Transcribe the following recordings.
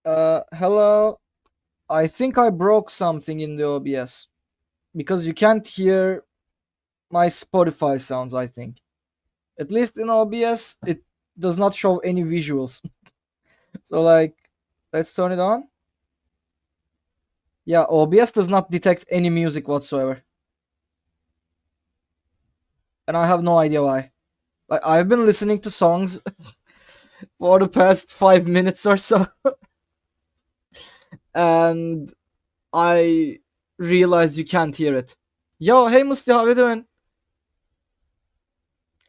Hello. I think I broke something in the OBS because you can't hear my Spotify sounds, I think. At least in OBS, it does not show any visuals. So, let's turn it on. Yeah, OBS does not detect any music whatsoever. And I have no idea why. Like, I've been listening to songs for the past 5 minutes or so, and I realized you can't hear it. Yo, hey Musti, how you doing?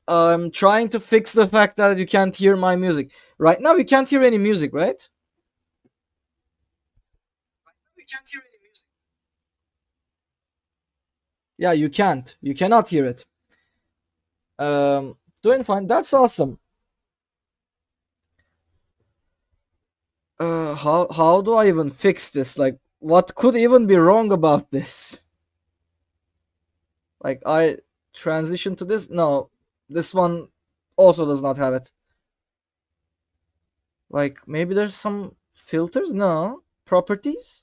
I'm trying to fix the fact that you can't hear my music. Right now, you can't hear any music, right? You can't hear any music. Yeah, you can't. You cannot hear it. Doing fine. That's awesome. How do I even fix this? Like, what could even be wrong about this? Like, I transition to this. No, this one also does not have it. Like, maybe there's some filters. No properties.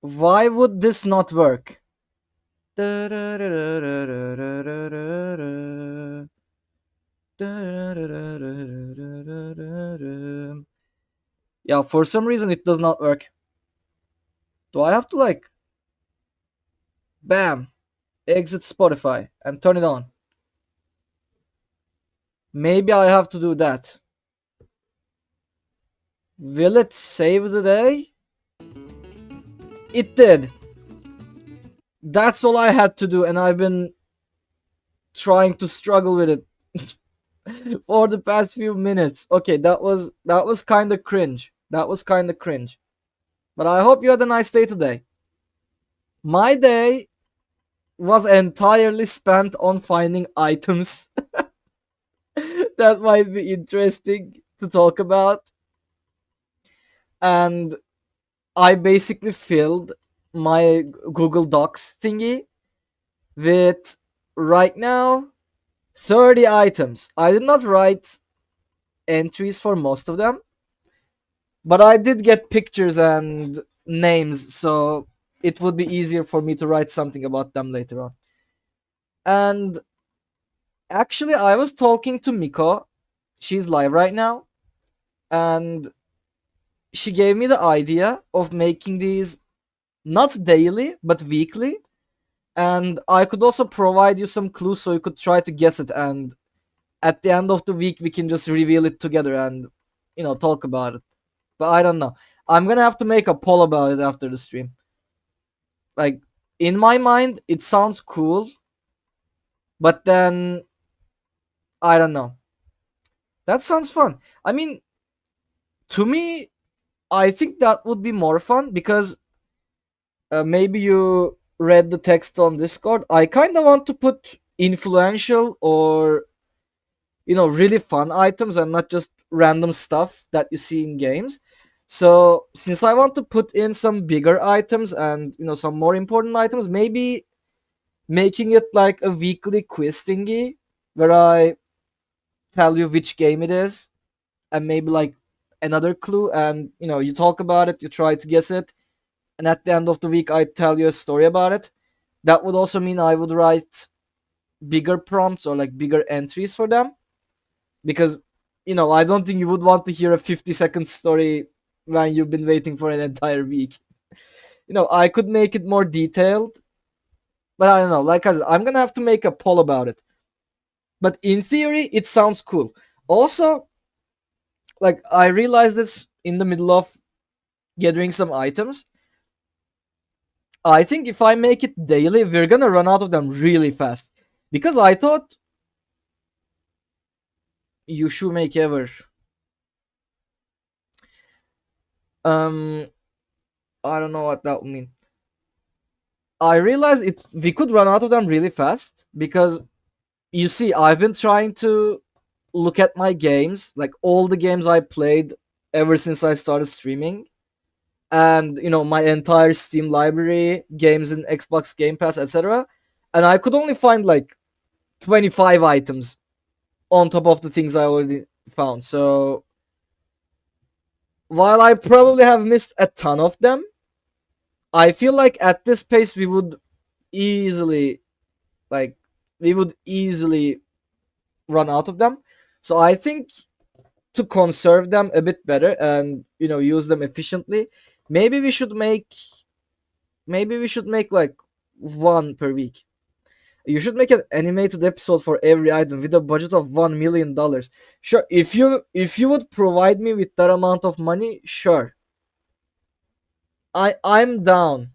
Why would this not work? Yeah, for some reason it does not work. Do I have to like bam exit Spotify and turn it on? Maybe I have to do that. Will it save the day? It did. That's all I had to do, and I've been trying to struggle with it for the past few minutes. Okay, that was kind of cringe. That was kind of cringe. But I hope you had a nice day today. My day was entirely spent on finding items that might be interesting to talk about. And I basically filled my Google Docs thingy with right now 30 items. I did not write entries for most of them, but I did get pictures and names, so it would be easier for me to write something about them later on. And actually, I was talking to Miko. She's live right now, and she gave me the idea of making these not daily but weekly, and I could also provide you some clues so you could try to guess it, and at the end of the week we can just reveal it together and talk about it. But I don't know. I'm gonna have to make a poll about it after the stream. Like, in my mind it sounds cool, but then I don't know. That sounds fun. I mean, to me, I think that would be more fun because maybe you read the text on Discord. I kind of want to put influential or really fun items and not just random stuff that you see in games. So since I want to put in some bigger items and some more important items, maybe making it like a weekly quiz thingy where I tell you which game it is and maybe like another clue, and you talk about it, you try to guess it, and at the end of the week I tell you a story about it. That would also mean I would write bigger prompts or like bigger entries for them, because I don't think you would want to hear a 50-second story when you've been waiting for an entire week. I could make it more detailed, but I don't know. Like I said, I'm gonna have to make a poll about it. But in theory, it sounds cool. Also, like, I realized this in the middle of gathering some items. I think if I make it daily, we're gonna run out of them really fast. Because I thought you should make ever. Um, I don't know what that would mean. I realized we could run out of them really fast because you see, I've been trying to look at my games, like all the games I played ever since I started streaming, and my entire Steam library, games in Xbox Game Pass, etc. And I could only find like 25 items on top of the things I already found. So while I probably have missed a ton of them, I feel like at this pace easily like we would easily run out of them. So I think to conserve them a bit better and use them efficiently, maybe we should make like one per week. You should make an animated episode for every item with a budget of $1 million. Sure, if you would provide me with that amount of money, sure, I'm down.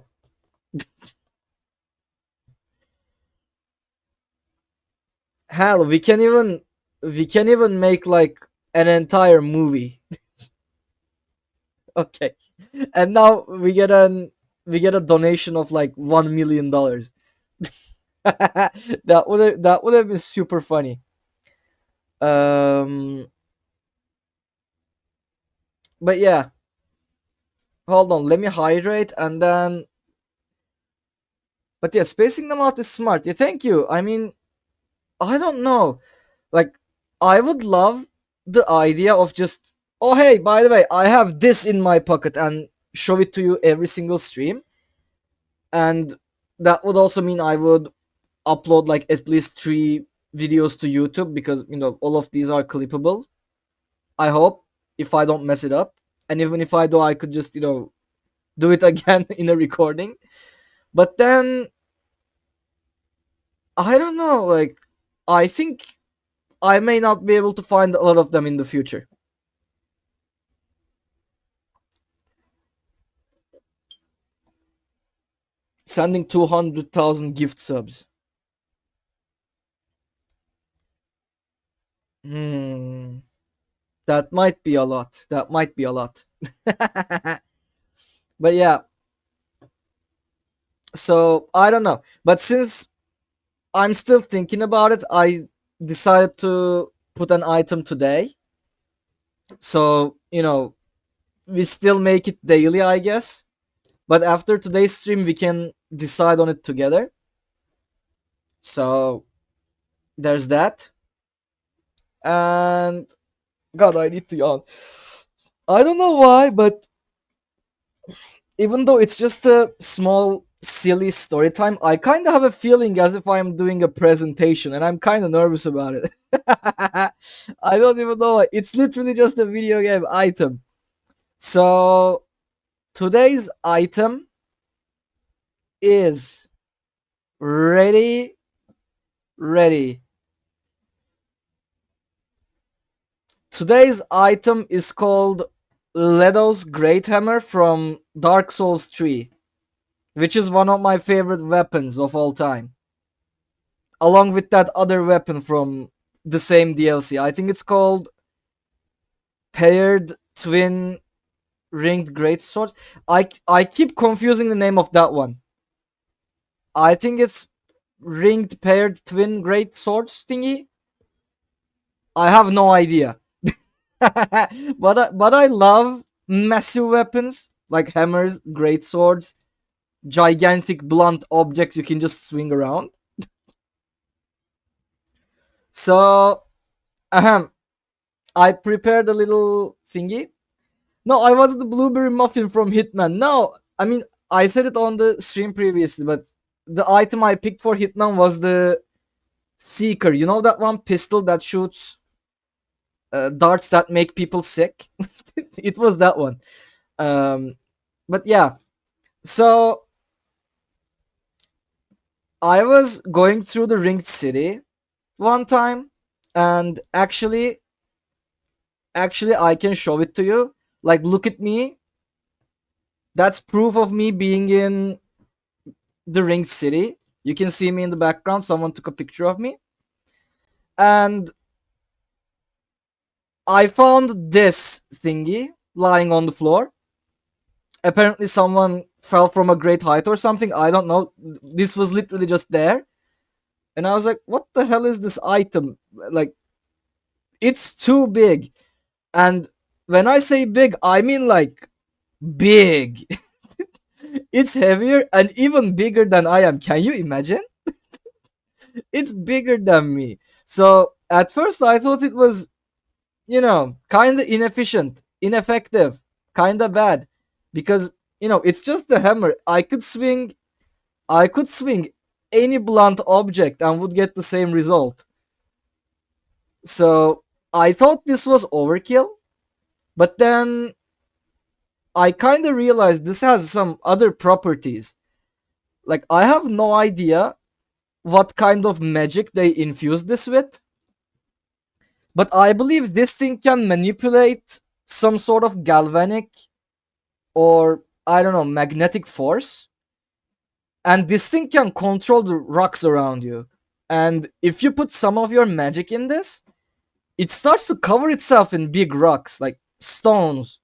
Hell, we can even make like an entire movie. Okay, and now we get a donation of like $1 million. That would have been super funny. Um, but yeah, hold on, let me hydrate and then. But yeah, spacing them out is smart. Yeah, thank you. I mean, I don't know. Like, I would love the idea of just, oh hey, by the way, I have this in my pocket and show it to you every single stream, and that would also mean I would upload like at least 3 videos to YouTube because all of these are clippable. I hope, if I don't mess it up, and even if I do, I could just do it again in a recording. But then I don't know. Like, I think I may not be able to find a lot of them in the future. Sending 200,000 gift subs. Hmm. That might be a lot. That might be a lot. But yeah, so I don't know. But since I'm still thinking about it, I decided to put an item today. So, we still make it daily, I guess. But after today's stream, we can decide on it together. So, there's that. And God, I need to yawn. I don't know why, but even though it's just a small, silly story time, I kind of have a feeling as if I'm doing a presentation, and I'm kind of nervous about it. I don't even know. It's literally just a video game item. So, today's item is ready, ready. Today's item is called Ledo's Great Hammer from Dark Souls 3, which is one of my favorite weapons of all time. Along with that other weapon from the same DLC. I think it's called Paired Twin Ringed Great Sword. I keep confusing the name of that one. I think it's Ringed Paired Twin Great Swords thingy. I have no idea. but I love massive weapons like hammers, great swords, gigantic blunt objects you can just swing around. So, ahem, I prepared a little thingy. No, I wanted the blueberry muffin from Hitman. No, I mean, I said it on the stream previously, but the item I picked for Hitman was the Seeker. You know that one pistol that shoots darts that make people sick? It was that one. Um, but yeah, so I was going through the ringed city one time, and actually I can show it to you. Like, look at me. That's proof of me being in the ringed city. You can see me in the background. Someone took a picture of me. And I found this thingy lying on the floor. Apparently someone fell from a great height or something. I don't know. This was literally just there. And I was like, what the hell is this item? Like, it's too big. And when I say big, I mean like big. It's heavier and even bigger than I am. Can you imagine? It's bigger than me. So at first I thought it was kind of inefficient, ineffective, kind of bad, because it's just the hammer. I could swing any blunt object and would get the same result. So I thought this was overkill, but then I kind of realized this has some other properties. Like, I have no idea what kind of magic they infuse this with, but I believe this thing can manipulate some sort of galvanic or, I don't know, magnetic force, and this thing can control the rocks around you. And if you put some of your magic in this, it starts to cover itself in big rocks, like stones,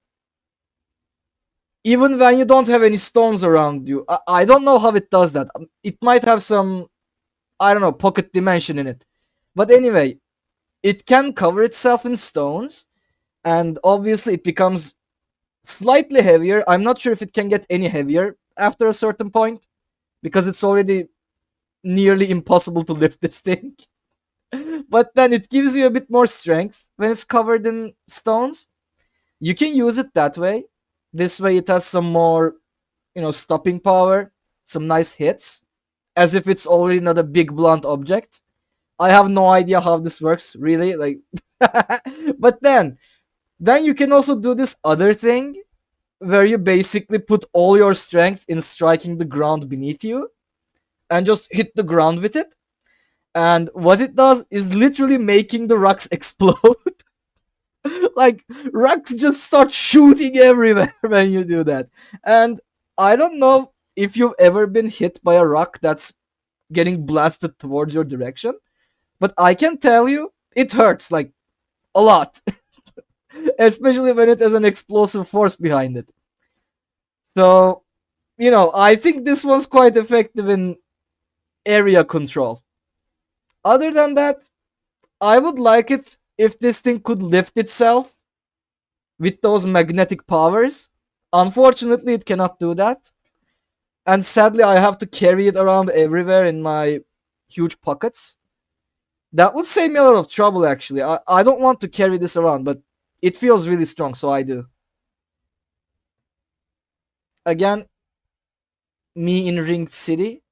even when you don't have any stones around you. I don't know how it does that. It might have some, I don't know, pocket dimension in it. But anyway, it can cover itself in stones, and obviously it becomes slightly heavier. I'm not sure if it can get any heavier after a certain point, because it's already nearly impossible to lift this thing. But then it gives you a bit more strength when it's covered in stones. You can use it that way. This way it has some more, stopping power, some nice hits, as if it's already not a big blunt object. I have no idea how this works, really. Like, but then you can also do this other thing where you basically put all your strength in striking the ground beneath you and just hit the ground with it. And what it does is literally making the rocks explode. Like, rocks just start shooting everywhere when you do that. And I don't know if you've ever been hit by a rock that's getting blasted towards your direction, but I can tell you it hurts, like, a lot. Especially when it has an explosive force behind it. So, I think this was quite effective in area control. Other than that, I would like it if this thing could lift itself with those magnetic powers. Unfortunately, it cannot do that. And sadly, I have to carry it around everywhere in my huge pockets. That would save me a lot of trouble, actually. I don't want to carry this around, but it feels really strong, so I do. Again, me in Ring City.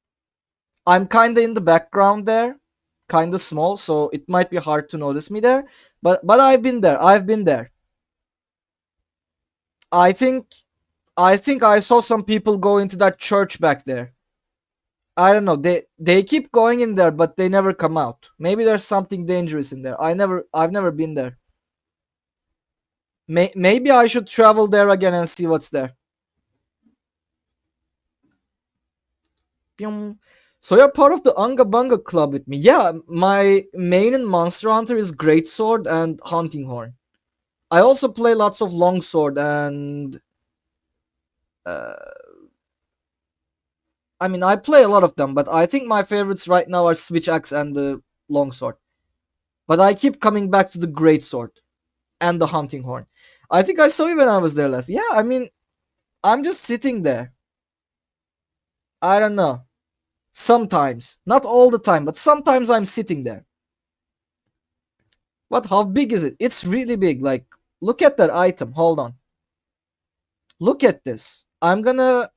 I'm kinda in the background there, kinda small, so it might be hard to notice me there. But I've been there. I've been there. I think I think I saw some people go into that church back there. I don't know. They keep going in there, but they never come out. Maybe there's something dangerous in there. I've never been there. Maybe I should travel there again and see what's there. Pyong. So you're part of the Unga Bunga club with me. Yeah, my main in Monster Hunter is Greatsword and Hunting Horn. I also play lots of Longsword and uh, I mean, I play a lot of them, but I think my favorites right now are Switch Axe and the Longsword. But I keep coming back to the Greatsword and the Hunting Horn. I think I saw you when I was there last. Yeah, I mean, I'm just sitting there. I don't know. Sometimes. Not all the time, but sometimes I'm sitting there. What? How big is it? It's really big. Like, look at that item. Hold on. Look at this. I'm gonna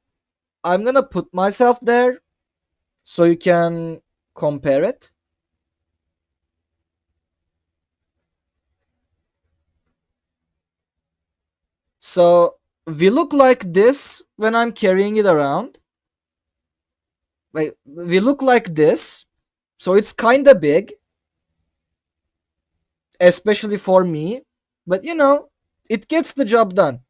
put myself there so you can compare it. So we look like this when I'm carrying it around. Like, we look like this. So it's kinda big, especially for me. But it gets the job done.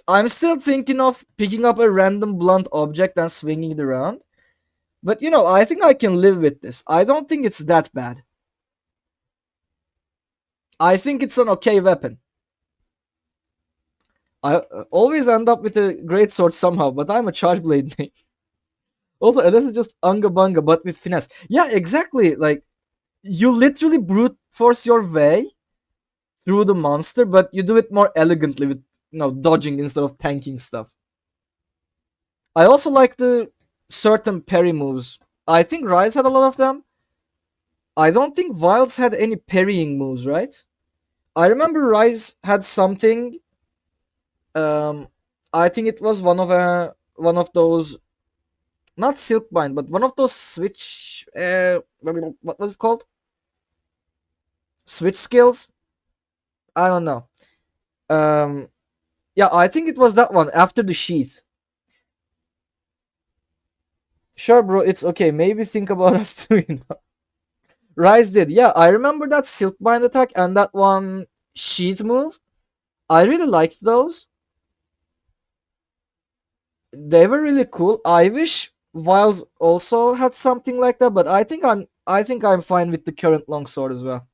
I'm still thinking of picking up a random blunt object and swinging it around. But I think I can live with this. I don't think it's that bad. I think it's an okay weapon. I always end up with a great sword somehow, but I'm a charge blade main. Also, this is just unga bunga, but with finesse. Yeah, exactly. Like, you literally brute force your way through the monster, but you do it more elegantly with dodging instead of tanking stuff. I also like the certain parry moves. I think Rise had a lot of them. I don't think Wilds had any parrying moves, right? I remember Rise had something. Um, I think it was one of those, not Silkbind, but one of those switch. What was it called? Switch skills. I don't know. Um, yeah, I think it was that one after the sheath. Sure, bro, it's okay. Maybe think about us too. Rise did. Yeah, I remember that Silkbind attack and that one sheath move. I really liked those. They were really cool. I wish Wild also had something like that, but I think I'm fine with the current longsword as well.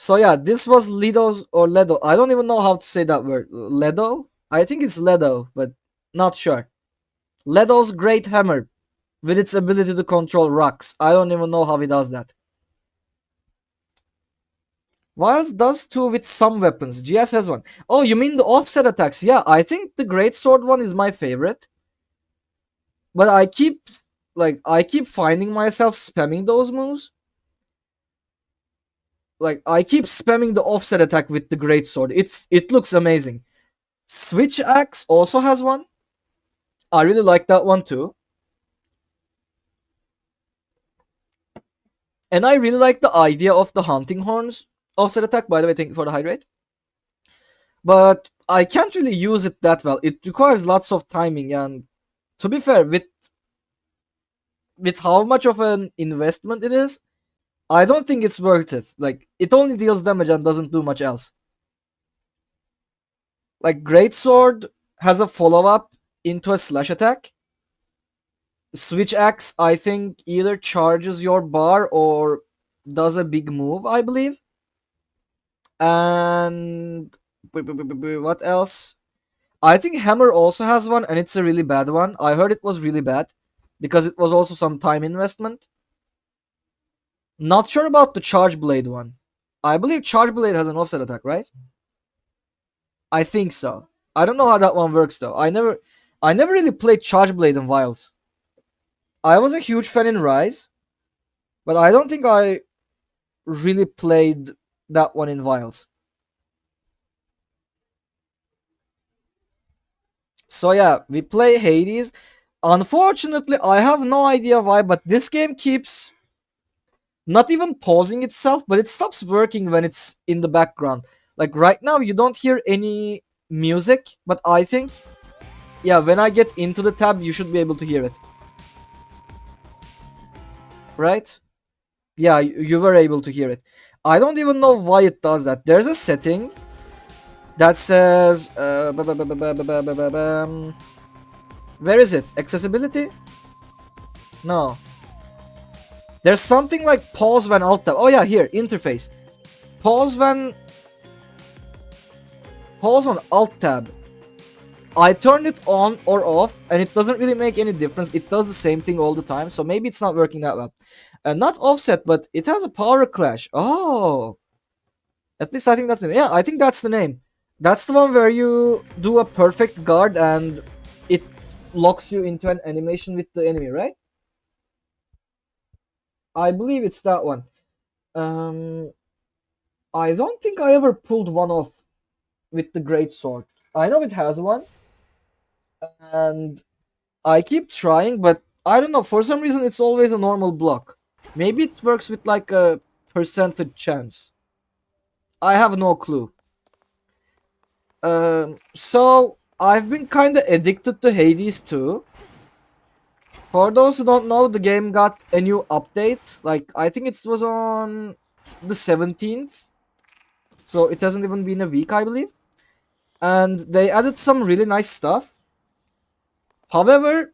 So yeah, this was Lido's or Ledo. I don't even know how to say that word. Ledo? I think it's Ledo, but not sure. Ledo's great hammer with its ability to control rocks. I don't even know how he does that. Wild does too with some weapons. GS has one. Oh, you mean the offset attacks? Yeah, I think the great sword one is my favorite. But I keep finding myself spamming those moves. Like I keep spamming the offset attack with the great sword. It looks amazing. Switch axe also has one. I really like that one too. And I really like the idea of the hunting horns offset attack. By the way, thank you for the hydrate. But I can't really use it that well. It requires lots of timing, and to be fair, with how much of an investment it is, I don't think it's worth it. Like it only deals damage and doesn't do much else. Like Great Sword has a follow up into a slash attack. Switch Axe, I think, either charges your bar or does a big move, I believe. And what else? I think Hammer also has one, and it's a really bad one. I heard it was really bad because it was also some time investment. Not sure about the Charge Blade one. I believe Charge Blade has an offset attack, right? I think so. I don't know how that one works though. I never really played Charge Blade in Wilds. I was a huge fan in Rise, but I don't think I really played that one in Wilds. So yeah, we play Hades. Unfortunately, I have no idea why, but this game keeps not even pausing itself, but it stops working when it's in the background. Like right now, you don't hear any music, but I think, yeah, when I get into the tab, you should be able to hear it. Right? Yeah, you were able to hear it. I don't even know why it does that. There's a setting that says, where is it? Accessibility? No. There's something like pause when alt tab. Oh yeah, here, interface. Pause when pause on alt tab. I turned it on or off, and it doesn't really make any difference. It does the same thing all the time, so maybe it's not working that well. Not offset, but it has a power clash. Oh, at least I think that's the name. Yeah, I think that's the name. That's the one where you do a perfect guard and it locks you into an animation with the enemy, right? I believe it's that one. Um, I don't think I ever pulled one off with the great sword. I know it has one, and I keep trying, but I don't know. For some reason, it's always a normal block. Maybe it works with like a percentage chance. I have no clue. So I've been kind of addicted to Hades too. For those who don't know, the game got a new update. Like I think it was on the 17th, so it hasn't even been a week, I believe. And they added some really nice stuff. However,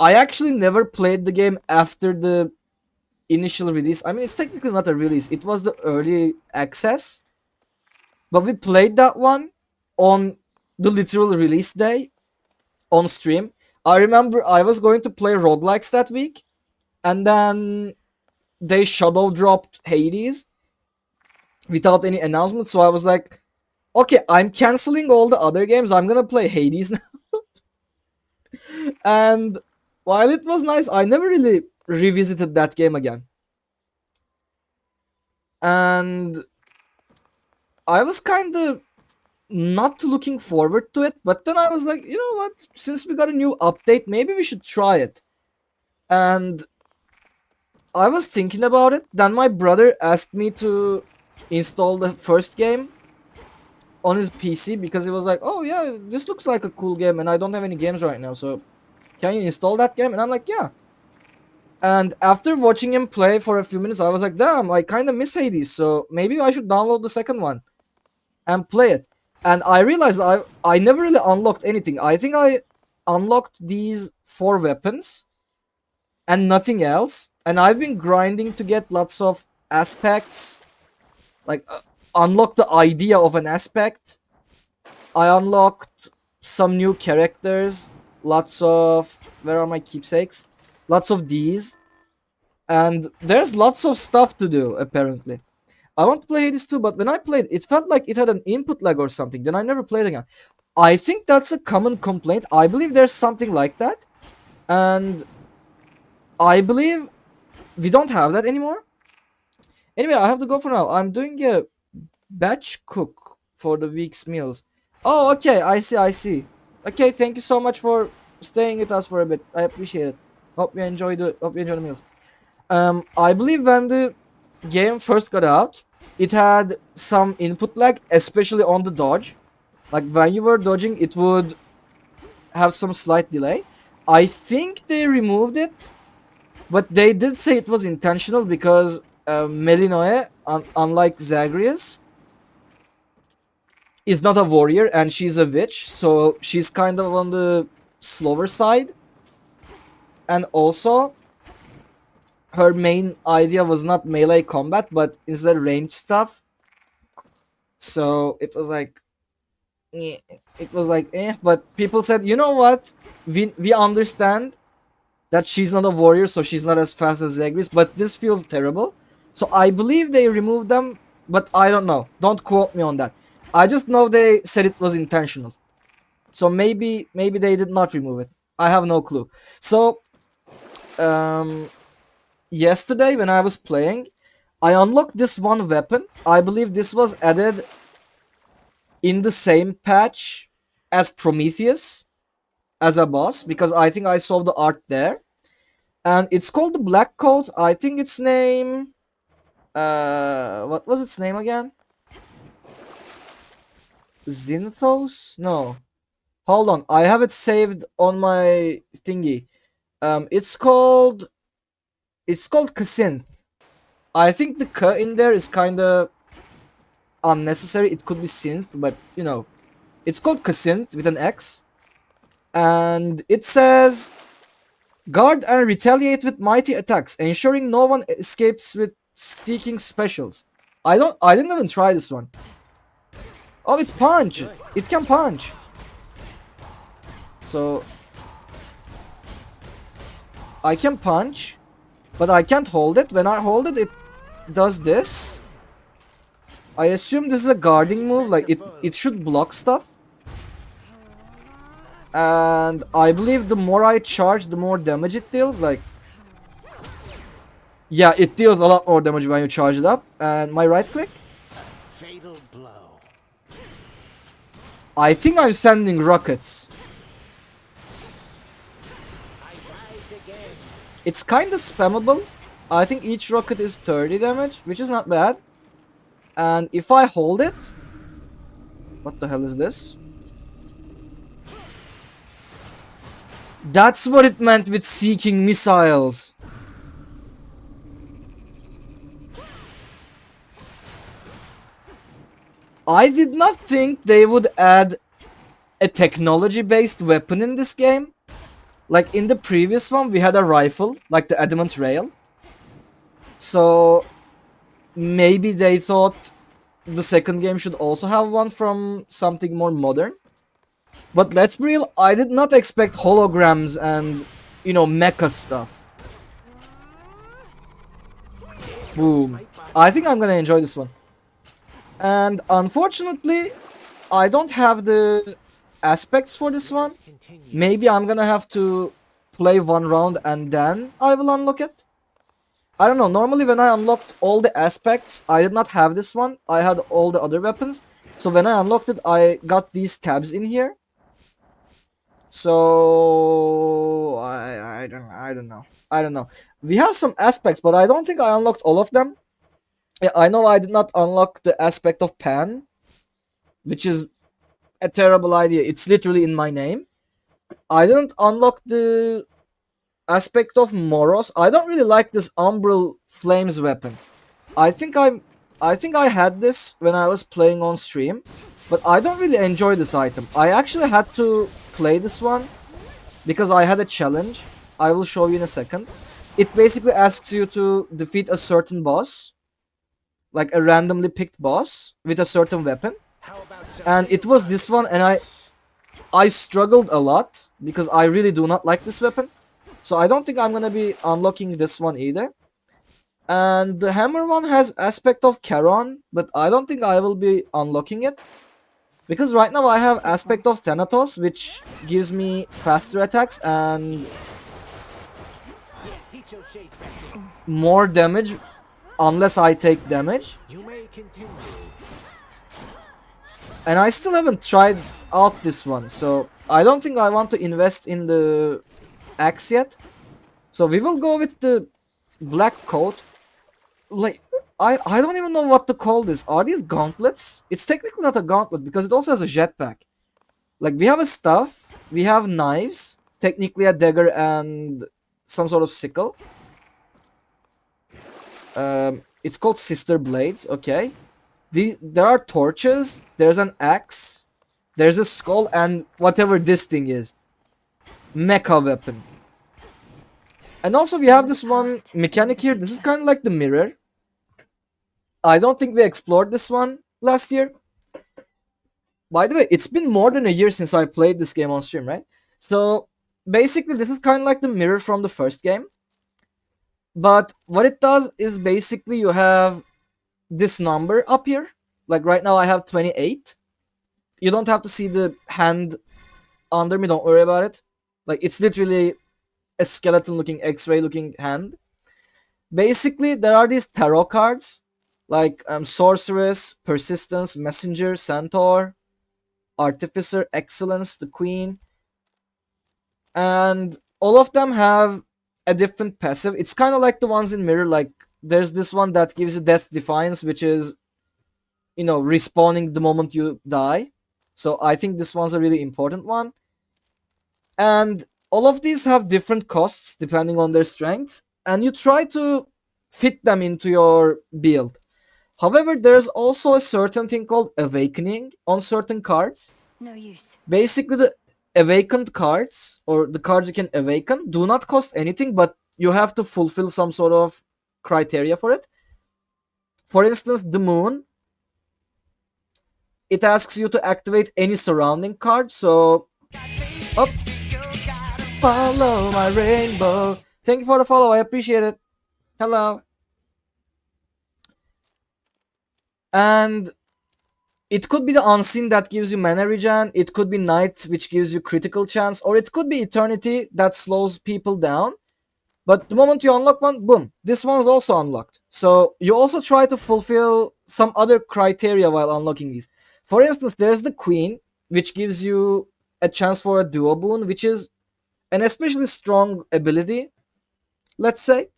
I actually never played the game after the initial release. I mean, it's technically not a release, it was the early access. But we played that one on the literal release day on stream. I remember I was going to play roguelikes that week, and then they shadow dropped Hades without any announcement. So I was like, okay, I'm canceling all the other games. I'm gonna play Hades now. And while it was nice, I never really revisited that game again. And I was kind of not looking forward to it, but then I was like, you know what? Since we got a new update, maybe we should try it. And I was thinking about it. Then my brother asked me to install the first game on his PC because he was like, "Oh yeah, this looks like a cool game, and I don't have any games right now, so can you install that game?" And I'm like, "Yeah." And after watching him play for a few minutes, I was like, "Damn, I kind of miss Hades, so maybe I should download the second one and play it." And I realized I never really unlocked anything. I think I unlocked these 4 weapons and nothing else. And I've been grinding to get lots of aspects, like unlock the idea of an aspect. I unlocked some new characters, lots of, where are my keepsakes? Lots of these. And there's lots of stuff to do, apparently. I want to play Hades 2, but when I played, it felt like it had an input lag or something. Then I never played again. I think that's a common complaint. I believe there's something like that. And I believe we don't have that anymore. Anyway, I have to go for now. I'm doing a batch cook for the week's meals. Oh, okay. I see. I see. Okay. Thank you so much for staying with us for a bit. I appreciate it. Hope you enjoy the meals. I believe when the game first got out, it had some input lag, especially on the dodge. Like when you were dodging, it would have some slight delay. I think they removed it, but they did say it was intentional because Melinoe, unlike Zagreus, is not a warrior and she's a witch, so she's kind of on the slower side. And also, her main idea was not melee combat, but instead range stuff. So it was like, but people said, you know what? We understand that she's not a warrior, so she's not as fast as Zagreus, but this feels terrible. So I believe they removed them, but I don't know. Don't quote me on that. I just know they said it was intentional. So maybe they did not remove it. I have no clue. So yesterday when I was playing, I unlocked this one weapon. I believe this was added in the same patch as Prometheus as a boss, because I think I saw the art there. And it's called the Black Coat. I think its name, what was its name again? Zinthos? No. Hold on, I have it saved on my thingy. It's called Kasinth. I think the K in there is kinda unnecessary. It could be synth, but you know, it's called Kasinth with an X. And it says, guard and retaliate with mighty attacks, ensuring no one escapes with seeking specials. I didn't even try this one. Oh, it punch! It can punch! So I can punch, but I can't hold it. When I hold it, it does this. I assume this is a guarding move, like it should block stuff. And I believe the more I charge, the more damage it deals, like... Yeah, it deals a lot more damage when you charge it up. And my right click? Fatal blow. I think I'm sending rockets. I rise again. It's kinda spammable. I think each rocket is 30 damage, which is not bad. And if I hold it... What the hell is this? That's what it meant with seeking missiles. I did not think they would add a technology-based weapon in this game. Like in the previous one, we had a rifle, like the Adamant Rail. So maybe they thought the second game should also have one from something more modern. But let's be real, I did not expect holograms and, you know, mecha stuff. Boom. I think I'm gonna enjoy this one. And unfortunately, I don't have the aspects for this one. Maybe I'm gonna have to play one round and then I will unlock it. I don't know, normally when I unlocked all the aspects, I did not have this one. I had all the other weapons. So when I unlocked it, I got these tabs in here. So I don't know. We have some aspects, but I don't think I unlocked all of them. Yeah, I know I did not unlock the aspect of Pan, which is a terrible idea. It's literally in my name. I didn't unlock the aspect of Moros. I don't really like this Umbral Flames weapon. I think I had this when I was playing on stream, but I don't really enjoy this item. I actually had to play this one because I had a challenge. I will show you in a second. It basically asks you to defeat a certain boss, like a randomly picked boss with a certain weapon. How about some And it was this one, and I struggled a lot because I really do not like this weapon. So I don't think I'm gonna be unlocking this one either. And the hammer one has aspect of Charon, but I don't think I will be unlocking it. Because right now I have aspect of Thanatos, which gives me faster attacks and teach your shades back there? more damage unless I take damage. You may continue. And I still haven't tried out this one, so I don't think I want to invest in the axe yet. So we will go with the black coat. Like, I don't even know what to call this. Are these gauntlets? It's technically not a gauntlet because it also has a jetpack. Like, we have a staff, we have knives, technically a dagger and some sort of sickle. It's called Sister Blades, okay. There are torches, there's an axe, there's a skull, and whatever this thing is. Mecha weapon. And also we have this one mechanic here. This is kind of like the mirror. I don't think we explored this one last year. By the way, it's been more than a year since I played this game on stream, right? So basically this is kind of like the mirror from the first game. But what it does is basically you have this number up here. Like right now I have 28. You don't have to see the hand under me, don't worry about it. Like it's literally a skeleton looking, x-ray looking hand. Basically there are these tarot cards like Sorceress, Persistence, Messenger, Centaur, Artificer, Excellence, the Queen. And all of them have a different passive. It's kind of like the ones in Mirror. Like there's this one that gives you Death Defiance, which is, you know, respawning the moment you die. So I think this one's a really important one. And all of these have different costs depending on their strengths, and you try to fit them into your build. However, there's also a certain thing called Awakening on certain cards. No use. Basically, the awakened cards, or the cards you can awaken, do not cost anything, but you have to fulfill some sort of criteria for it. For instance, the Moon, it asks you to activate any surrounding card, so... Up. Follow my rainbow. Thank you for the follow, I appreciate it. Hello. And it could be the Unseen that gives you mana regen, it could be Night which gives you critical chance, or it could be Eternity that slows people down. But the moment you unlock one, boom, this one's also unlocked. So you also try to fulfill some other criteria while unlocking these. For instance, there's the Queen, which gives you a chance for a duo boon, which is an especially strong ability, let's say.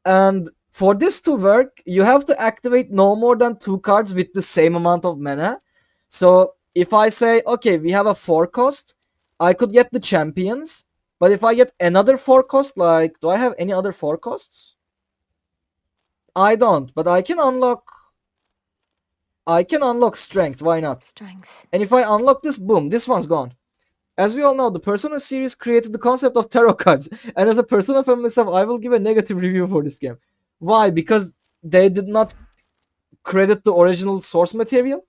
And for this to work, you have to activate no more than 2 cards with the same amount of mana. So if I say, okay, we have a 4 cost, I could get the Champions. But if I get another 4 cost, like, do I have any other 4 costs? I don't, but I can unlock Strength, why not? Strength. And if I unlock this, boom, this one's gone. As we all know, the Persona series created the concept of tarot cards, and as a Persona fan myself, I will give a negative review for this game. Why? Because they did not credit the original source material?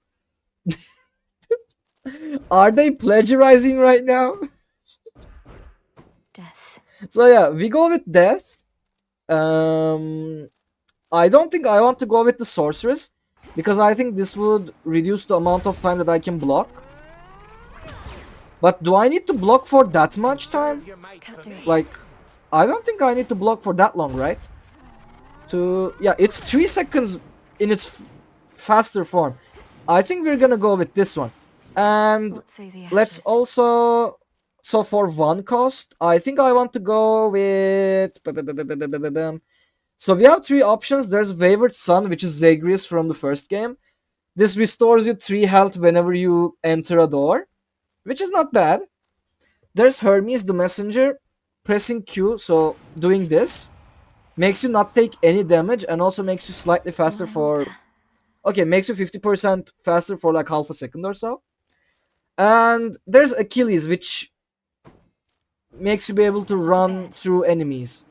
Are they plagiarizing right now? Death. So yeah, we go with Death. I don't think I want to go with the Sorceress, because I think this would reduce the amount of time that I can block. But do I need to block for that much time? Your might Can't for do me. it. Like, I don't think I need to block for that long, right? Yeah, it's 3 seconds in its faster form. I think we're gonna go with this one. And What say the let's ashes? also, so for 1 cost, I think I want to go with, so we have 3 options. There's Wayward Son, which is Zagreus from the first game. This restores you 3 health whenever you enter a door, which is not bad. There's Hermes the Messenger. Pressing Q, so doing this makes you not take any damage and also makes you slightly faster for, okay, makes you 50% faster for like half a second or so. And there's Achilles, which makes you be able to run through enemies.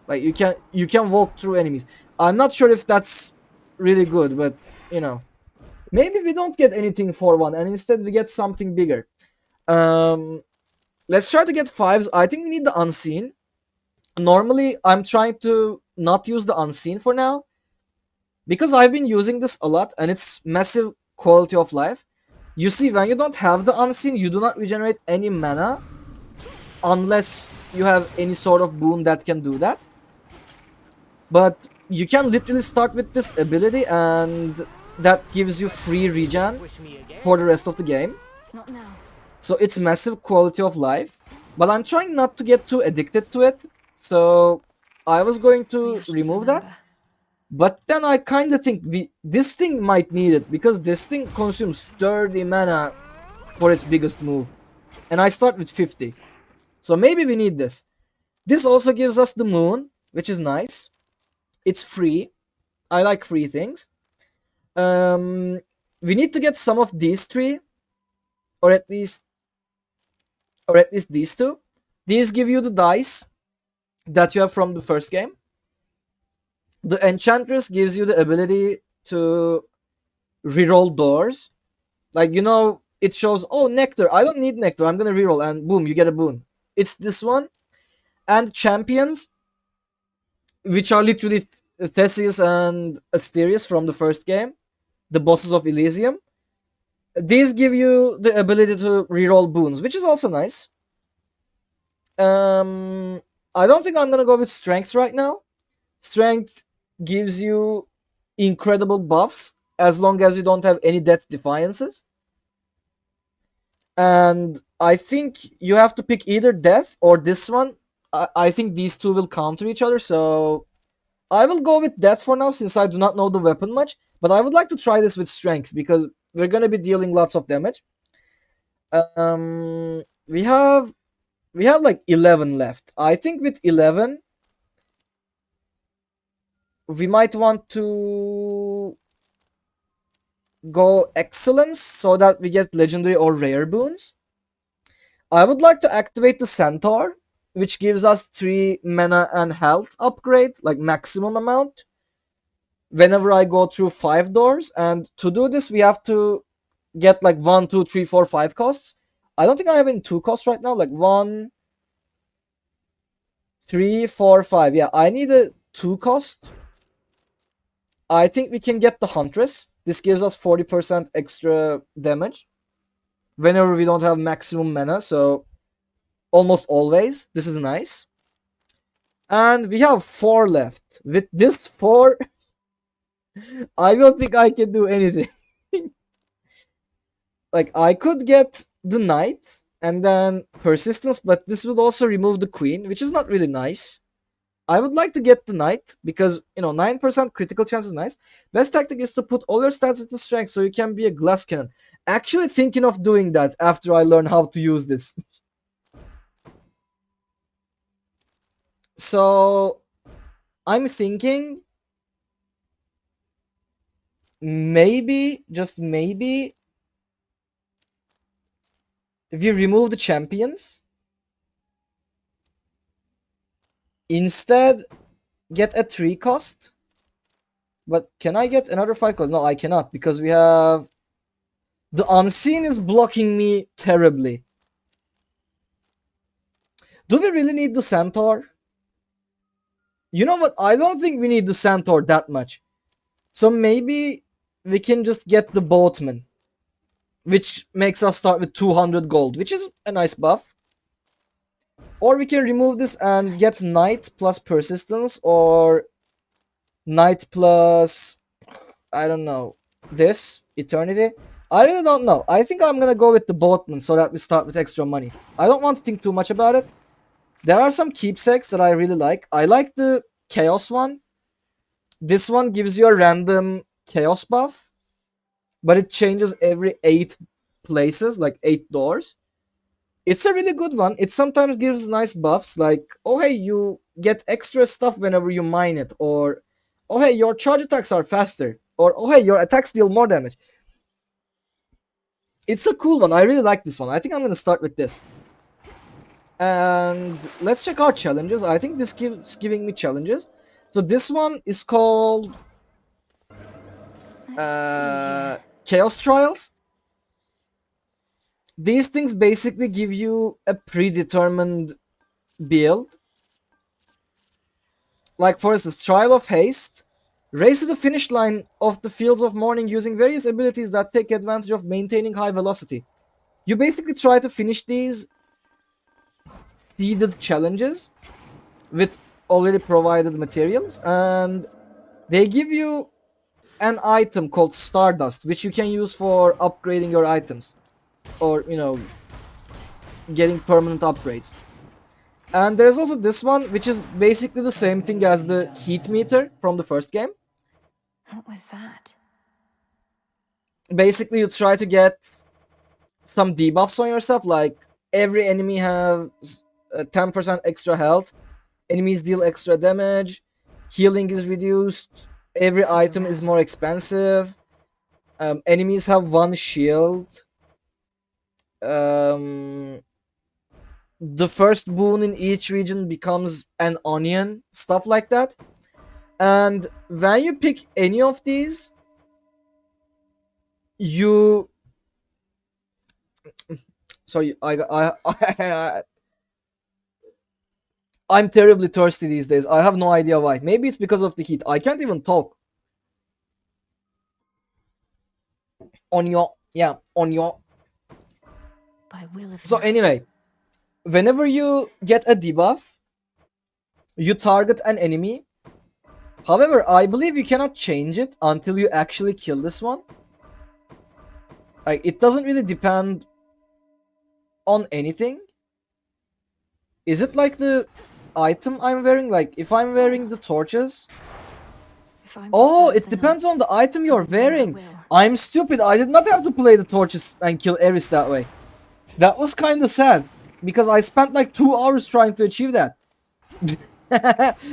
Like you can walk through enemies. I'm not sure if that's really good, but you know, maybe we don't get anything for 1 and instead we get something bigger. Let's try to get 5s. I think we need the Unseen. Normally I'm trying to not use the Unseen for now because I've been using this a lot and it's massive quality of life. You see, when you don't have the Unseen, you do not regenerate any mana unless you have any sort of boon that can do that. But you can literally start with this ability and that gives you free regen Wish me again. for the rest of the game. Not now. So it's massive quality of life. But I'm trying not to get too addicted to it. So I was going The to ashes remove that. remember. But then I kind of think this thing might need it because this thing consumes 30 mana for its biggest move. And I start with 50. So maybe we need this. This also gives us the moon, which is nice. It's free. I like free things. We need to get some of these 3, or at least these 2. These give you the dice that you have from the first game. The Enchantress gives you the ability to reroll doors. Like, you know, it shows, oh, Nectar. I don't need Nectar. I'm gonna reroll, and boom, you get a boon. It's this one. And Champions, which are literally Theseus and Asterius from the first game, the bosses of Elysium. These give you the ability to reroll boons, which is also nice. I don't think I'm gonna go with Strength right now. Strength gives you incredible buffs as long as you don't have any death defiances. And I think you have to pick either death or this one. I think these 2 will counter each other, so I will go with death for now since I do not know the weapon much. But I would like to try this with strength because we're gonna be dealing lots of damage. We have like 11 left. I think with 11 we might want to go excellence so that we get legendary or rare boons. I would like to activate the centaur, which gives us 3 mana and health upgrade, like maximum amount, whenever I go through 5 doors. And to do this, we have to get like 1, 2, 3, 4, 5 costs. I don't think I have any 2 costs right now, like 1, 3, 4, 5. Yeah, I need a 2 cost. I think we can get the Huntress. This gives us 40% extra damage whenever we don't have maximum mana, so almost always. This is nice. And we have 4 left. With this 4, I don't think I can do anything. Like, I could get the Knight and then Persistence, but this would also remove the Queen, which is not really nice. I would like to get the Knight because, you know, 9% critical chance is nice. Best tactic is to put all your stats into strength so you can be a glass cannon. Actually thinking of doing that after I learn how to use this. So, I'm thinking maybe, just maybe, if you remove the champions, instead get a 3 cost. But can I get another 5 cost? No, I cannot because we have... The Unseen is blocking me terribly. Do we really need the Centaur? You know what? I don't think we need the Centaur that much. So maybe we can just get the Boatman, which makes us start with 200 gold, which is a nice buff. Or we can remove this and get Night plus Persistence, or Night plus, I don't know, this, Eternity. I really don't know. I think I'm gonna go with the Boatman so that we start with extra money. I don't want to think too much about it. There are some keepsakes that I really like. I like the Chaos one. This one gives you a random Chaos buff, but it changes every 8 places, like 8 doors. It's a really good one. It sometimes gives nice buffs, like, oh hey, you get extra stuff whenever you mine it, or oh hey, your charge attacks are faster, or oh hey, your attacks deal more damage. It's a cool one. I really like this one. I think I'm gonna start with this. And let's check our challenges. I think this gives giving me challenges. So this one is called Chaos Trials. These things basically give you a predetermined build. Like for instance, Trial of Haste. Race to the finish line of the Fields of Morning using various abilities that take advantage of maintaining high velocity. You basically try to finish these seeded challenges with already provided materials, and they give you an item called Stardust, which you can use for upgrading your items, or getting permanent upgrades. And there's also this one, which is basically the same thing as the heat meter from the first game. What was that? Basically, you try to get some debuffs on yourself, like every enemy has 10% extra health, enemies deal extra damage, healing is reduced, every item is more expensive, enemies have 1 shield, the first boon in each region becomes an onion, stuff like that. And when you pick any of these, you sorry, I'm terribly thirsty these days. I have no idea why. Maybe it's because of the heat. I can't even talk. On your By will of So night. anyway, whenever you get a debuff, you target an enemy. However, I believe you cannot change it until you actually kill this one. Like, it doesn't really depend on anything. Is it like the item I'm wearing? Like, if I'm wearing the torches? If I'm to Oh, serve it the depends night, on the item you're then I wearing. will. I'm stupid. I did not have to play the torches and kill Eris that way. That was kind of sad, because I spent like 2 hours trying to achieve that.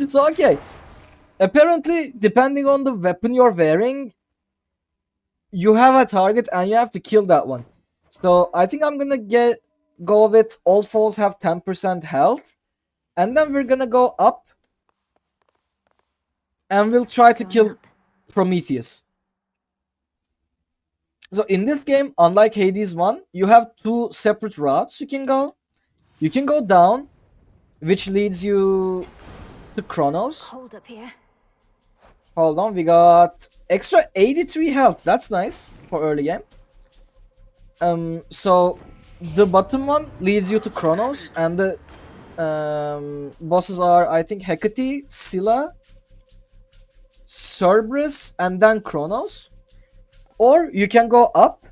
So, okay. Apparently, depending on the weapon you're wearing, you have a target and you have to kill that one. So, I think I'm gonna go with all foes have 10% health. And then we're gonna go up. And we'll try to Going kill up. Prometheus. So in this game, unlike Hades 1, you have 2 separate routes you can go. You can go down, which leads you to Kronos. Hold up here. Hold on, we got extra 83 health. That's nice for early game. So the bottom one leads you to Kronos, and the bosses are, I think, Hecate, Scylla, Cerberus, and then Kronos. Or you can go up,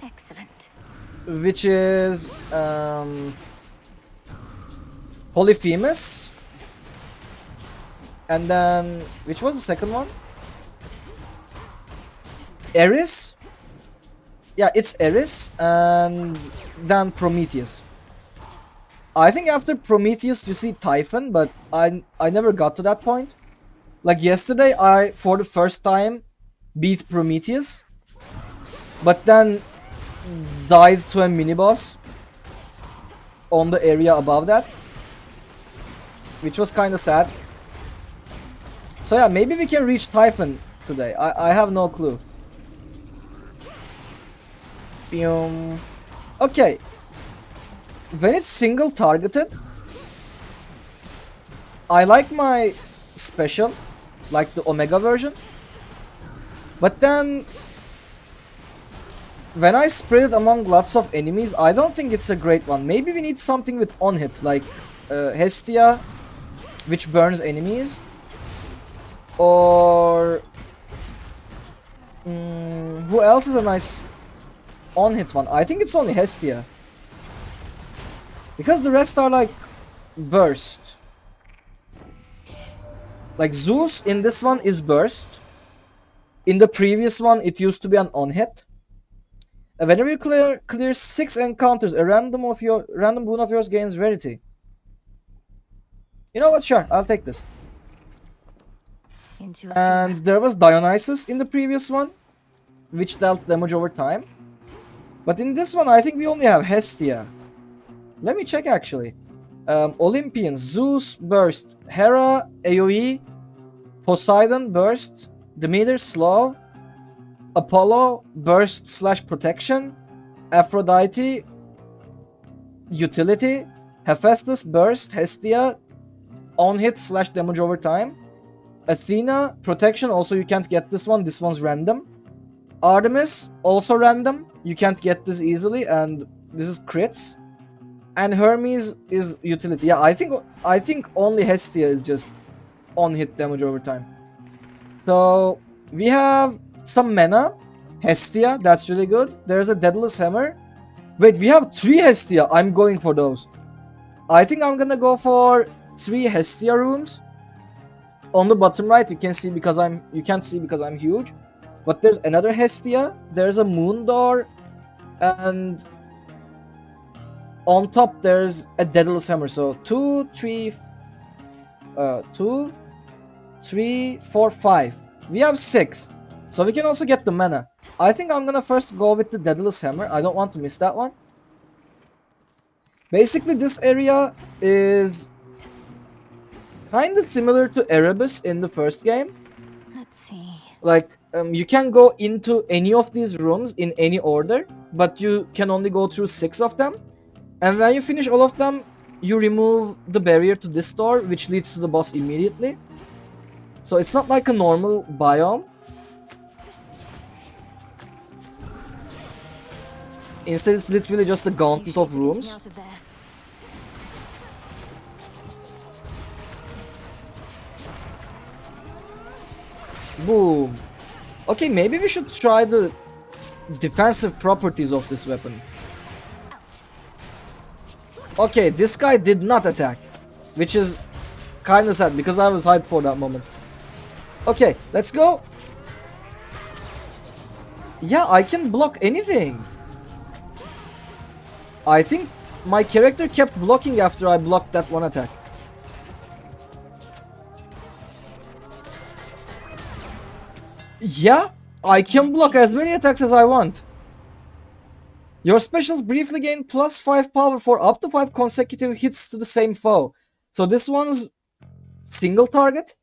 Excellent. which is Polyphemus, and then which was the second one? Eris. Yeah, it's Eris, and then Prometheus. I think after Prometheus you see Typhon, but I never got to that point. Like yesterday, I for the first time beat Prometheus, but then died to a mini boss on the area above that, which was kind of sad. So yeah, maybe we can reach Typhon today. I have no clue. Okay. When it's single targeted, I like my special, like the Omega version. But then when I spread it among lots of enemies, I don't think it's a great one. Maybe we need something with on hit, like Hestia, which burns enemies, or who else is a nice on hit one? I think it's only Hestia, because the rest are like burst. Like Zeus in this one is burst. In the previous one, it used to be an on hit. Whenever you clear 6 encounters, a random boon of yours gains rarity. You know what? Sure, I'll take this. Into And Athena. there was Dionysus in the previous one, which dealt damage over time. But in this one, I think we only have Hestia. Let me check actually. Olympians, Zeus, burst. Hera, AoE. Poseidon, burst. Demeter, slow. Apollo, burst / protection. Aphrodite, utility. Hephaestus, burst. Hestia, on hit / damage over time. Athena, protection, also you can't get this one. This one's random. Artemis, also random. You can't get this easily, and this is crits. And Hermes is utility. Yeah, I think only Hestia is just on hit damage over time. So we have some mana. Hestia, that's really good. There's a Daedalus Hammer. Wait, we have 3 Hestia. I'm going for those. I think I'm gonna go for 3 Hestia rooms. On the bottom right, you can't see because I'm huge. But there's another Hestia. There's a Moon Door, and on top there's a Daedalus Hammer. So 2, 3, 4, 5. We have 6. So we can also get the mana. I think I'm gonna first go with the Daedalus Hammer. I don't want to miss that one. Basically, this area is kind of similar to Erebus in the first game. Let's see. Like, you can go into any of these rooms in any order, but you can only go through 6 of them. And when you finish all of them, you remove the barrier to this door, which leads to the boss immediately. So it's not like a normal biome. Instead, it's literally just a You gauntlet should of get me rooms. out of there. Boom. Okay, maybe we should try the defensive properties of this weapon. Okay, this guy did not attack, which is kind of sad because I was hyped for that moment. Okay, let's go. Yeah, I can block anything. I think my character kept blocking after I blocked that one attack. Yeah, I can block as many attacks as I want. Your specials briefly gain +5 power for up to 5 consecutive hits to the same foe. So this one's single target.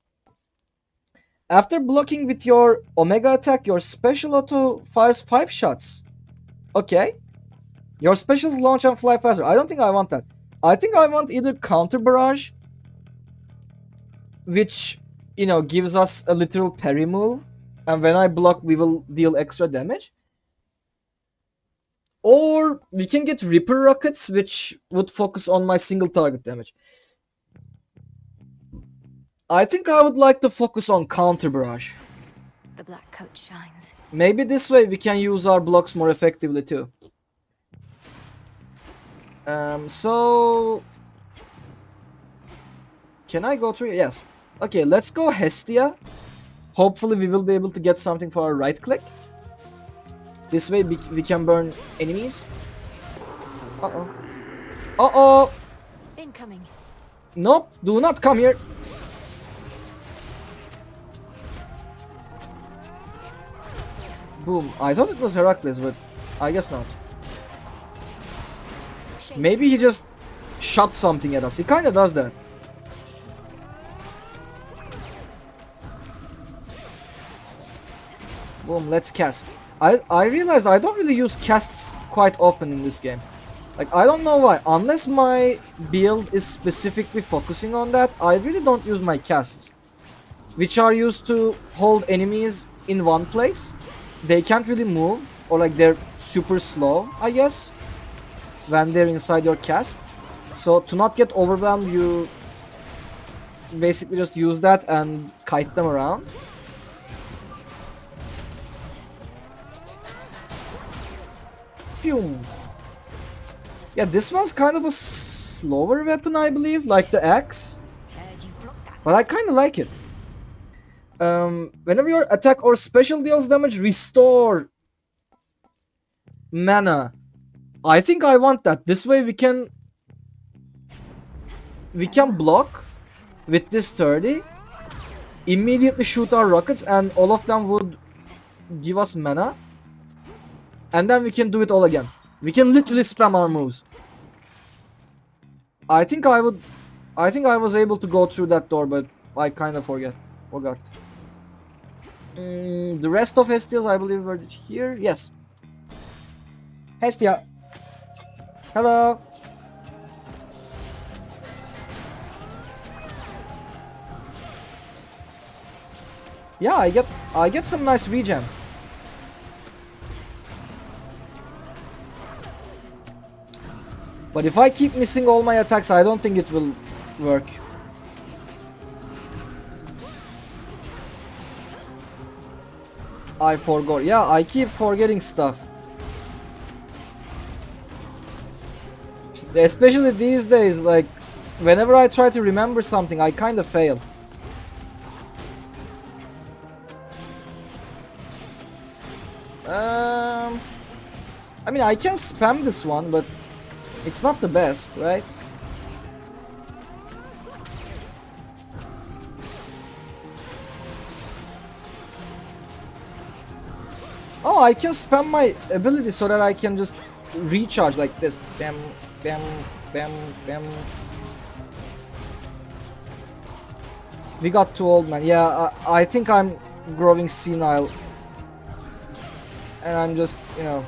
After blocking with your Omega attack, your special auto fires 5 shots. Okay. Your specials launch and fly faster. I don't think I want that. I think I want either Counter Barrage, which, you know, gives us a literal parry move. And when I block, we will deal extra damage. Or we can get Ripper Rockets, which would focus on my single target damage. I think I would like to focus on Counter Barrage. The black coat shines. Maybe this way we can use our blocks more effectively too. So... Can I go through? Yes. Okay, let's go Hestia. Hopefully we will be able to get something for our right click. This way we can burn enemies. Uh-oh. Uh-oh! Incoming. Nope, do not come here. Boom. I thought it was Heracles, but I guess not. Shades. Maybe he just shot something at us. He kinda does that. Boom, let's cast. I realized I don't really use casts quite often in this game. Like, I don't know why. Unless my build is specifically focusing on that, I really don't use my casts. Which are used to hold enemies in one place. They can't really move. or like they're super slow, I guess, when they're inside your cast. So to not get overwhelmed, you basically just use that and kite them around. Phew. Yeah, this one's kind of a slower weapon, I believe, like the axe. But I kind of like it. Whenever your attack or special deals damage, restore mana. I think I want that. This way we can block with this 30, immediately shoot our rockets, and all of them would give us mana. And then we can do it all again. We can literally spam our moves. I think I was able to go through that door, but I kind of forgot. The rest of Hestias, I believe, were here. Yes. Hestia. Hello. Yeah, I get some nice regen. But if I keep missing all my attacks, I don't think it will work. I forgot. Yeah, I keep forgetting stuff. Especially these days, like, whenever I try to remember something, I kind of fail. I mean, I can spam this one, but it's not the best, right? Oh, I can spam my ability so that I can just recharge like this. Bam, bam, bam, bam. We got too old, man. Yeah, I think I'm growing senile. And I'm just, you know,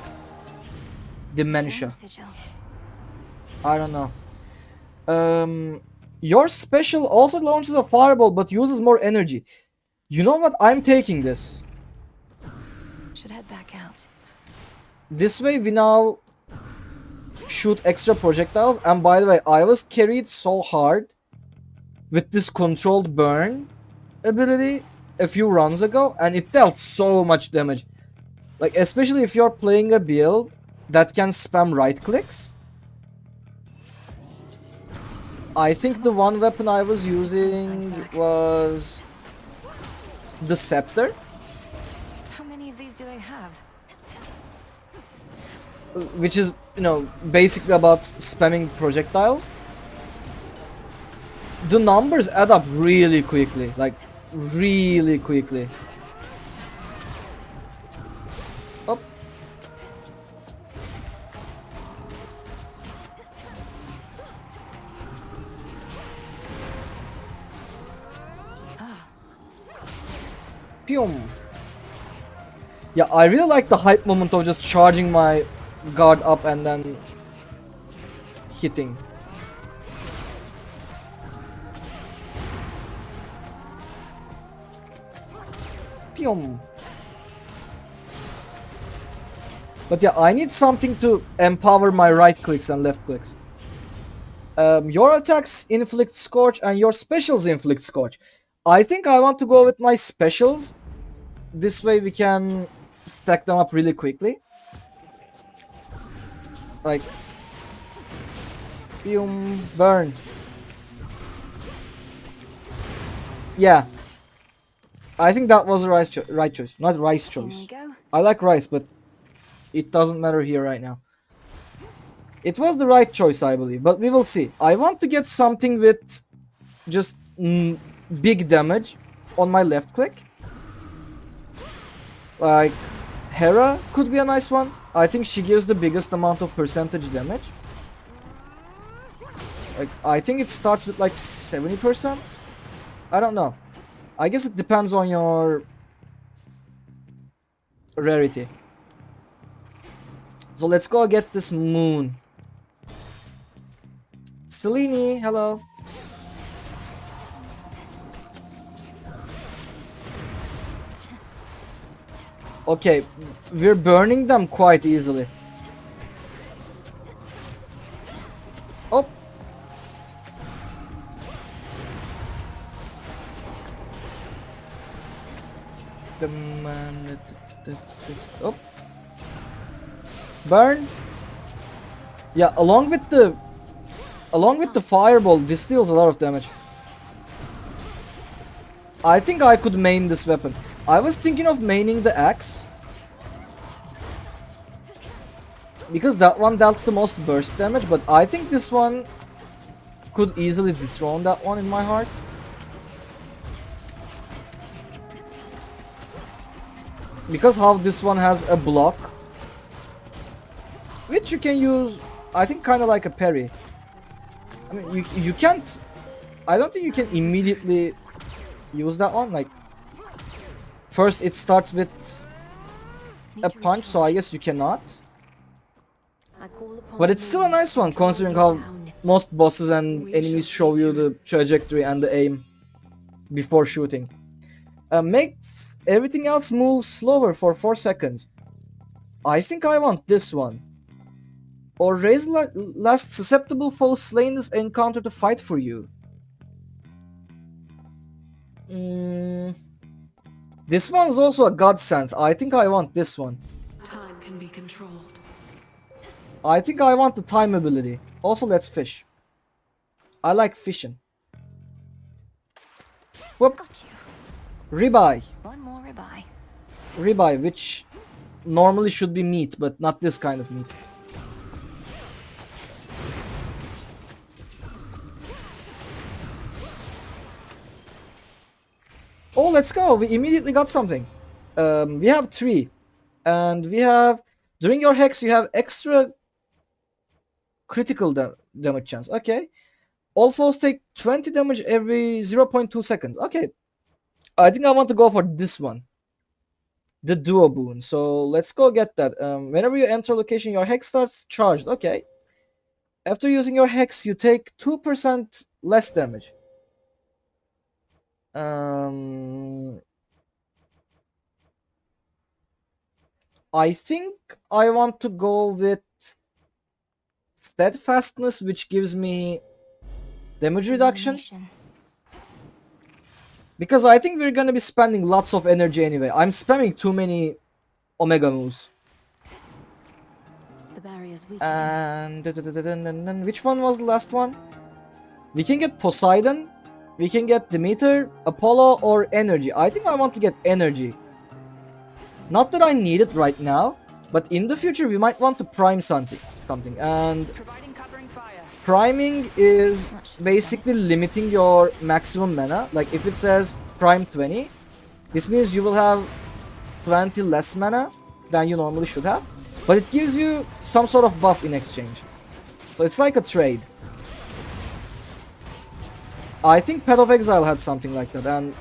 dementia. I don't know. Your special also launches a fireball but uses more energy. You know what? I'm taking this. Should head back out. This way we now shoot extra projectiles. And by the way, I was carried so hard with this controlled burn ability a few runs ago, and it dealt so much damage. Like, especially if you're playing a build that can spam right clicks. I think the one weapon I was using was the scepter. How many of these do they have? Which is, you know, basically about spamming projectiles. The numbers add up really quickly, like really quickly. Up. Pyum. Yeah, I really like the hype moment of just charging my guard up and then hitting. Pyum. But yeah, I need something to empower my right clicks and left clicks. Your attacks inflict scorch and your specials inflict scorch. I think I want to go with my specials. This way we can stack them up really quickly. Like, burn. Yeah, I think that was the right choice, not rice choice. I like rice, but it doesn't matter here right now. It was the right choice, I believe, but we will see. I want to get something with just big damage on my left click. Like, Hera could be a nice one. I think she gives the biggest amount of percentage damage. Like, I think it starts with like 70%. I don't know. I guess it depends on your rarity. So let's go get this moon. Selene, hello. Okay, we're burning them quite easily. Oh. Oh. Burn. Yeah, along with the fireball, this deals a lot of damage. I think I could main this weapon. I was thinking of maining the axe, because that one dealt the most burst damage, but I think this one could easily dethrone that one in my heart. Because how this one has a block, which you can use, I think, kind of like a parry. I mean, you can't, I don't think you can immediately use that one. Like, first it starts with a punch, so I guess you cannot. But it's still a nice one, considering how most bosses and enemies show you the trajectory and the aim before shooting. Make everything else move slower for 4 seconds. I think I want this one. Or raise last susceptible foe slain this encounter to fight for you. This one is also a godsend. I think I want this one. Time can be controlled. I think I want the time ability. Also, let's fish. I like fishing. Whoop. Got you. Ribeye. One more ribeye. Ribeye, which normally should be meat, but not this kind of meat. Oh, let's go. We immediately got something. We have 3. And we have... During your hex, you have extra critical damage chance. Okay. All foes take 20 damage every 0.2 seconds. Okay. I think I want to go for this one. The duo boon. So let's go get that. Whenever you enter a location, your hex starts charged. Okay. After using your hex, you take 2% less damage. I think I want to go with steadfastness, which gives me damage reduction. Illumination. Because I think we're gonna be spending lots of energy anyway. I'm spamming too many Omega moves. The barrier's weak. And which one was the last one? We can get Poseidon, we can get Demeter, Apollo, or Energy. I think I want to get Energy. Not that I need it right now, but in the future we might want to prime something. And Providing covering fire. priming is basically limiting your maximum mana. Like if it says prime 20, this means you will have 20 less mana than you normally should have. But it gives you some sort of buff in exchange. So it's like a trade. I think Path of Exile had something like that, and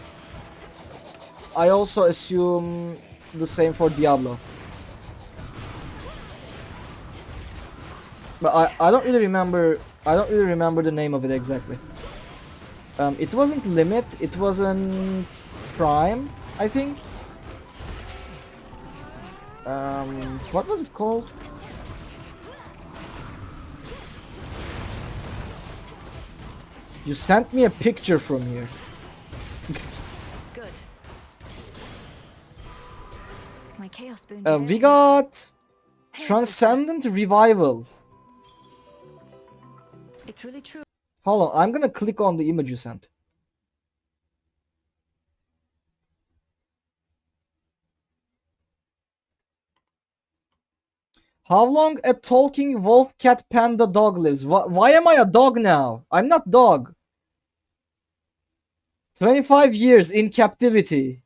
I also assume the same for Diablo. But I don't really remember the name of it exactly. It wasn't Limit, it wasn't Prime, I think. What was it called? You sent me a picture from here. Good. My chaos boon. We got Transcendent Revival. It's really true. Hold on, I'm gonna click on the image you sent. How long a talking wolf, cat, panda, dog lives? Why am I a dog now? I'm not dog. 25 years in captivity.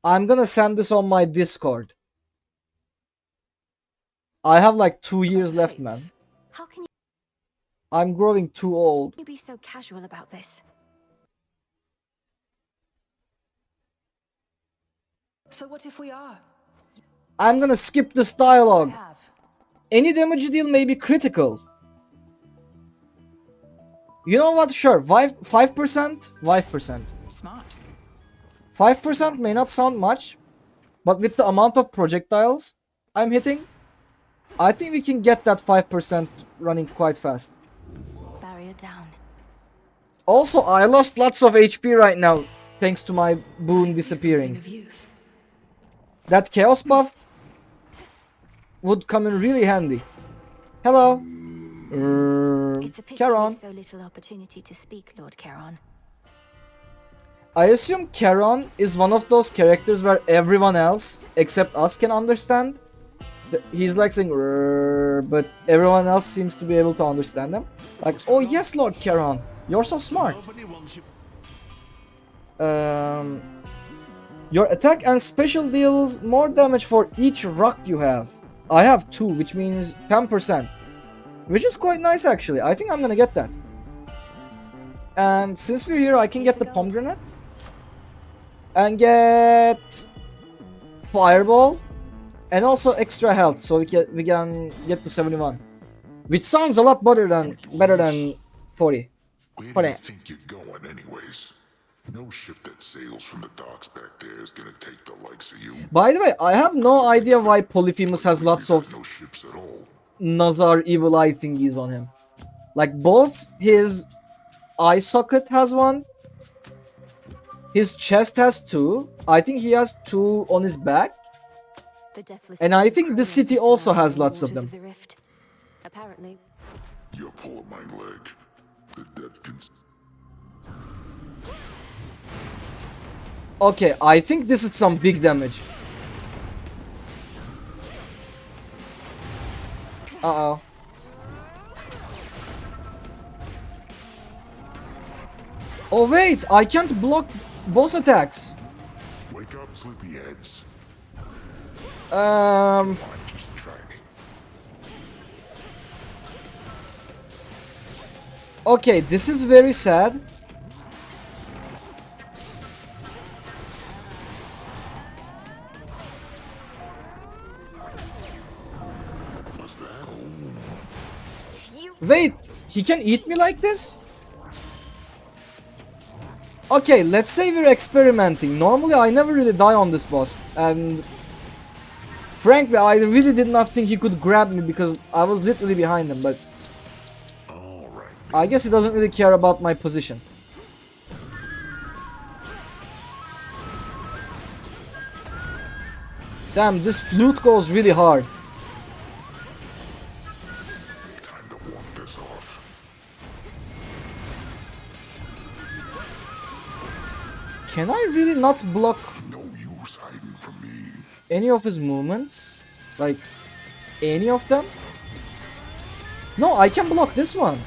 I'm gonna send this on my Discord. I have like 2 years left, man. How can I'm growing too old. you be so casual about this? So what if we are? I'm gonna skip this dialogue. Have. Any damage you deal may be critical. You know what? Sure, 5%? 5%. Smart. 5% may not sound much, but with the amount of projectiles I'm hitting, I think we can get that 5% running quite fast. Barrier down. Also, I lost lots of HP right now, thanks to my boon I see disappearing. something of use. That chaos buff would come in really handy. Hello. It's a pity Charon. we've so little opportunity to speak, Lord Charon. I assume Charon is one of those characters where everyone else except us can understand. He's like saying "Rrrr," but everyone else seems to be able to understand him. Like, oh yes, Lord Charon, you're so smart. Your attack and special deals more damage for each rock you have. I have 2, which means 10%. Which is quite nice actually. I think I'm gonna get that. And since we're here, I can get the pomegranate. And get fireball. And also extra health, so we can get to 71. Which sounds a lot better than 40. Where do Funny. you think you're going anyways? No ship that sails from the docks back there is gonna take the likes of you. By the way, I have no idea why Polyphemus has lots of No ships at all. Nazar evil eye thingies on him. Like both his eye socket has one. His chest has 2. I think he has 2 on his back. The deathless And I fleet think the crawling city to also surround has the lots of waters them. the rift. Apparently, You're pulling my leg. The dead can. Okay, I think this is some big damage. Uh-oh. Oh wait, I can't block boss attacks. Wake up, sleepyheads. Um, I'm just trying. okay, this is very sad. What's that? Wait, he can eat me like this? Okay, let's say we're experimenting. Normally I never really die on this boss, and frankly I really did not think he could grab me because I was literally behind him, but Alright. I guess he doesn't really care about my position. Damn, this flute goes really hard. Time to walk this off. Can I really not block No use hiding from me. any of his movements? Like, any of them? No, I can block this one.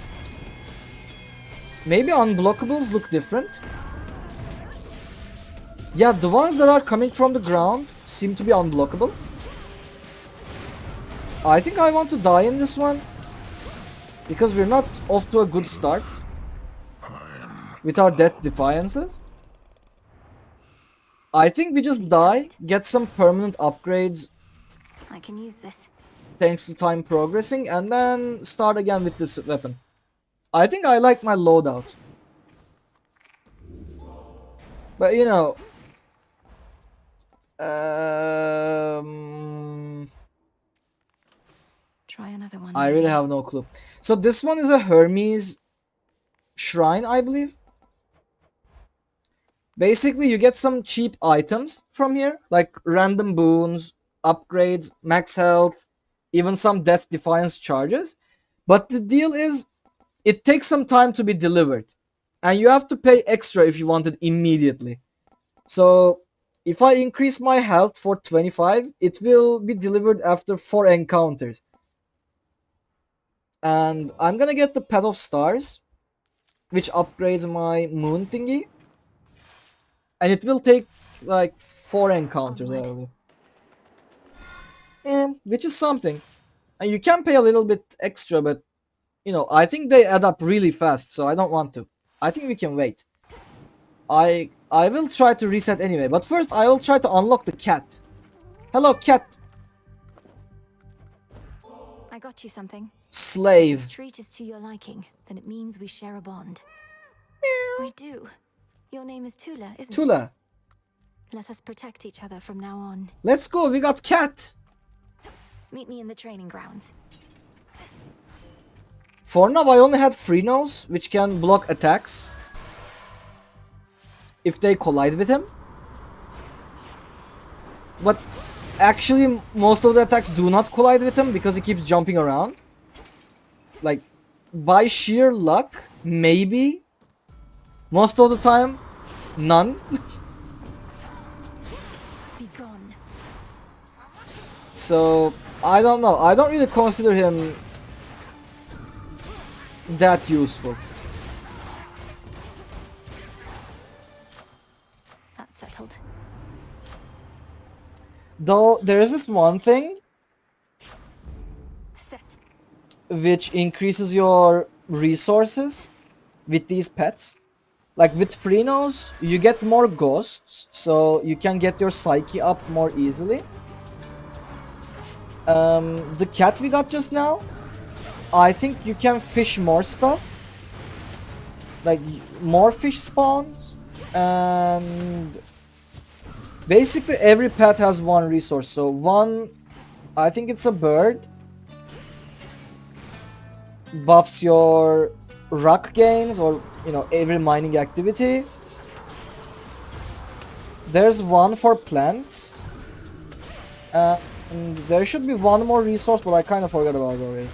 Maybe unblockables look different. Yeah, the ones that are coming from the ground seem to be unblockable. I think I want to die in this one, because we're not off to a good start with our death defiances. I think we just die, get some permanent upgrades I can use this. thanks to time progressing, and then start again with this weapon. I think I like my loadout. But you know, Try another one. I really have no clue. So this one is a Hermes shrine, I believe. Basically, you get some cheap items from here, like random boons, upgrades, max health, even some death defiance charges. But the deal is, it takes some time to be delivered, and you have to pay extra if you want it immediately. So if I increase my health for 25, it will be delivered after 4 encounters. And I'm gonna get the Pet of Stars, which upgrades my moon thingy. And it will take like 4 encounters, I believe. Which is something. And you can pay a little bit extra, but you know, I think they add up really fast, so I don't want to. I think we can wait. I will try to reset anyway, but first I will try to unlock the cat. Hello, cat. I got you something. Slave. This treat is to your liking, then it means we share a bond. We do. Your name is Tula, isn't it? Tula. Let us protect each other from now on. Let's go. We got cat. Meet me in the training grounds. For now, I only had Freenos, which can block attacks if they collide with him. But actually, most of the attacks do not collide with him because he keeps jumping around. Like, by sheer luck, maybe. Most of the time, none. Be gone. So, I don't know. I don't really consider him that useful. That's settled. Though, there is this one thing Set. which increases your resources with these pets. Like with Freenos, you get more ghosts, so you can get your psyche up more easily. The cat we got just now, I think you can fish more stuff. Like more fish spawns, and basically every pet has one resource. So one, I think it's a bird, buffs your rock gains or every mining activity. There's one for plants, and there should be one more resource, but I kind of forgot about it already.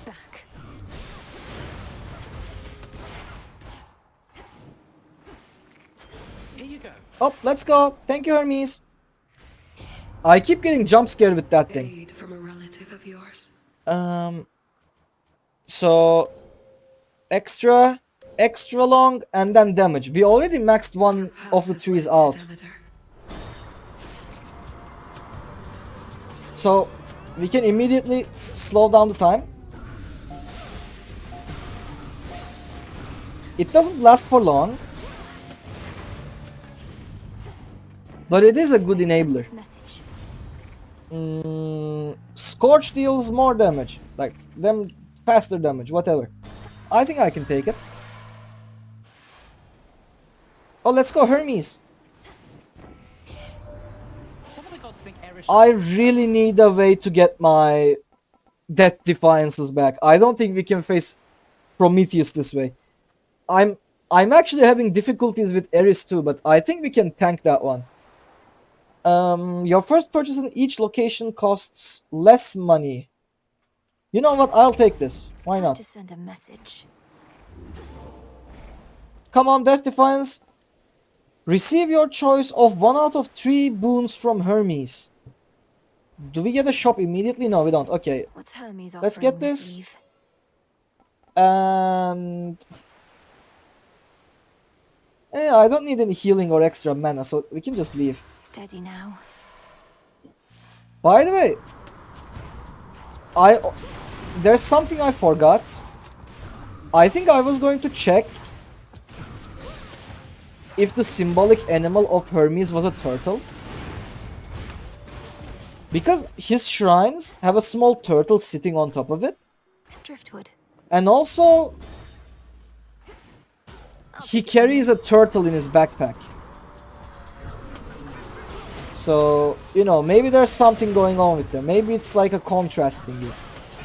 Back. Here you go. Oh, let's go. Thank you, Hermes. I keep getting jump scared with that thing. Aid from a relative of yours. So extra long, and then damage. We already maxed one of the trees out. Demeter. So we can immediately slow down the time. It doesn't last for long, but it is a good enabler. This message. Scorch deals more damage, like them faster damage, whatever. I think I can take it. Oh, let's go, Hermes. Some of the gods think Eris I really need a way to get my Death Defiances back. I don't think we can face Prometheus this way. I'm actually having difficulties with Eris too, but I think we can tank that one. Your first purchase in each location costs less money. You know what? I'll take this. Why Time not? to send a message. Come on, Death Defiance. Receive your choice of 1 out of 3 boons from Hermes. Do we get a shop immediately? No, we don't. Okay. What's Hermes offering? Let's get Miss this. Eve? And I don't need any healing or extra mana, so we can just leave. Steady now. By the way, there's something I forgot. I think I was going to check if the symbolic animal of Hermes was a turtle. Because his shrines have a small turtle sitting on top of it. Driftwood. And also, he carries a turtle in his backpack. So, maybe there's something going on with them. Maybe it's like a contrast thingy.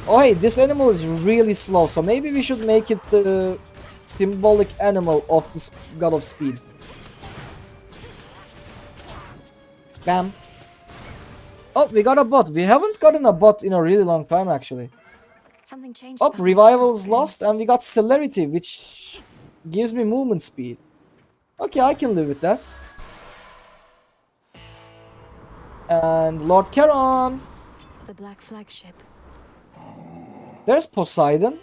Oh hey, this animal is really slow, so maybe we should make it the symbolic animal of the god of speed. Bam. Oh, we got a bot. We haven't gotten a bot in a really long time, actually. Something changed. Oh, about my revival's house, lost, and we got celerity, which gives me movement speed. Okay, I can live with that. And Lord Charon. The Black Flagship. There's Poseidon.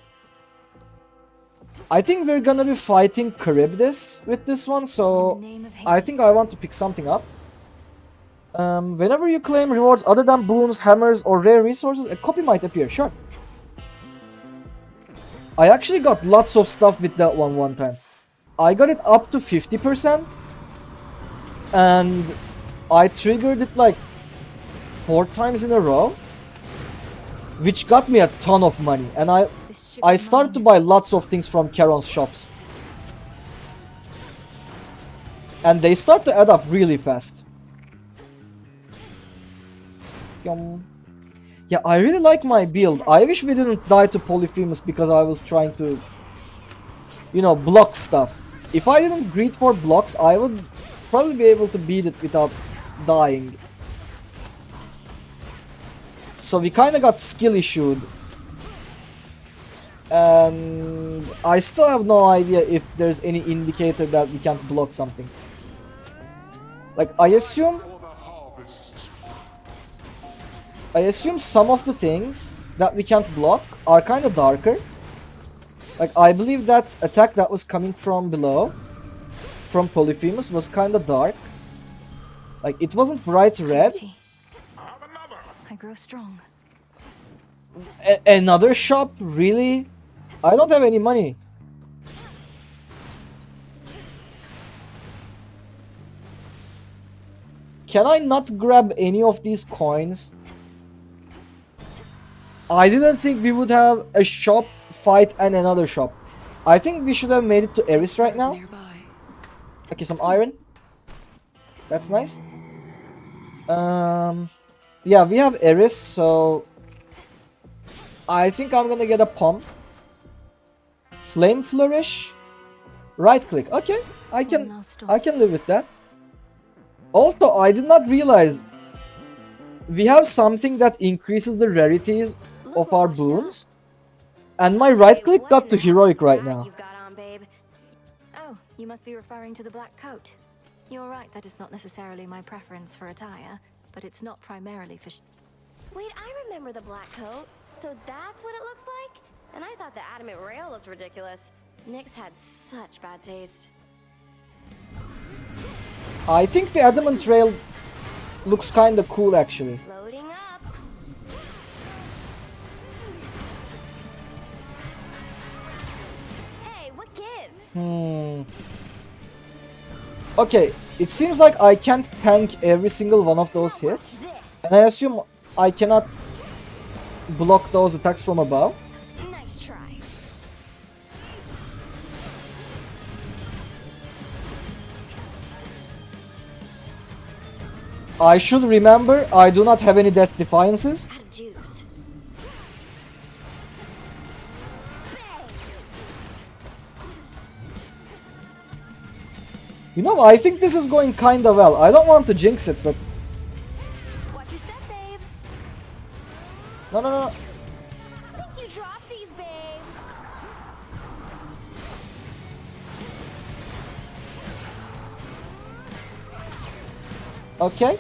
I think we're gonna be fighting Charybdis with this one, so In the name of I Hades. think I want to pick something up. Whenever you claim rewards other than boons, hammers, or rare resources, a copy might appear. Sure. I actually got lots of stuff with that one time. I got it up to 50%, and I triggered it like 4 times in a row, which got me a ton of money. And This ship I of started to mine. buy lots of things from Charon's shops. And they start to add up really fast. Yum. Yeah, I really like my build. I wish we didn't die to Polyphemus because I was trying to, you know, block stuff. If I didn't greed for blocks, I would probably be able to beat it without dying. So we kinda got skill issued. And I still have no idea if there's any indicator that we can't block something. Like, I assume some of the things that we can't block are kinda darker. Like, I believe that attack that was coming from below, from Polyphemus, was kinda dark. Like, it wasn't bright red. Clarity. I grow strong. Another shop? Really? I don't have any money. Can I not grab any of these coins? I didn't think we would have a shop fight and another shop. I think we should have made it to Eris right now. Nearby. Okay, some iron. That's nice. Yeah, we have Eris, so I think I'm gonna get a pump. Flame flourish. Right click. Okay, I can live with that. Also, I did not realize we have something that increases the rarities of our boons, and my right click got to heroic right now. You've got on, babe. Oh, you must be referring to the black coat. You're right, that is not necessarily my preference for attire, but it's not primarily for Wait, I remember the black coat. So that's what it looks like? And I thought the adamant rail looked ridiculous. Nyx had such bad taste. I think the adamant rail looks kinda cool actually. Loading up. Hey, what gives? Okay, it seems like I can't tank every single one of those hits. And I assume I cannot block those attacks from above. Nice try. I should remember I do not have any death defiances. Out of juice. You know, I think this is going kinda well. I don't want to jinx it, but Watch your step, babe. no. I think you dropped these, babe. Okay.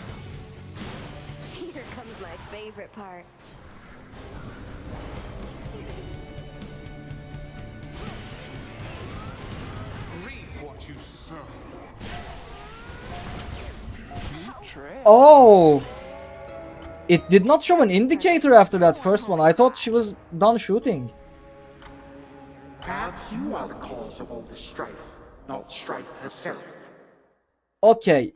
Here comes my favorite part. Reap what you sow. Oh! It did not show an indicator after that first one. I thought she was done shooting. Perhaps you are the cause of all this strife, not strife herself. Okay.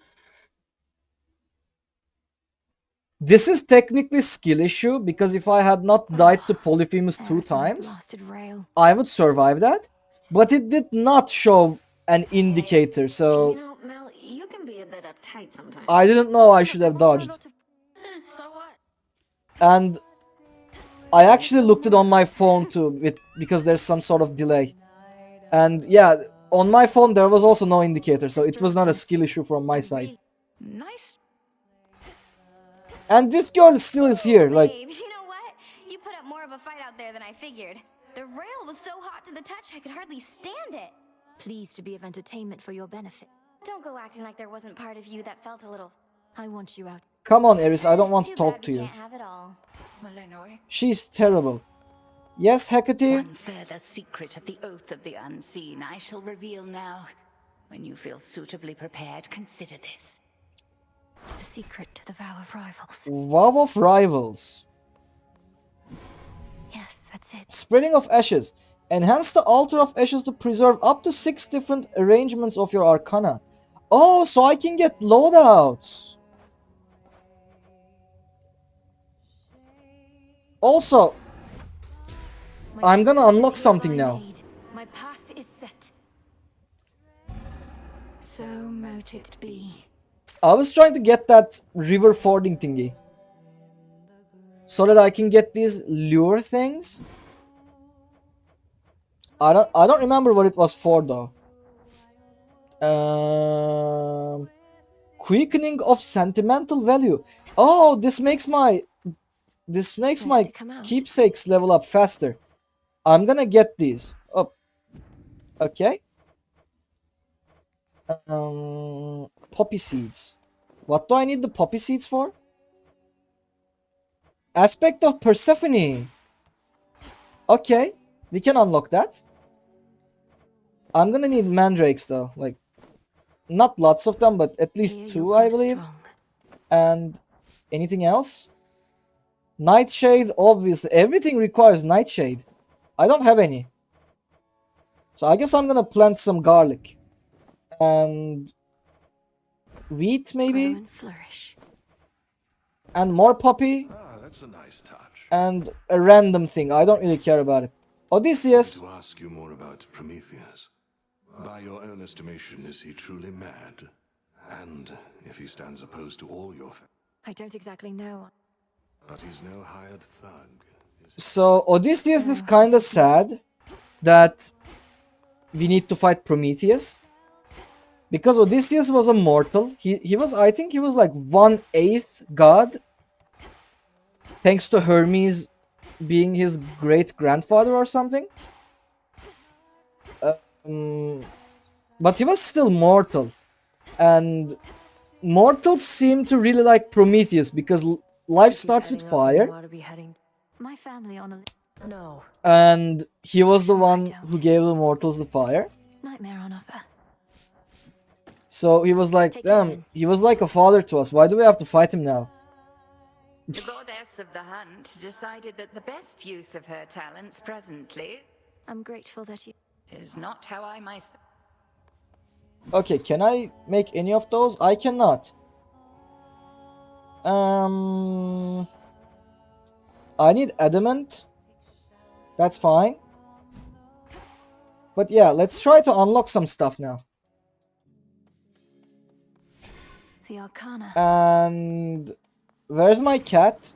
This is technically skill issue because if I had not died to Polyphemus 2 There's my times, blasted rail. I would survive that. But it did not show an indicator, so You know, Mel, you can be a bit uptight sometimes. I didn't know I should have dodged. So what? And I actually looked it on my phone too, because there's some sort of delay. And yeah, on my phone there was also no indicator, so it was not a skill issue from my side. Nice. And this girl still is here, like, Babe, you know what? You put up more of a fight out there than I figured. The rail was so hot to the touch I could hardly stand it. Pleased to be of entertainment for your benefit. Don't go acting like there wasn't part of you that felt a little. I want you out. come on Eris, I don't want to Too talk bad to we you. Can't have it all. Malenoy. She's terrible. Yes, Hecate? One further secret of the Oath of the Unseen I shall reveal now. When you feel suitably prepared, consider this. The secret to the Vow of Rivals. Vow of Rivals. Yes, that's it. Spreading of Ashes. Enhance the Altar of Ashes to preserve up to 6 different arrangements of your Arcana. Oh, so I can get loadouts. Also, I'm gonna choices unlock is something hereby now. made. My path is set. So mote it be. I was trying to get that river fording thingy. So that I can get these lure things. I don't remember what it was for though. Quickening of sentimental value. Oh, this makes my Ready to come out? keepsakes level up faster. I'm gonna get these. Oh, okay. Poppy seeds. What do I need the poppy seeds for? Aspect of Persephone. Okay, we can unlock that. I'm gonna need mandrakes though, like not lots of them, but at least Here 2, you'll I grow believe. strong. And anything else? Nightshade, obviously. Everything requires nightshade. I don't have any. So I guess I'm gonna plant some garlic. And wheat Grow maybe? and flourish. And more poppy. Ah, that's a nice touch. And a random thing. I don't really care about it. Odysseus. To ask you more about Prometheus. By your own estimation, is he truly mad? And if he stands opposed to all your... I don't exactly know. But he's no hired thug. So Odysseus is kind of sad that we need to fight Prometheus. Because Odysseus was a mortal. He was, I think he was like 1/8 god. Thanks to Hermes being his great grandfather or something. But he was still mortal. And mortals seem to really like Prometheus because life starts with fire. My family on a No. And he was the Sure, I one don't. who gave the mortals the fire. nightmare on offer. So he was like, Take damn, that in. he was like a father to us. Why do we have to fight him now? The goddess of the hunt decided that the best use of her talents presently I'm grateful that you. is not how I myself. Okay, can I make any of those? I cannot. I need adamant. That's fine. But yeah, let's try to unlock some stuff now. The Arcana. And where's my cat?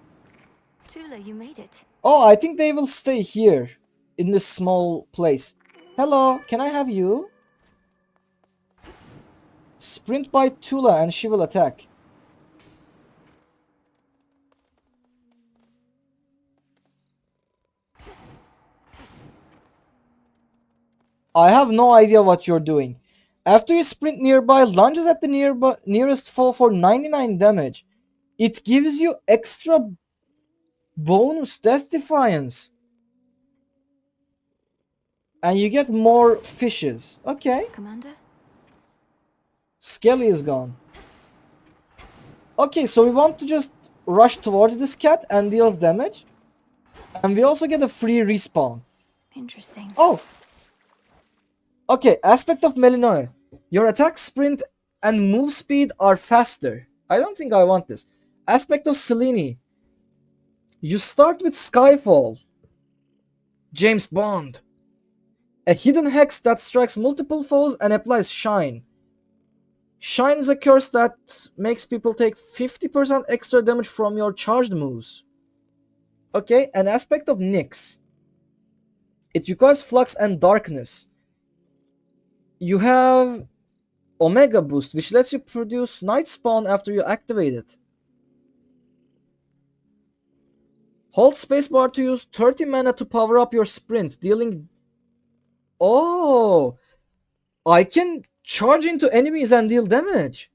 Tula, you made it. Oh, I think they will stay here in this small place. Hello, can I have you? Sprint by Tula and she will attack. I have no idea what you're doing. After you sprint nearby, lunges at the nearest foe for 99 damage. It gives you extra bonus death defiance. And you get more fishes. Okay. Commander? Skelly is gone. Okay, so we want to just rush towards this cat and deals damage. And we also get a free respawn. Interesting. Oh! Okay, aspect of Melinoe. Your attack, sprint, and move speed are faster. I don't think I want this. Aspect of Selene. You start with Skyfall. James Bond. A hidden hex that strikes multiple foes and applies Shine. Shine is a curse that makes people take 50% extra damage from your charged moves. Okay, an aspect of Nyx. It requires Flux and Darkness. You have Omega Boost, which lets you produce Night Spawn after you activate it. Hold spacebar to use 30 mana to power up your sprint, dealing... Oh! I can charge into enemies and deal damage.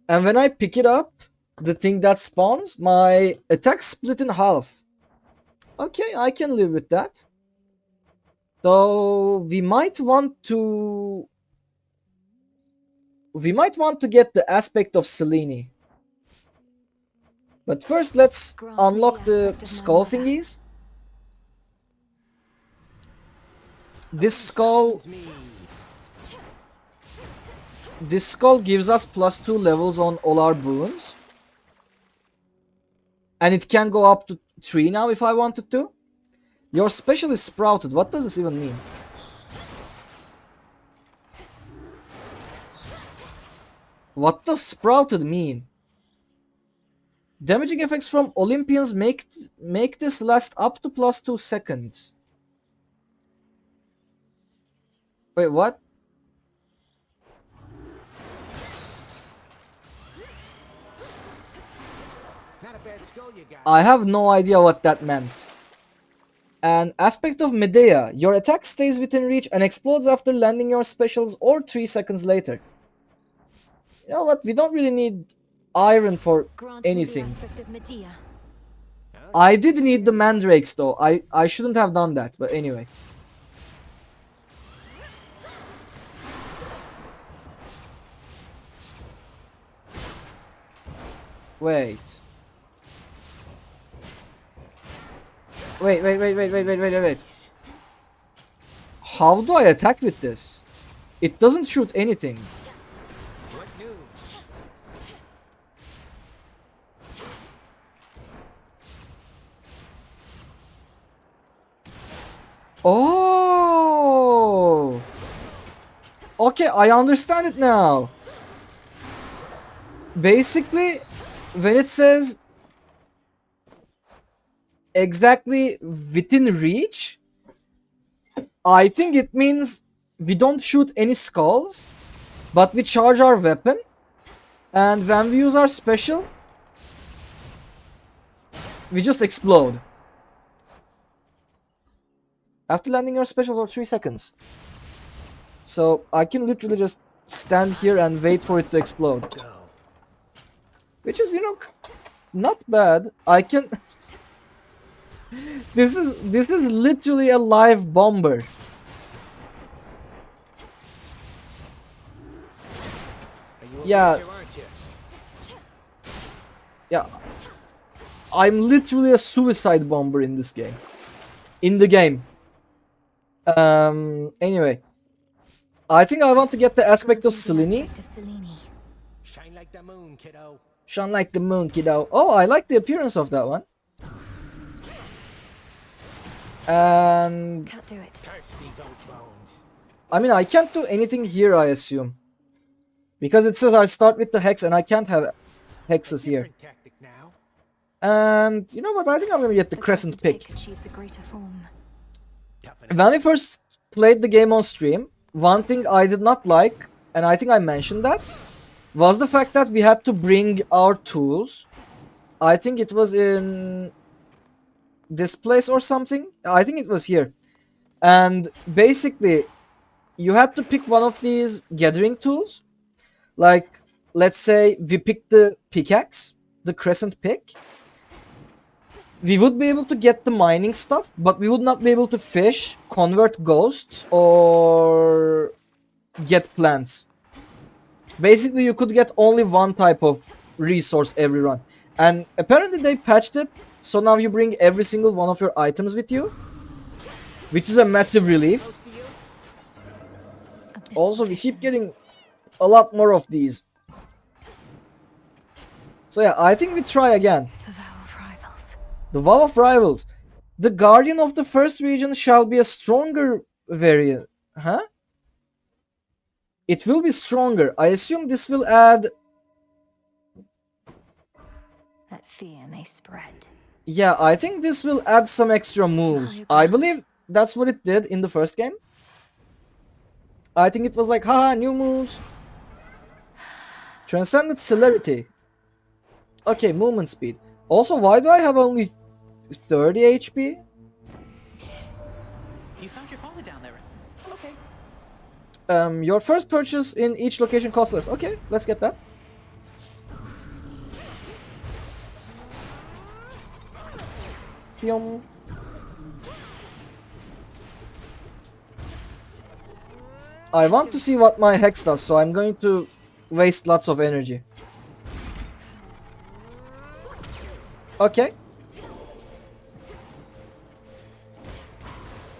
And when I pick it up, the thing that spawns, my attack split in half. Okay, I can live with that. Though we might want to get the aspect of Selene. But first let's Grant me unlock the the aspect of skull Melinoe. thingies. This skull gives us +2 levels on all our boons. And it can go up to 3 now if I wanted to. Your special is sprouted. What does this even mean? What does sprouted mean? Damaging effects from Olympians make this last up to +2 seconds. Wait, what? I have no idea what that meant. An aspect of Medea. Your attack stays within reach and explodes after landing your specials or 3 seconds later. You know what? We don't really need iron for Grant me the anything. aspect of Medea. I did need the mandrakes though. I shouldn't have done that, but anyway. Wait. Wait. How do I attack with this? It doesn't shoot anything. Oh! Okay, I understand it now. Basically, when it says exactly within reach, I think it means we don't shoot any skulls, but we charge our weapon, and when we use our special, we just explode. After landing your specials or 3 seconds. So I can literally just stand here and wait for it to explode. Which is, you know, not bad. I can This is literally a live bomber. Yeah. Yeah. I'm literally a suicide bomber in this game. In the game. Anyway. I think I want to get the aspect of Selene. Shine like the moon, kiddo. Shine like the moon, kiddo. Oh, I like the appearance of that one. And Can't do it. Curse these old bones. I mean, I can't do anything here, I assume. Because it says I start with the hex and I can't have hexes here. Different tactic now. And you know what? I think I'm gonna get the crescent pick. Achieves a greater form. When we first played the game on stream, one thing I did not like, and I think I mentioned that, was the fact that we had to bring our tools. I think it was in this place or something. I think it was here. And basically, you had to pick one of these gathering tools. Like, let's say we picked the pickaxe, the crescent pick. We would be able to get the mining stuff, but we would not be able to fish, convert ghosts, or get plants. Basically, you could get only one type of resource every run. And apparently they patched it, so now you bring every single one of your items with you, which is a massive relief. Also, we keep getting a lot more of these. So yeah, I think we try again. The Vow of Rivals. The Vow of Rivals. The Guardian of the first region shall be a stronger variant. Huh? It will be stronger. I assume this will add... That fear may spread. Yeah, I think this will add some extra moves. I believe that's what it did in the first game. I think it was like, haha, new moves. Transcendent Celerity. Okay, movement speed. Also, why do I have only 30 HP? You found your father down there. Okay. Your first purchase in each location costs less. Okay, let's get that. Yum. I want to see what my hex does, so I'm going to waste lots of energy. Okay.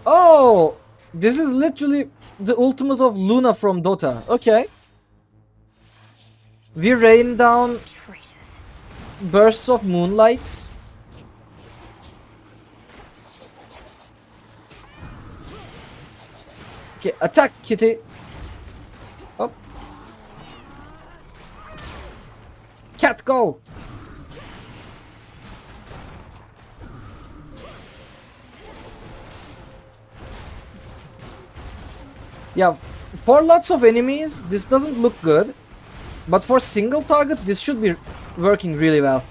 Oh! This is literally the ultimate of Luna from Dota. Okay. We rain down Traitors. bursts of moonlight Okay, attack, kitty. Up. Cat, go. Yeah, for lots of enemies, this doesn't look good. But for single target, this should be working really well.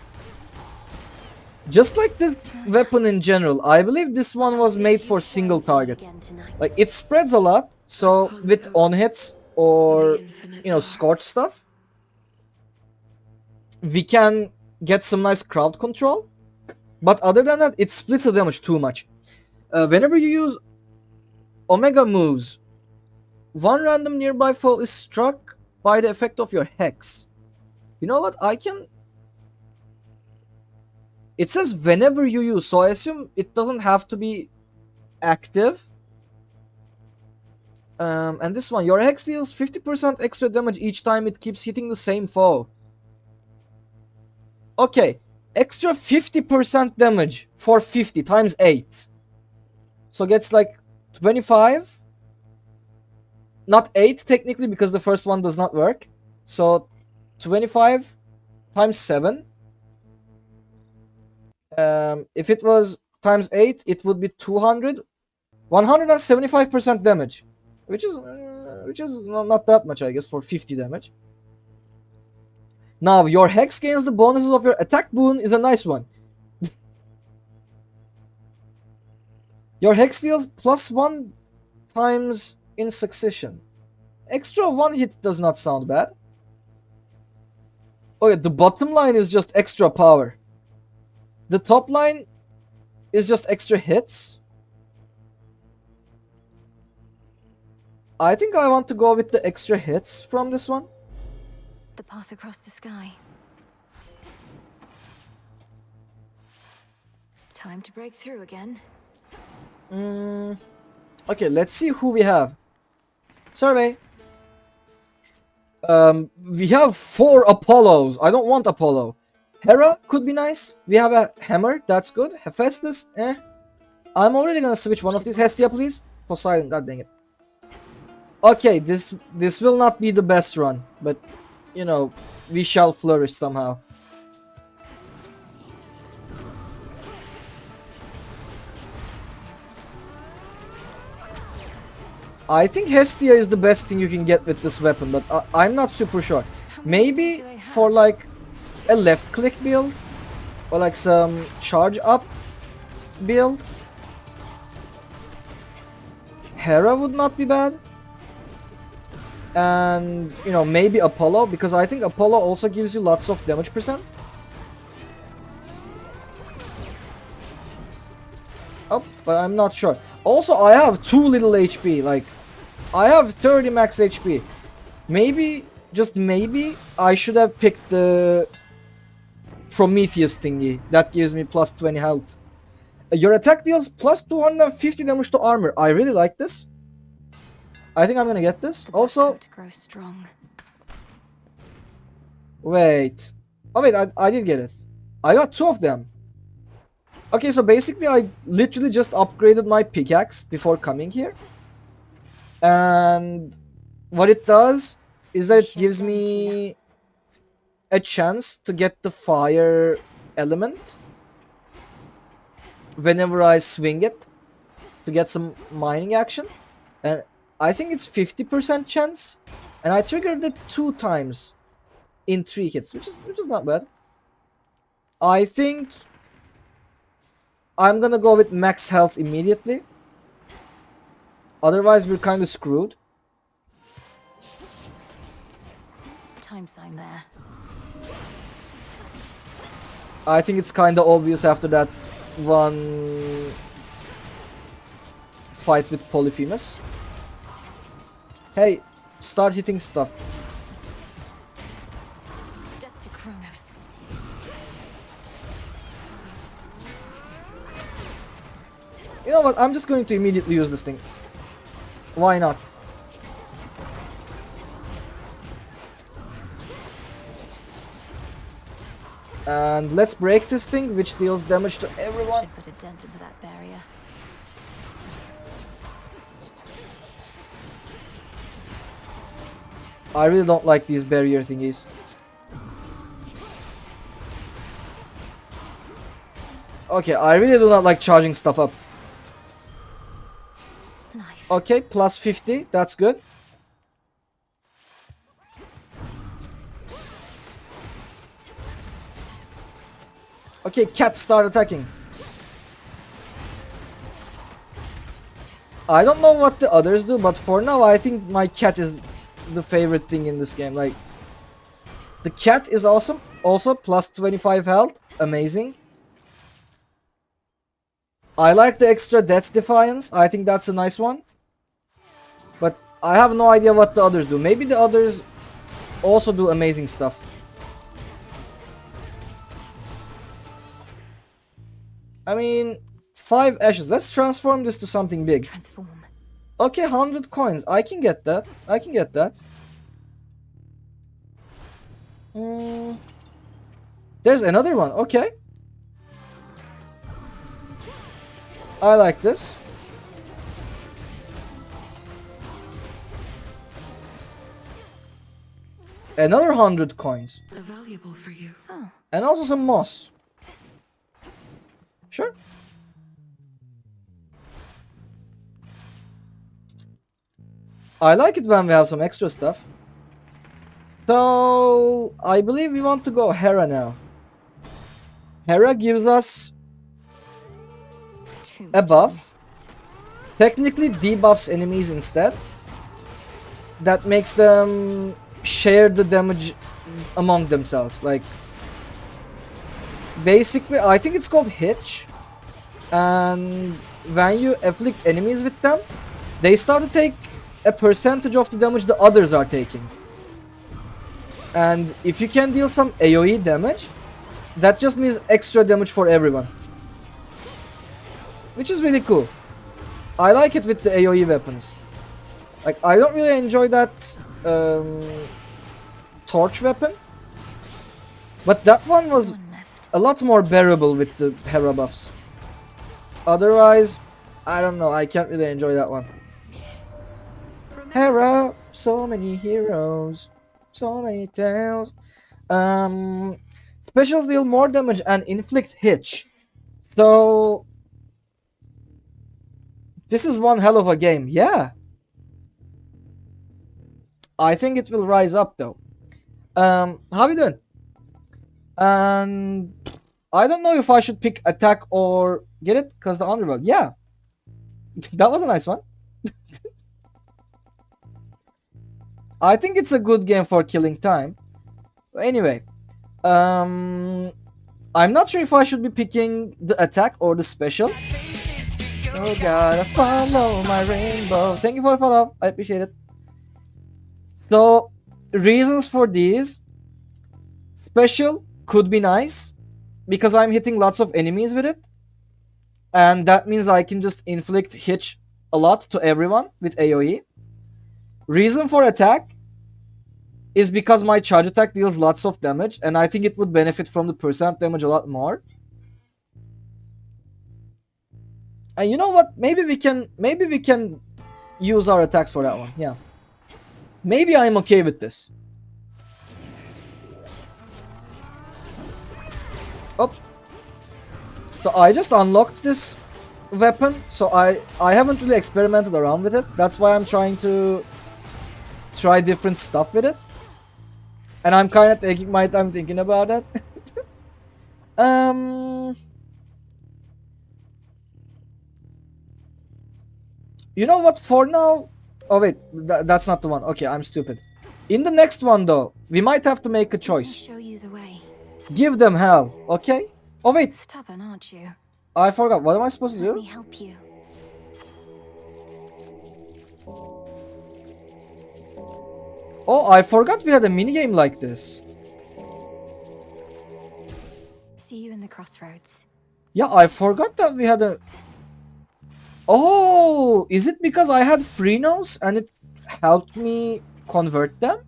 Just like this weapon in general, I believe this one was made for single target. Like, it spreads a lot, so with on hits or, you know, scorch stuff, we can get some nice crowd control. But other than that, it splits the damage too much. Whenever you use Omega moves, one random nearby foe is struck by the effect of your hex. You know what? I can... It says whenever you use, so I assume it doesn't have to be active. And this one, your hex deals 50% extra damage each time it keeps hitting the same foe. Okay, extra 50% damage for 50 times 8. So gets like 25. Not 8 technically, because the first one does not work. So 25 times 7. If it was times 8, it would be 200. 175% damage. Which is not that much, I guess, for 50 damage. Now, your hex gains the bonuses of your attack boon is a nice one. Your hex deals +1 times in succession. Extra 1 hit does not sound bad. Oh yeah, the bottom line is just extra power. The top line is just extra hits. I think I want to go with the extra hits from this one. The path across the sky. Time to break through again. Okay, let's see who we have. Survey. We have 4 Apollos. I don't want Apollo. Hera could be nice. We have a hammer. That's good. Hephaestus. I'm already gonna switch one of these. Hestia, please. Poseidon. God dang it. Okay, this will not be the best run, but you know, we shall flourish somehow. I think Hestia is the best thing you can get with this weapon, but I'm not super sure. Maybe for like a left click build or like some charge up build, Hera would not be bad. And you know, maybe Apollo, because I think Apollo also gives you lots of damage percent. Oh, but I'm not sure. Also, I have too little HP. Like, I have 30 max HP. Maybe, just maybe, I should have picked the Prometheus thingy. That gives me plus 20 health. Your attack deals plus 250 damage to armor. I really like this. I think I'm gonna get this. Also, Strong. wait. Oh wait, I did get it. I got 2 of them. Okay, so basically I literally just upgraded my pickaxe before coming here. And what it does is that it gives me a chance to get the fire element whenever I swing it to get some mining action. And I think it's 50% chance. And I triggered it 2 times in 3 hits, which is not bad. I think I'm gonna go with max health immediately. Otherwise, we're kind of screwed. Time sign there. I think it's kind of obvious after that one fight with Polyphemus. Hey, start hitting stuff. Death to Kronos. You know what? I'm just going to immediately use this thing. Why not? And let's break this thing, which deals damage to everyone. Should put a dent into that barrier. I really don't like these barrier thingies. Okay, I really do not like charging stuff up. Life. Okay, plus 50, that's good. Okay, cat, start attacking. I don't know what the others do, but for now I think my cat is the favorite thing in this game. Like, the cat is awesome. Also, plus 25 health. Amazing. I like the extra Death Defiance. I think that's a nice one. But I have no idea what the others do. Maybe the others also do amazing stuff. I mean, 5 ashes. Let's transform this to something big. Transform. Okay, 100 coins. I can get that. I can get that. There's another one. Okay. I like this. Another 100 coins. Valuable for you. Oh, And also some moss. Sure. I like it when we have some extra stuff. So, I believe we want to go Hera now. Hera gives us a buff. Technically debuffs enemies instead. That makes them share the damage among themselves. Like, basically, I think it's called Hitch. And when you afflict enemies with them, they start to take a percentage of the damage the others are taking. And if you can deal some AoE damage, that just means extra damage for everyone. Which is really cool. I like it with the AoE weapons. Like, I don't really enjoy that torch weapon. But that one was one left. a lot more bearable with the Hera buffs. Otherwise, I don't know, I can't really enjoy that one. Hera, so many heroes, so many tales. Specials deal more damage and inflict hitch. So this is one hell of a game, yeah. I think it will rise up though. How we doing? And I don't know if I should pick attack or get it, because the underworld, yeah. That was a nice one. I think it's a good game for killing time. Anyway, I'm not sure if I should be picking the attack or the special. Oh, gotta follow my rainbow. Thank you for the follow. I appreciate it. So, reasons for these. Special could be nice because I'm hitting lots of enemies with it. And that means I can just inflict hitch a lot to everyone with AoE. Reason for attack is because my charge attack deals lots of damage, and I think it would benefit from the percent damage a lot more. And you know what? Maybe we can use our attacks for that one. Yeah. Maybe I'm okay with this. Oh. So I just unlocked this weapon, so I haven't really experimented around with it. That's why I'm trying to try different stuff with it. And I'm kind of taking my time thinking about it. You know what, for now... Oh wait, that's not the one. Okay, I'm stupid. In the next one though, we might have to make a I'll choice. show you the way. Give them hell, okay? Oh wait, Stubborn, aren't you? I forgot. What am I supposed to Let me do? help you. Oh, I forgot we had a minigame like this. See you in the crossroads. Yeah, I forgot that we had a... Oh, is it because I had Freenos and it helped me convert them?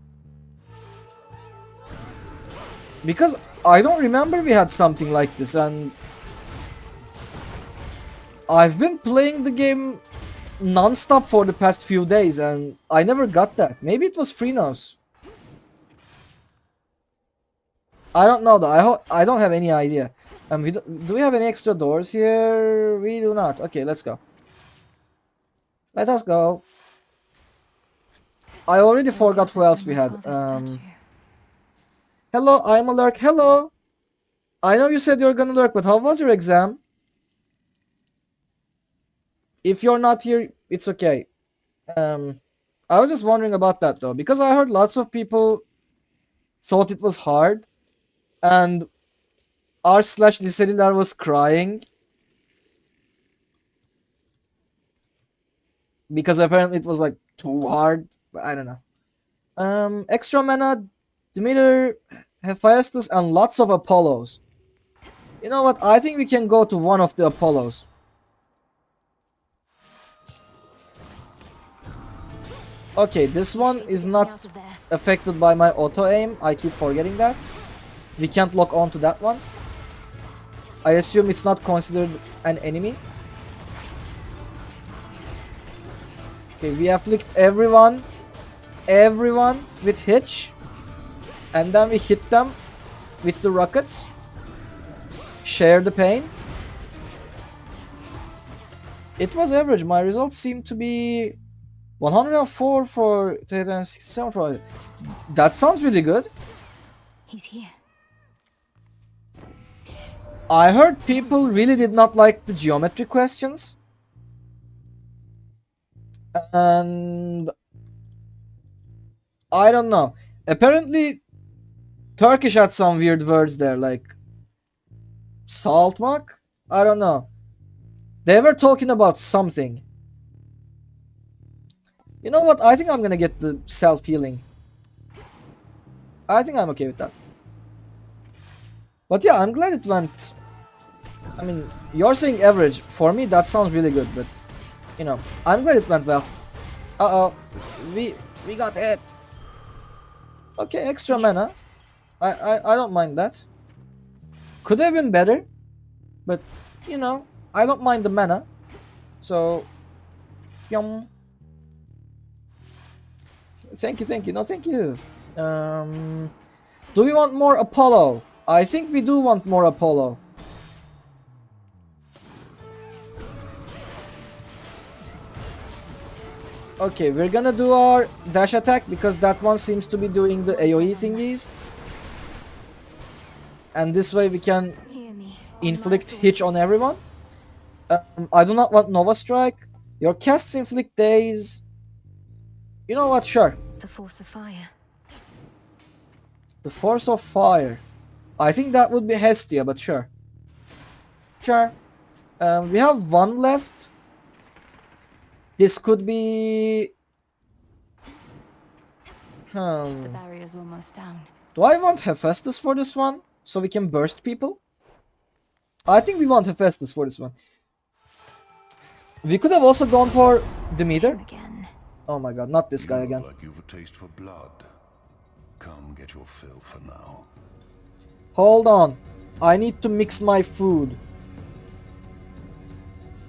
Because I don't remember we had something like this, and I've been playing the game non-stop for the past few days and I never got that. Maybe it was Freenos. I don't know though. I don't have any idea. Do we have any extra doors here? We do not. Okay, let's go. Let us go. I already forgot who else we had. Hello, I'm a lurk. Hello. I know you said you're gonna lurk, but how was your exam? If you're not here, it's okay. I was just wondering about that though, because I heard lots of people thought it was hard, and r/Liseliler was crying because apparently it was like too hard. But I don't know. Extra mana, Demeter, Hephaestus, and lots of Apollos. You know what? I think we can go to one of the Apollos. Okay, this one is not affected by my auto aim. I keep forgetting that. We can't lock on to that one. I assume it's not considered an enemy. Okay, we afflict everyone with Hitch. And then we hit them with the rockets. Share the pain. It was average. My results seem to be 104 for 367 for. That sounds really good. He's here. I heard people really did not like the geometry questions. And I don't know. Apparently Turkish had some weird words there, like saltmak? I don't know. They were talking about something. You know what? I think I'm gonna get the self-healing. I think I'm okay with that. But yeah, I'm glad it went. I mean, you're saying average. For me, that sounds really good, but you know, I'm glad it went well. Uh-oh. We got hit. Okay, extra mana. I don't mind that. Could have been better, but you know, I don't mind the mana. So, yum. Thank you. No, thank you. Do we want more Apollo? I think we do want more Apollo. Okay, we're gonna do our dash attack because that one seems to be doing the AoE thingies. And this way we can inflict Hitch on everyone. I do not want Nova Strike. Your casts inflict daze. You know what? Sure. The force of fire. The force of fire. I think that would be Hestia, but sure. Sure. We have one left. This could be. The barrier's almost down. Do I want Hephaestus for this one? So we can burst people? I think we want Hephaestus for this one. We could have also gone for Demeter. Oh my god, not this guy again. Like you've a taste for blood. Come get your fill for now. Hold on. I need to mix my food.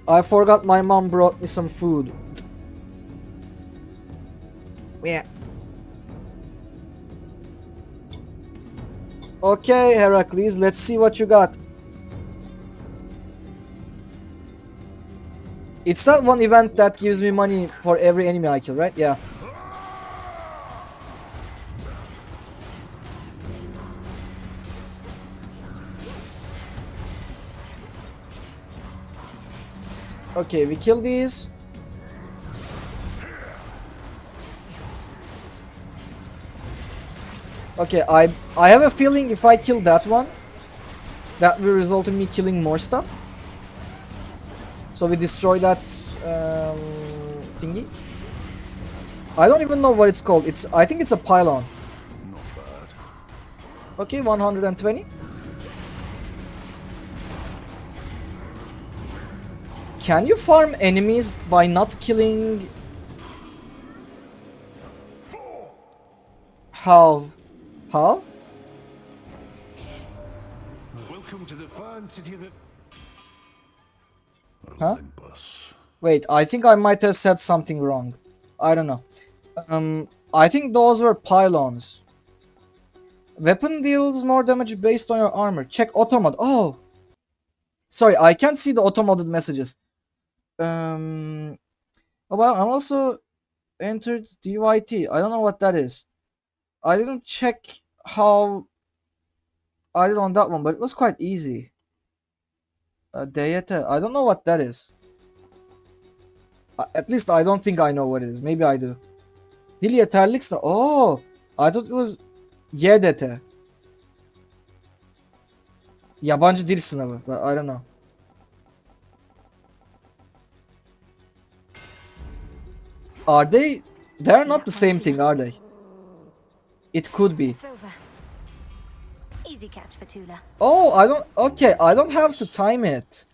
I forgot my mom brought me some food. Yeah. Okay, Heracles, let's see what you got. It's that one event that gives me money for every enemy I kill, right? Yeah. Okay, we kill these. Okay, I have a feeling if I kill that one, that will result in me killing more stuff. So we destroy that thingy. I don't even know what it's called. I think it's a pylon. Not bad. Okay, 120. Can you farm enemies by not killing? How? How? Welcome to the fine city of Huh? Olympus. Wait, I think I might have said something wrong. I don't know. I think those were pylons. Weapon deals more damage based on your armor. Check auto mod. Oh! Sorry, I can't see the auto-modded messages. Oh, well, I'm also entered DYT. I don't know what that is. I didn't check how I did on that one, but it was quite easy. Dieta. I don't know what that is. At least I don't think I know what it is. Maybe I do. Dil yeterlik sınavı. Oh! I thought it was YDT. Yabancı dil sınavı. But I don't know. Are they? They're not the same thing, are they? It could be. It's over. Easy catch for Tula. Oh, I don't. Okay, I don't have to time it.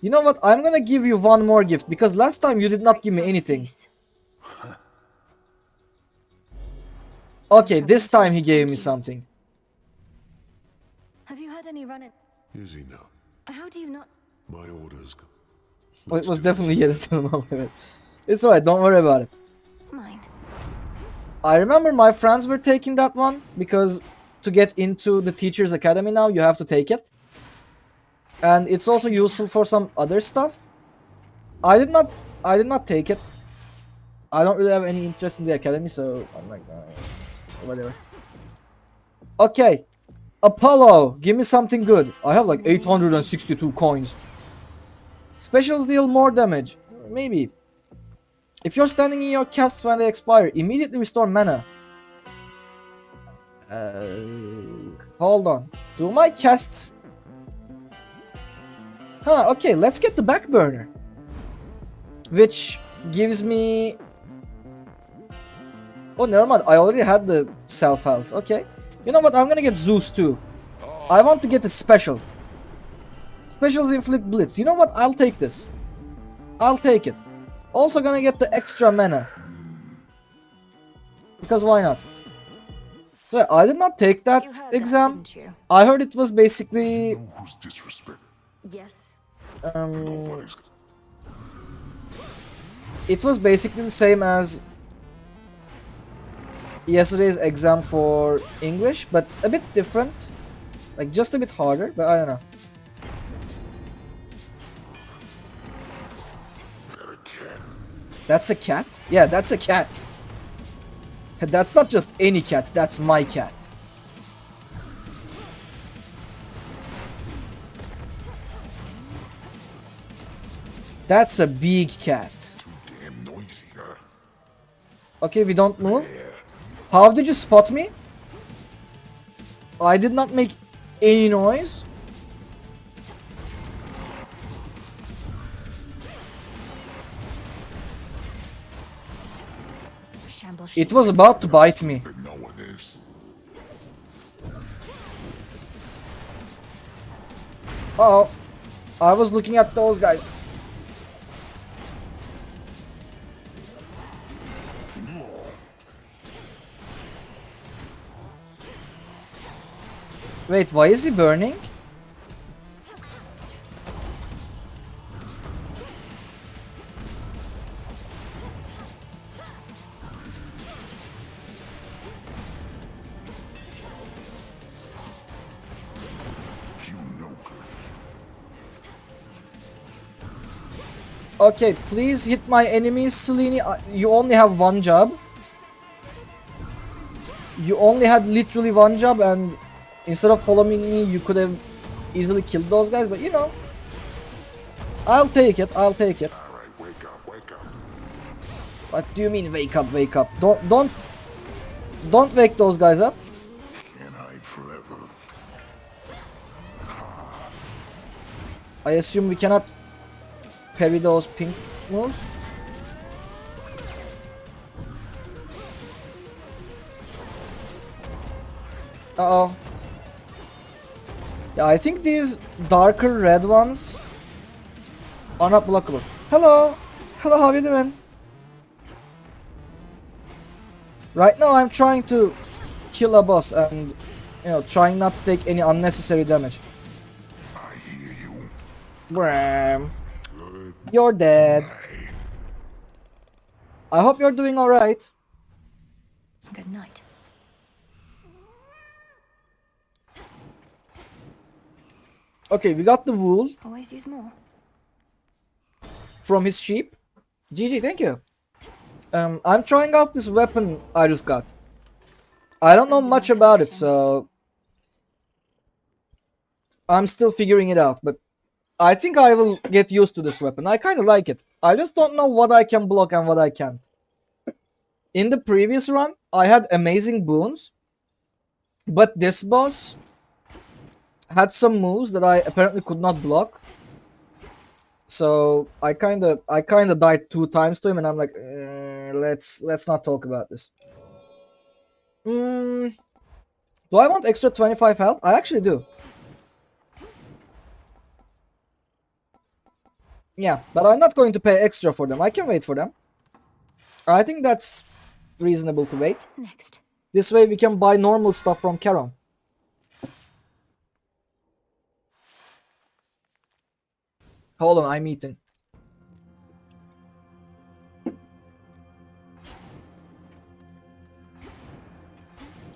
You know what? I'm gonna give you one more gift because last time you did not give me anything. Okay, this time he gave me something. Have you had any run-in? Is he now? How do you not? My orders. Oh, it was definitely Yedith'in. It's alright, don't worry about it. Mine. I remember my friends were taking that one because to get into the teacher's academy now you have to take it. And it's also useful for some other stuff. I did not take it. I don't really have any interest in the academy, so I'm like whatever. Okay. Apollo, give me something good. I have like 862 coins. Specials deal more damage. Maybe. If you're standing in your casts when they expire, immediately restore mana. Hold on. Do my casts... Huh, okay, let's get the back burner. Which gives me... Oh, never mind. I already had the self-health. Okay. You know what? I'm gonna get Zeus too. I want to get a special. Specials inflict blitz. You know what? I'll take this. I'll take it. Also gonna get the extra mana. Because why not? So I did not take that You heard exam. that, didn't you? I heard it was basically... Who's disrespect? Yes. Nobody's. It was basically the same as yesterday's exam for English, but a bit different. Like just a bit harder, but I don't know. That a cat? That's a cat? Yeah, that's a cat. That's not just any cat, that's my cat. That's a big cat. Too damn noisy, huh? Okay, we don't move. How did you spot me? I did not make any noise. Shambles. It was about to bite me. But no one is. Uh oh. I was looking at those guys. Wait, why is he burning? You no good. Okay, please hit my enemies, Selene. You only have one job. You only had literally one job, and instead of following me, you could have easily killed those guys, but you know. I'll take it, I'll take it. Alright, wake up, wake up. What do you mean wake up, wake up? Don't wake those guys up. Can't hide forever. I assume we cannot parry those pink moves. Uh-oh. Yeah, I think these darker red ones are not blockable. Hello! Hello, how you doing? Right now I'm trying to kill a boss and, you know, trying not to take any unnecessary damage. I hear you. Bram. Good You're dead. night. I hope you're doing alright. Good night. Okay, we got the wool Always use more. from his sheep. GG, thank you. I'm trying out this weapon I just got. I don't know much about it, so I'm still figuring it out, but I think I will get used to this weapon. I kind of like it. I just don't know what I can block and what I can't. In the previous run, I had amazing boons, but this boss had some moves that I apparently could not block. So I kind of died 2 times to him, and I'm like, let's not talk about this. Do I want extra 25 health? I actually do. Yeah, but I'm not going to pay extra for them. I can wait for them. I think that's reasonable to wait. Next. This way we can buy normal stuff from Charon. Hold on, I'm eating.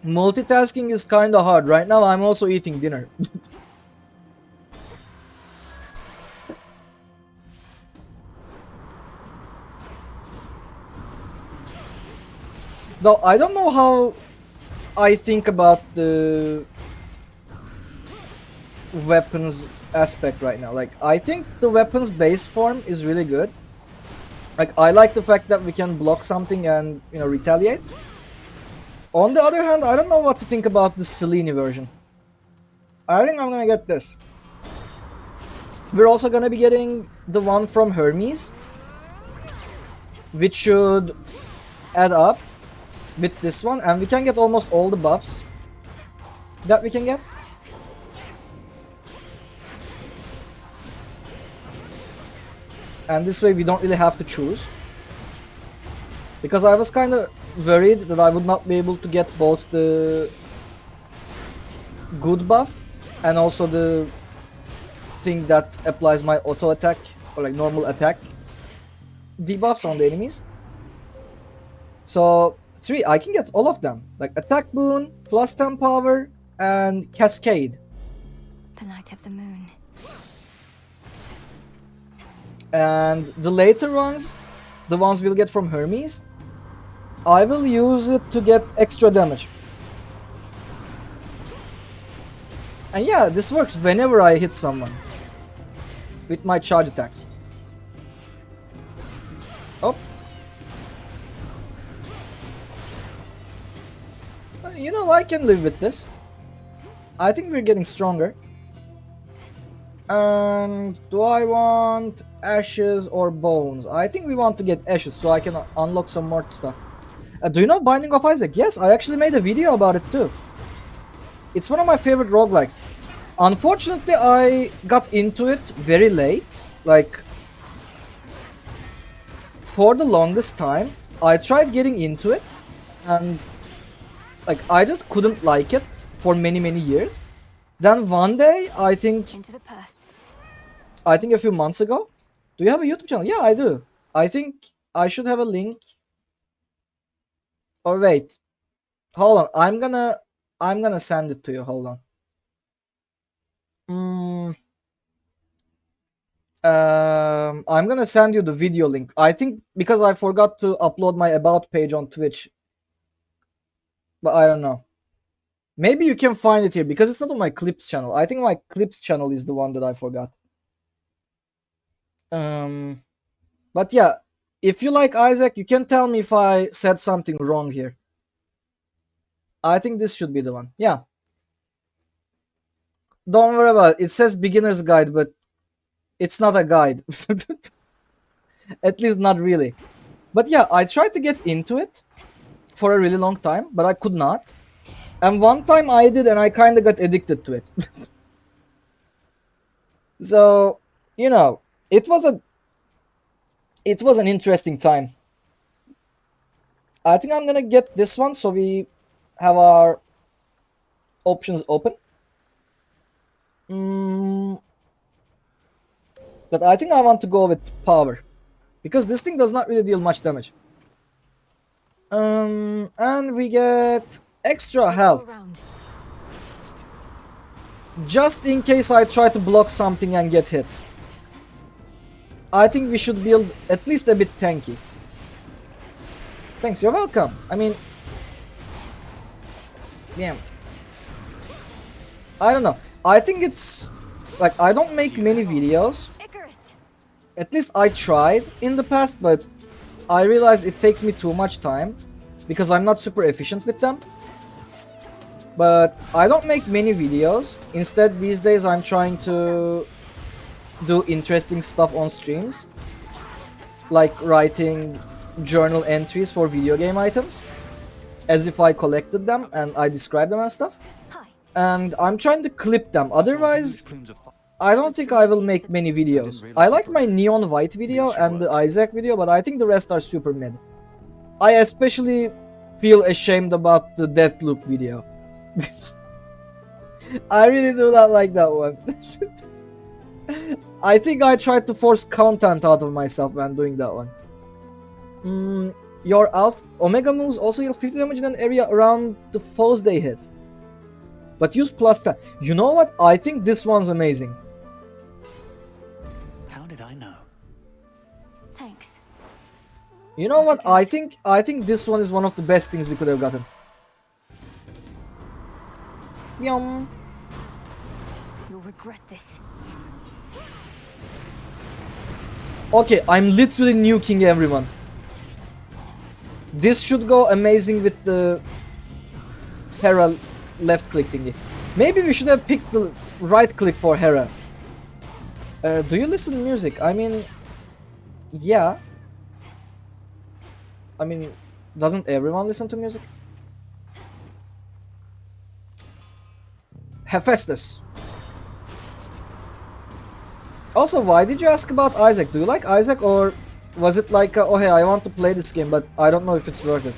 Multitasking is kinda hard. Right now I'm also eating dinner. Though I don't know how I think about the weapons aspect right now. Like, I think the weapons base form is really good. Like, I like the fact that we can block something and, you know, retaliate. On the other hand, I don't know what to think about the Selene version. I think I'm gonna get this. We're also gonna be getting the one from Hermes, which should add up with this one, and we can get almost all the buffs that we can get. And this way we don't really have to choose. Because I was kind of worried that I would not be able to get both the good buff and also the thing that applies my auto attack or like normal attack debuffs on the enemies. So 3, I can get all of them. Like attack boon, plus 10 power, and cascade. The light of the moon. And the later ones, the ones we'll get from Hermes, I will use it to get extra damage. And yeah, this works whenever I hit someone with my charge attacks. Oh. You know, I can live with this. I think we're getting stronger. And do I want ashes or bones? I think we want to get ashes so I can unlock some more stuff. Do you know Binding of Isaac? Yes, I actually made a video about it too. It's one of my favorite roguelikes. Unfortunately, I got into it very late. Like, for the longest time, I tried getting into it, and like I just couldn't like it for many years. Then one day, I think Into the purse. a few months ago. Do you have a YouTube channel? Yeah, I do. I think I should have a link. Or wait. Hold on. I'm gonna send it to you. Hold on. I'm gonna send you the video link. I think because I forgot to upload my about page on Twitch. But I don't know. Maybe you can find it here because it's not on my clips channel. I think my clips channel is the one that I forgot. But yeah, if you like Isaac, you can tell me if I said something wrong here. I think this should be the one. Yeah. Don't worry about it. It says beginner's guide, but it's not a guide. At least not really. But yeah, I tried to get into it for a really long time, but I could not. And one time I did, and I kind of got addicted to it. So, you know, it was an interesting time. I think I'm gonna get this one so we have our options open. But I think I want to go with power because this thing does not really deal much damage. And we get extra health. Around. just in case I try to block something and get hit. I think we should build at least a bit tanky. Thanks, you're welcome. I mean, damn. I don't know. I think it's like I don't make many videos. Icarus! At least I tried in the past, but I realized it takes me too much time because I'm not super efficient with them. But I don't make many videos. Instead, these days I'm trying to do interesting stuff on streams, like writing journal entries for video game items, as if I collected them and I describe them and stuff. Hi. And I'm trying to clip them. Otherwise, I don't think I will make many videos. I like my Neon White video and the Isaac video, but I think the rest are super mid. I especially feel ashamed about the Deathloop video. I really do not like that one. I think I tried to force content out of myself when doing that one. Your Omega moves also deal 50 damage in an area around the foes they hit, but use plus 10. You know what? I think this one's amazing. How did I know? Thanks. You know what? I think this one is one of the best things we could have gotten. Yum. You'll regret this. Okay, I'm literally nuking everyone. This should go amazing with the Hera left click thingy. Maybe we should have picked the right click for Hera. Do you listen to music? I mean, yeah. I mean, doesn't everyone listen to music? Hephaestus. Also, why did you ask about Isaac? Do you like Isaac, or was it like, oh hey, I want to play this game, but I don't know if it's worth it?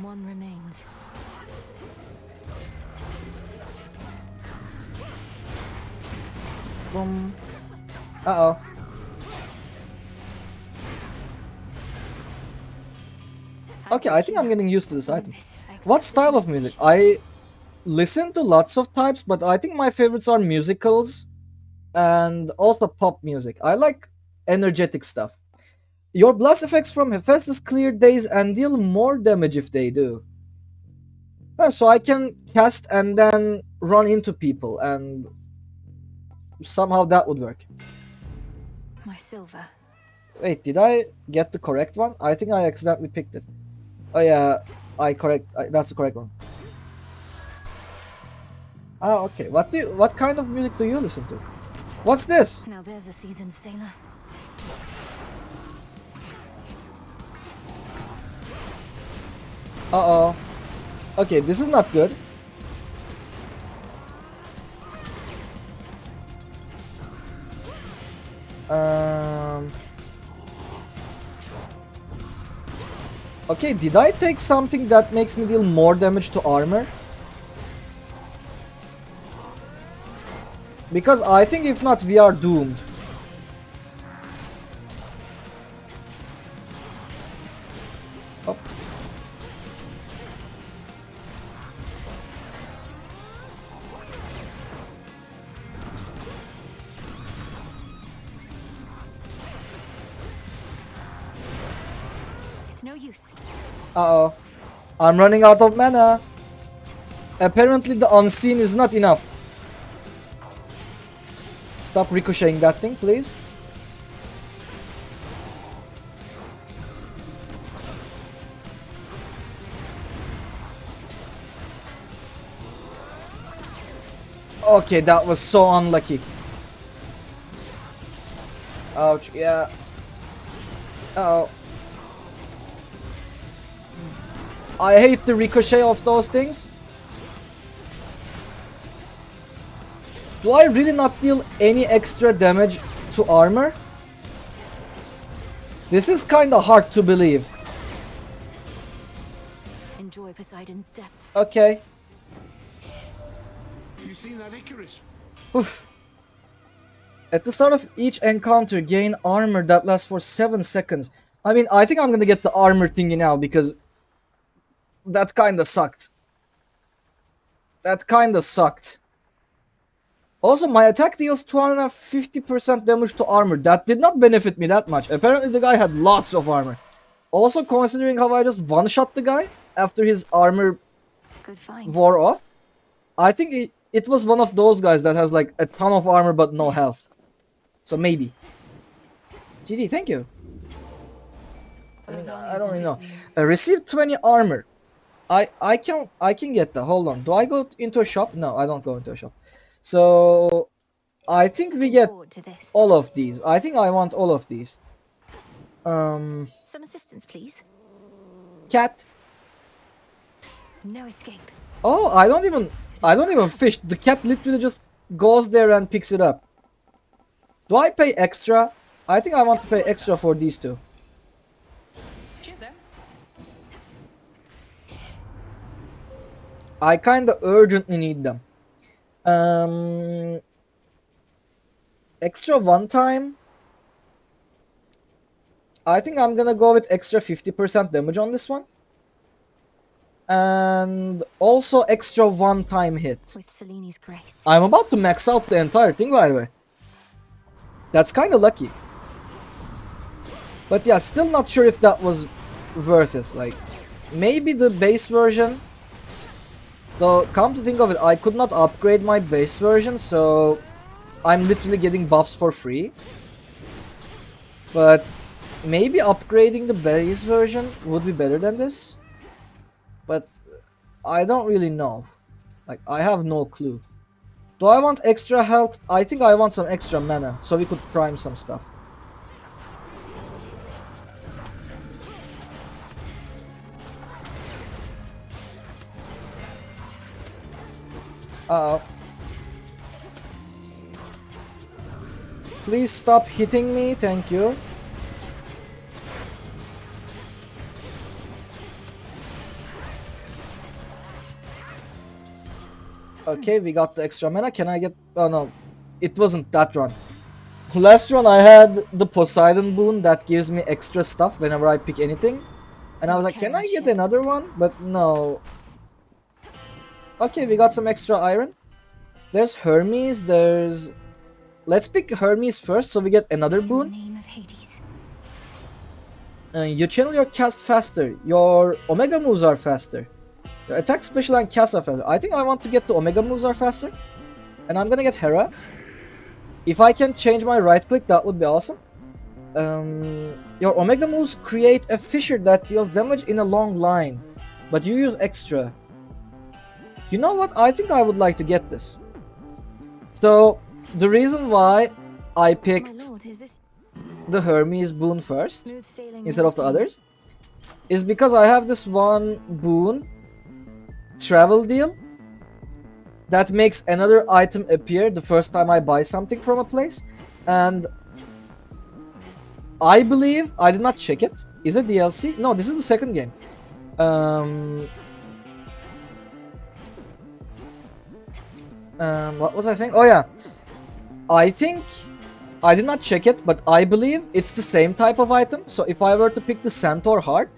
One remains. Boom. Uh-oh. Okay, I think I'm getting used to this item. What style of music? I listen to lots of types, but I think my favorites are musicals and also pop music. I like energetic stuff. Your blast effects from Hephaestus clear days and deal more damage if they do. So I can cast and then run into people, and somehow that would work. My silver. Wait, did I get the correct one? I think I accidentally picked it. Oh yeah, that's the correct one. Ah, okay. What kind of music do you listen to? What's this? Now there's a seasoned sailor. Uh-oh. Okay, this is not good. Okay, did I take something that makes me deal more damage to armor? Because I think if not, we are doomed. Oh. It's no use. Uh-oh. I'm running out of mana. Apparently the unseen is not enough. Stop ricocheting that thing, please. Okay, that was so unlucky. Ouch, yeah. Uh-oh. I hate the ricochet of those things. Do I really not deal any extra damage to armor? This is kinda hard to believe. Enjoy Poseidon's depths. Okay. You seen that Icarus? Oof. At the start of each encounter, gain armor that lasts for 7 seconds. I mean, I think I'm gonna get the armor thingy now because that kinda sucked. That kinda sucked. Also, my attack deals 250% damage to armor. That did not benefit me that much. Apparently the guy had lots of armor. Also, considering how I just one-shot the guy after his armor Good find. wore off, I think it was one of those guys that has like a ton of armor but no health. So maybe. GG, thank you. I mean, I don't really know. Received 20 armor. I can get that. Hold on. Do I go into a shop? No, I don't go into a shop. So I think we get Forward to this. all of these. I think I want all of these. Some assistance, please. Cat. No escape. Oh, I don't even fish. The cat literally just goes there and picks it up. Do I pay extra? I think I want to pay extra for these two. Cheers, Em. I kinda urgently need them. Extra one time. I think I'm gonna go with extra 50% damage on this one. And also extra one time hit. With Seleni's grace. I'm about to max out the entire thing, by the way. That's kinda lucky. But yeah, still not sure if that was worth it. Like, maybe the base version. Though, come to think of it, I could not upgrade my base version, so I'm literally getting buffs for free. But maybe upgrading the base version would be better than this. But I don't really know. Like, I have no clue. Do I want extra health? I think I want some extra mana, so we could prime some stuff. Uh-oh. Please stop hitting me, thank you. Okay, we got the extra mana. Can I get... Oh no, it wasn't that run. Last run I had the Poseidon boon that gives me extra stuff whenever I pick anything. And I was like, can I get another one? But no. Okay, we got some extra iron. There's Hermes, there's... Let's pick Hermes first so we get another boon. Name of Hades. You channel your cast faster. Your Omega moves are faster. Your attack, special, and cast are faster. I think I want to get the Omega moves are faster. And I'm gonna get Hera. If I can change my right click, that would be awesome. Your Omega moves create a fissure that deals damage in a long line. But you use extra. You know what? I think I would like to get this. So, the reason why I My picked lord, is this the Hermes boon first, smooth sailing instead of the Augustine? others, is because I have this one boon, travel deal, that makes another item appear the first time I buy something from a place. And I believe, I did not check it, is it DLC? No, this is the second game. What was I saying? Oh yeah, I think I did not check it, but I believe it's the same type of item. So if I were to pick the Centaur Heart,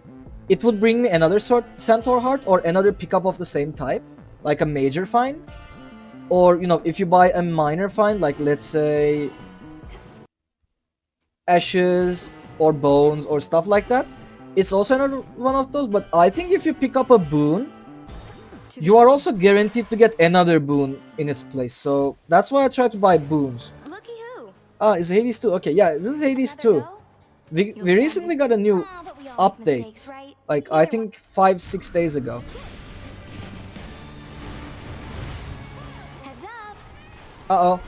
it would bring me another Centaur Heart or another pickup of the same type, like a major find. Or, you know, if you buy a minor find, like let's say Ashes or Bones or stuff like that, it's also another one of those. But I think if you pick up a boon, you are also guaranteed to get another boon in its place. So that's why I try to buy boons. Looky who. Ah, it's Hades 2. Okay, yeah, this is Hades 2. We recently got a new Aw, but we all make update. mistakes, right? Like, I think 5-6 days ago. Heads up. Uh-oh.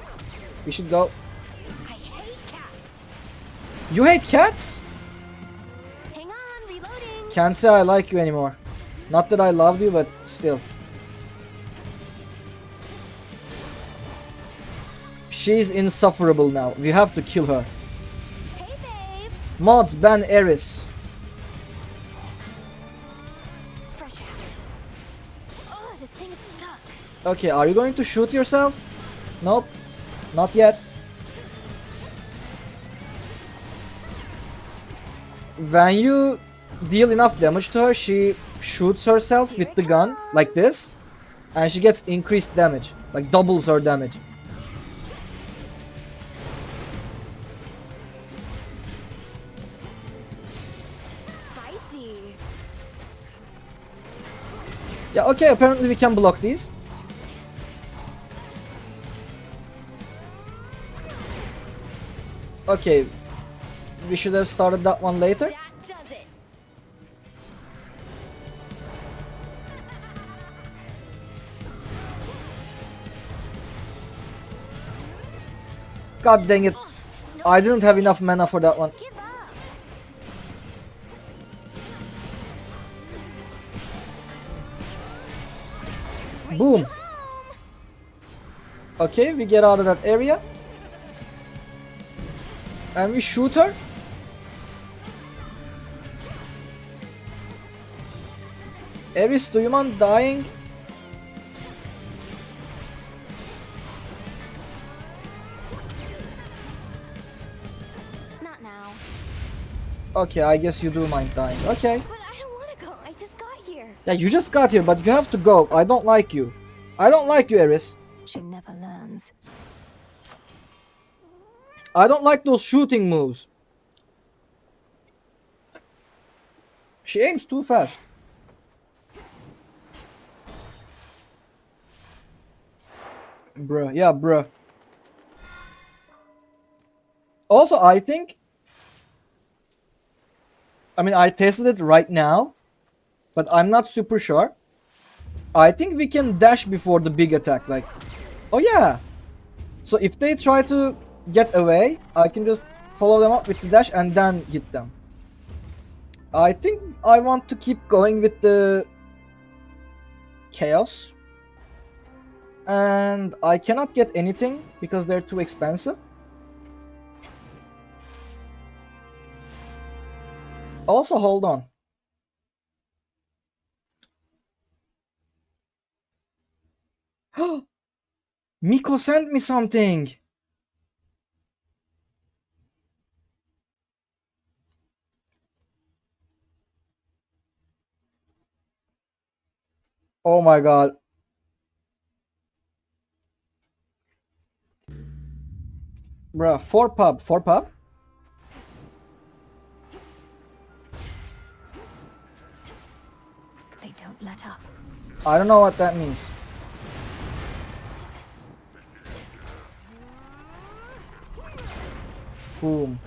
We should go. I hate cats. You hate cats? Hang on, reloading. Can't say I like you anymore. Not that I loved you, but still. She's insufferable now. We have to kill her. Hey, babe. Mods, ban Eris. Fresh out. Oh, this thing's stuck. Okay, are you going to shoot yourself? Nope. Not yet. When you deal enough damage to her, she shoots herself with the gun, like this. And she gets increased damage, like doubles her damage. Spicy. Yeah, okay, apparently we can block these. Okay, we should have started that one later. That does it. God dang it. I didn't have enough mana for that one. Give up. Boom. Okay, we get out of that area. And we shoot her. Eris, do you mind dying? Not now. Okay, I guess you do mind dying. Okay. But I don't want to go. I just got here. Yeah, you just got here, but you have to go. I don't like you. I don't like you, Eris. She never learns. I don't like those shooting moves. She aims too fast. Bruh, yeah, bruh. Also, I think... I mean, I tested it right now, but I'm not super sure. I think we can dash before the big attack, like... Oh yeah! So if they try to get away, I can just follow them up with the dash and then hit them. I think I want to keep going with the chaos. And I cannot get anything because they're too expensive. Also, hold on. Miko sent me something. Oh my god. Bruh, 4 pub, 4 pub? They don't let up. I don't know what that means. Boom.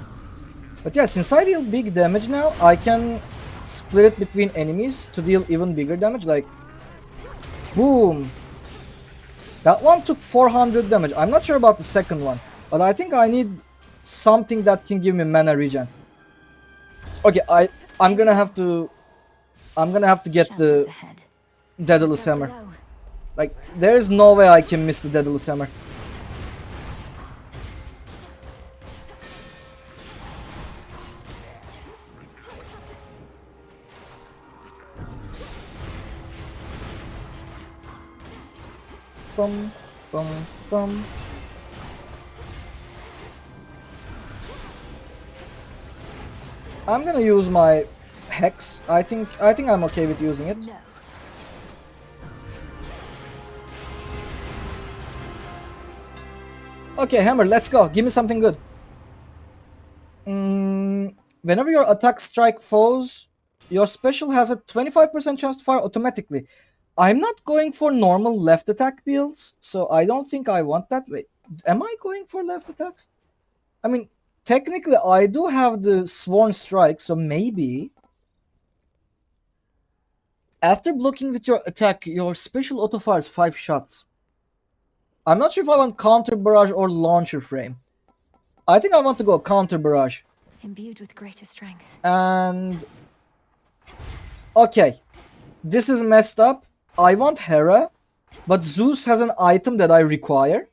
But yeah, since I deal big damage now, I can split it between enemies to deal even bigger damage, like... Boom! That one took 400 damage. I'm not sure about the second one, but I think I need something that can give me mana regen. Okay, I'm gonna have to get the Shadows ahead. Daedalus Go Hammer. below. Like, there's no way I can miss the Daedalus Hammer. Bum, bum, bum. I'm gonna use my Hex. I think I'm okay with using it. No. Okay, Hammer, let's go. Give me something good. Whenever your attack strike foes, your special has a 25% chance to fire automatically. I'm not going for normal left attack builds, so I don't think I want that. Wait, am I going for left attacks? I mean, technically I do have the Sworn Strike, so maybe... After blocking with your attack, your special auto fires 5 shots. I'm not sure if I want Counter Barrage or Launcher Frame. I think I want to go Counter Barrage. Imbued with greater strength. And... Okay. This is messed up. I want Hera, but Zeus has an item that I require.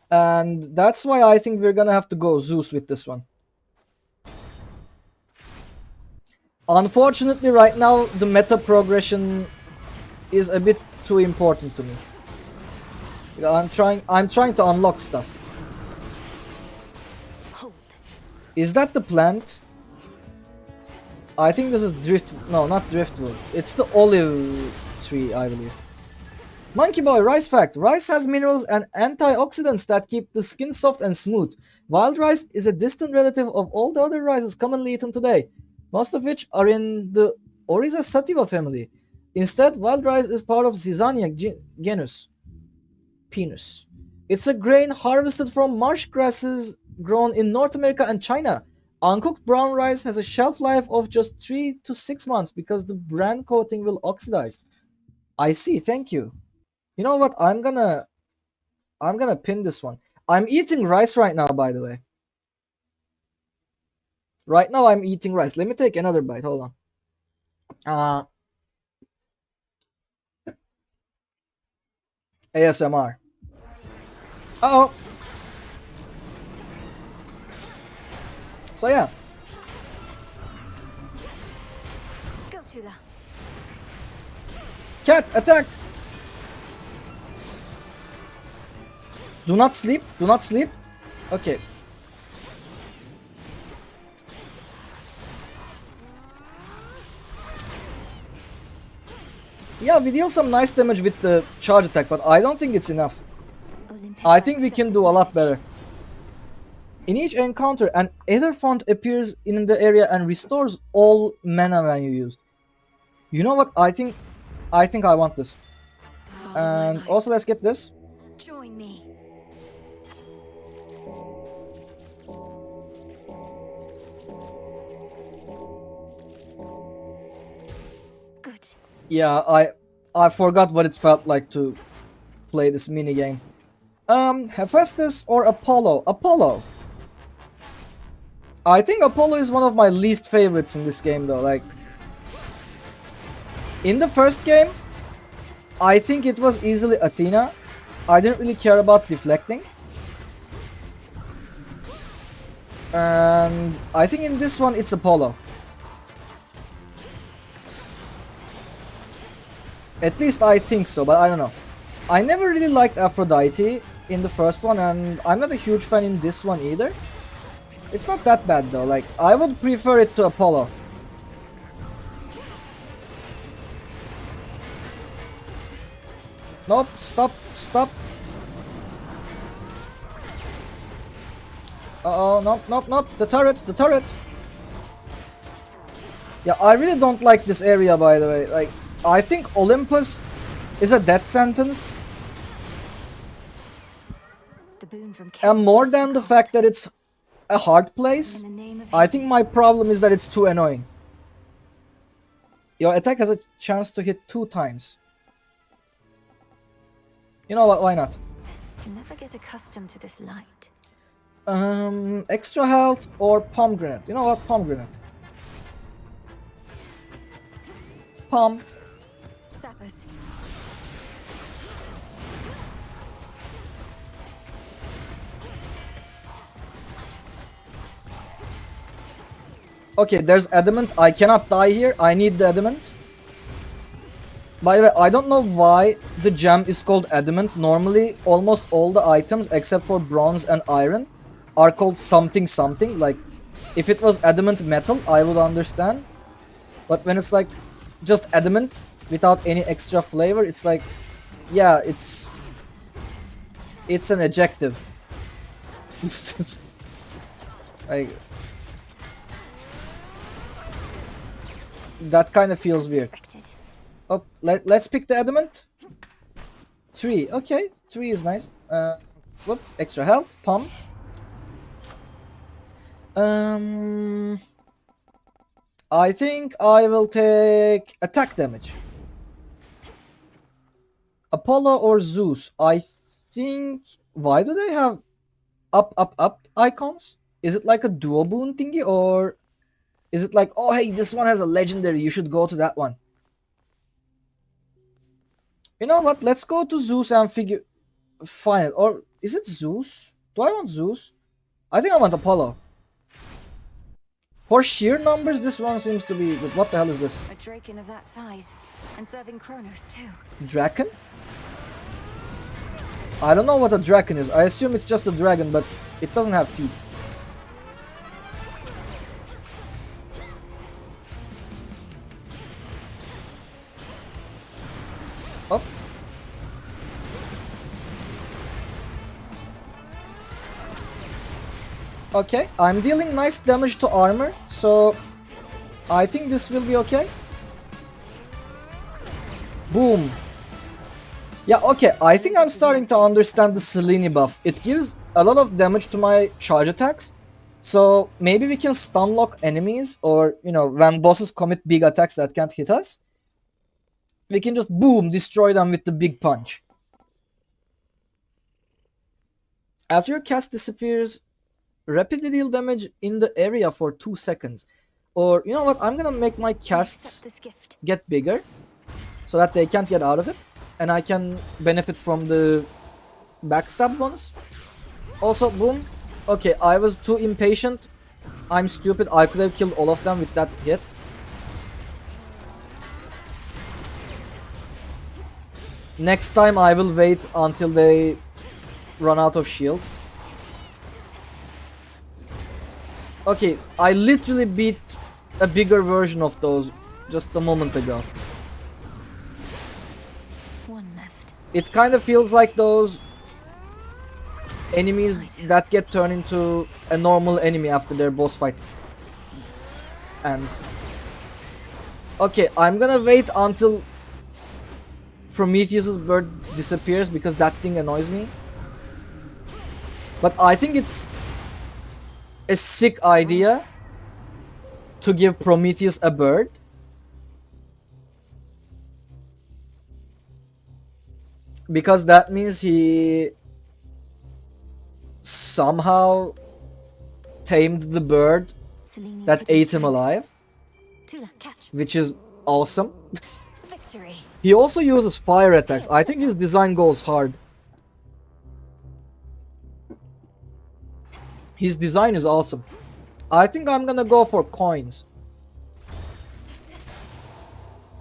And that's why I think we're gonna have to go Zeus with this one. Unfortunately, right now, the meta progression is a bit too important to me. I'm trying to unlock stuff. Hold. Is that the plant? I think this is drift. No, not driftwood. It's the olive tree, I believe. Monkey Boy, rice fact. Rice has minerals and antioxidants that keep the skin soft and smooth. Wild rice is a distant relative of all the other rices commonly eaten today, most of which are in the Oryza sativa family. Instead, wild rice is part of Zizania genus. Pinus. It's a grain harvested from marsh grasses grown in North America and China. Uncooked brown rice has a shelf life of just 3 to 6 months because the bran coating will oxidize. I see, thank you. You know what? I'm gonna pin this one. I'm eating rice right now, by the way. Right now I'm eating rice. Let me take another bite. Hold on. ASMR. Uh-oh. So yeah. Go, Tula. Cat, attack! Do not sleep. Do not sleep. Okay. Yeah, we deal some nice damage with the charge attack, but I don't think it's enough. I think we can do a lot better. In each encounter, an Aether font appears in the area and restores all mana when you use. You know what? I think I want this. And also let's get this. Join me. Good. Yeah, I forgot what it felt like to play this mini game. Hephaestus or Apollo? Apollo. I think Apollo is one of my least favorites in this game though. Like, in the first game, I think it was easily Athena. I didn't really care about deflecting. And I think in this one it's Apollo. At least I think so, but I don't know. I never really liked Aphrodite in the first one, and I'm not a huge fan in this one either. It's not that bad though, like, I would prefer it to Apollo. Nope, stop, stop. Uh-oh, nope, nope, nope, the turret, the turret. Yeah, I really don't like this area, by the way. Like, I think Olympus is a death sentence. The boon from And more than the fact that it's a hard place, I think my problem is that it's too annoying. Your attack has a chance to hit 2 times. You know what, why not? I can never get accustomed to this light. Extra health or pomegranate? You know what, pomegranate. Pom. Sappers. Okay, there's adamant. I cannot die here. I need the adamant. By the way, I don't know why the gem is called adamant. Normally, almost all the items except for bronze and iron are called something something. Like, if it was adamant metal, I would understand. But when it's like just adamant without any extra flavor, it's like, yeah, it's an adjective. Like, that kind of feels weird. Oh, let's pick the adamant. 3, okay, 3 is nice. Whoop, extra health, pump. I think I will take attack damage. Apollo or Zeus? I think, why do they have up, up, up icons? Is it like a duo boon thingy, or is it like, oh hey, this one has a legendary, you should go to that one? You know what, let's go to Zeus and find it. Or is it Zeus? Do I want Zeus? I think I want Apollo. For sheer numbers, this one seems to be good. What the hell is this? A Draken of that size. And serving Kronos too. Draken? I don't know what a Draken is. I assume it's just a dragon, but it doesn't have feet. Oh. Okay, I'm dealing nice damage to armor, so I think this will be okay. Boom. Yeah, okay, I think I'm starting to understand the Selene buff. It gives a lot of damage to my charge attacks. So maybe we can stun lock enemies, or, you know, when bosses commit big attacks that can't hit us, we can just boom, destroy them with the big punch. After your cast disappears, rapidly deal damage in the area for 2 seconds. Or, you know what, I'm gonna make my casts Accept this gift. get bigger so that they can't get out of it, and I can benefit from the backstab ones. Also, boom. Okay, I was too impatient. I'm stupid. I could have killed all of them with that hit. Next time I will wait until they run out of shields. Okay, I literally beat a bigger version of those just a moment ago. One left. It kind of feels like those enemies that get turned into a normal enemy after their boss fight ends. Okay, I'm gonna wait until Prometheus's bird disappears because that thing annoys me. But I think it's a sick idea to give Prometheus a bird. Because that means he somehow tamed the bird Selene's that getting ate him stronger. alive, Tula, catch. which is awesome. Victory. He also uses fire attacks. I think his design goes hard. His design is awesome. I think I'm gonna go for coins.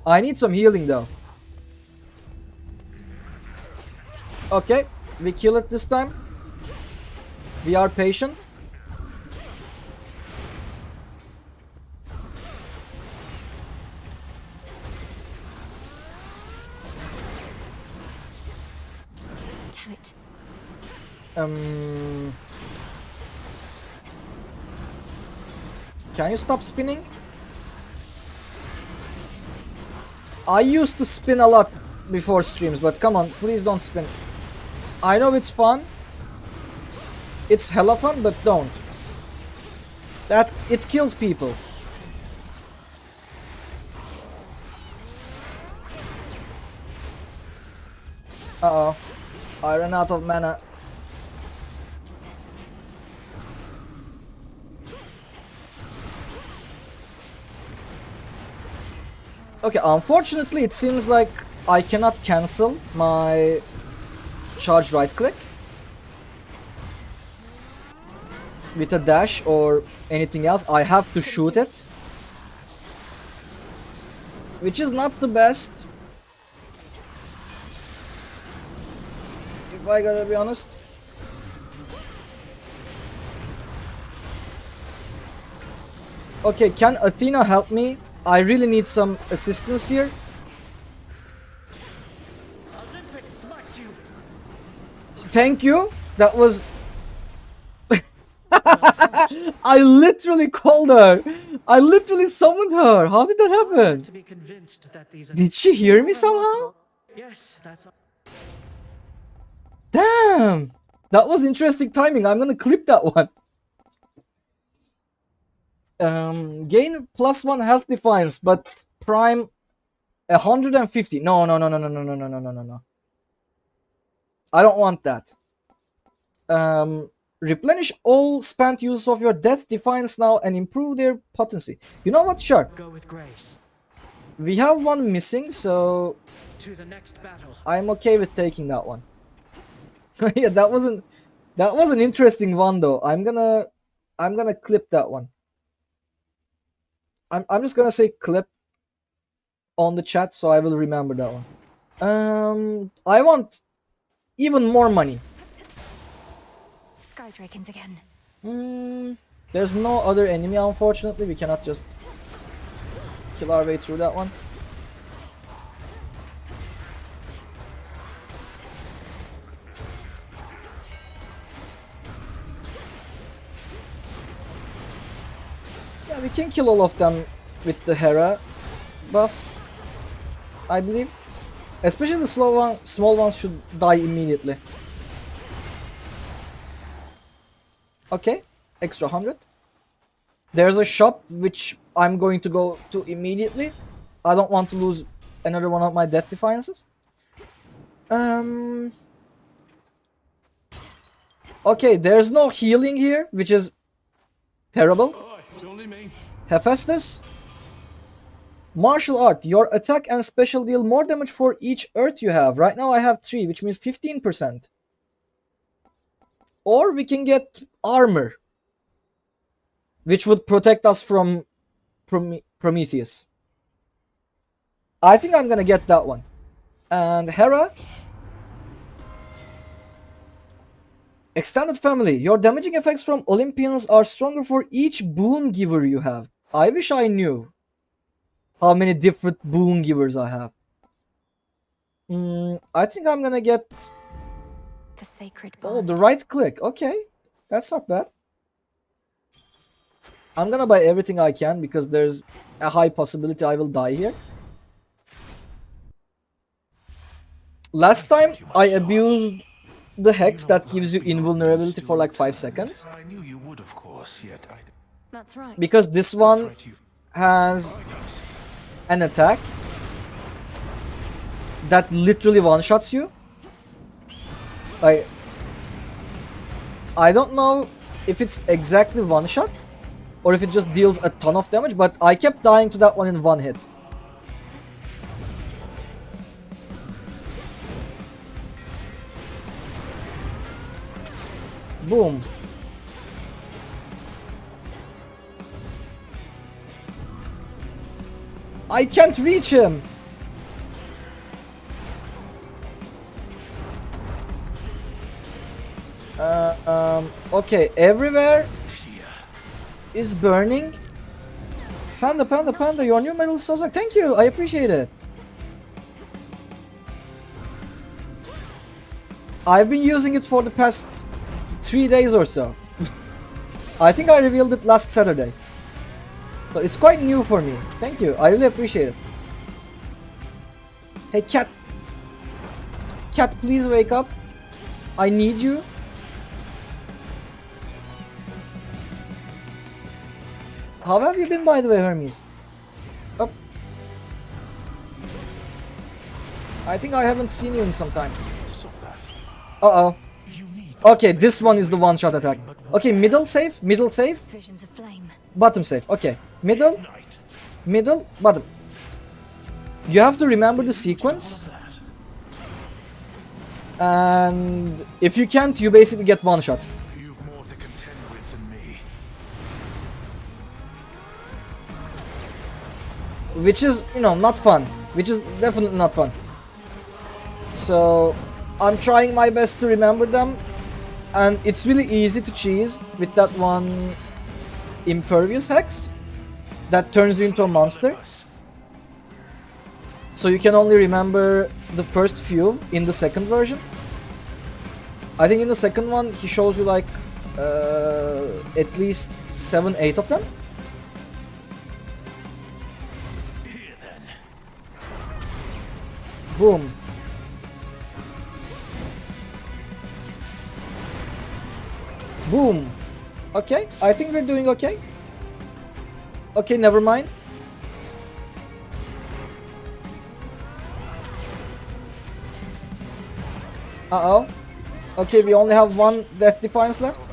I need some healing though. Okay, we kill it this time. We are patient. Damn it. Can you stop spinning? I used to spin a lot before streams, but come on, please don't spin. I know it's fun. It's hella fun, but don't. It kills people. Uh-oh. I ran out of mana. Okay, unfortunately it seems like I cannot cancel my charge right click with a dash or anything else. I have to shoot it, which is not the best, if I gotta be honest. Okay, can Athena help me? I really need some assistance here. Thank you. That was... I literally called her. I literally summoned her. How did that happen? To be convinced that these are Did she hear me somehow? yes, that's Damn. That was interesting timing. I'm gonna clip that one. Gain +1 health defiance, but prime 150. No. I don't want that. Replenish all spent uses of your death defiance now and improve their potency. You know what? Sure. go with grace We have one missing, so to the next battle. I'm okay with taking that one. Yeah, that was an interesting one though. I'm gonna clip that one. I'm just gonna say clip on the chat so I will remember that one. I want even more money. Sky Drakens again. There's no other enemy, unfortunately. We cannot just kill our way through that one. Yeah, we can kill all of them with the Hera buff, I believe. Especially the small ones should die immediately. Okay, extra 100. There's a shop which I'm going to go to immediately. I don't want to lose another one of my death defiances. Okay, there's no healing here, which is terrible. It's only me. Hephaestus. Martial art. Your attack and special deal more damage for each earth you have. Right now I have 3, which means 15%. Or we can get armor, which would protect us from Prometheus. I think I'm gonna get that one. And Hera. Extended family. Your damaging effects from Olympians are stronger for each boon giver you have. I wish I knew how many different boon givers I have. I think I'm gonna get... The sacred Oh, bond. the right click. Okay, that's not bad. I'm gonna buy everything I can because there's a high possibility I will die here. Last time I abused the hex that gives you invulnerability for like 5 seconds. I knew you would, of course, yet I... That's right. Because this one has an attack that literally one-shots you. Like, I don't know if it's exactly one-shot or if it just deals a ton of damage, but I kept dying to that one in one hit. Boom. I can't reach him. Okay, everywhere is burning. Panda, your new medal is so sick. Thank you, I appreciate it. I've been using it for the past 3 days or so. I think I revealed it last Saturday. So it's quite new for me. Thank you, I really appreciate it. Hey cat. Cat, please wake up. I need you. How have you been, by the way, Hermes? Up. I think I haven't seen you in some time. Uh-oh. Okay, this one is the one-shot attack. Okay, middle safe, middle safe. Visions of flame. Bottom safe, okay. Middle, middle, bottom. You have to remember the sequence. And if you can't, you basically get one shot. You've more to contend with than me. Which is, you know, not fun. Which is definitely not fun. So, I'm trying my best to remember them. And it's really easy to cheese with that one impervious hex that turns you into a monster. So you can only remember the first few in the second version. I think in the second one he shows you like at least 7-8 of them. Boom. Boom. Okay, I think we're doing okay. Okay, never mind. Uh-oh. Okay, we only have one Death Defiance left.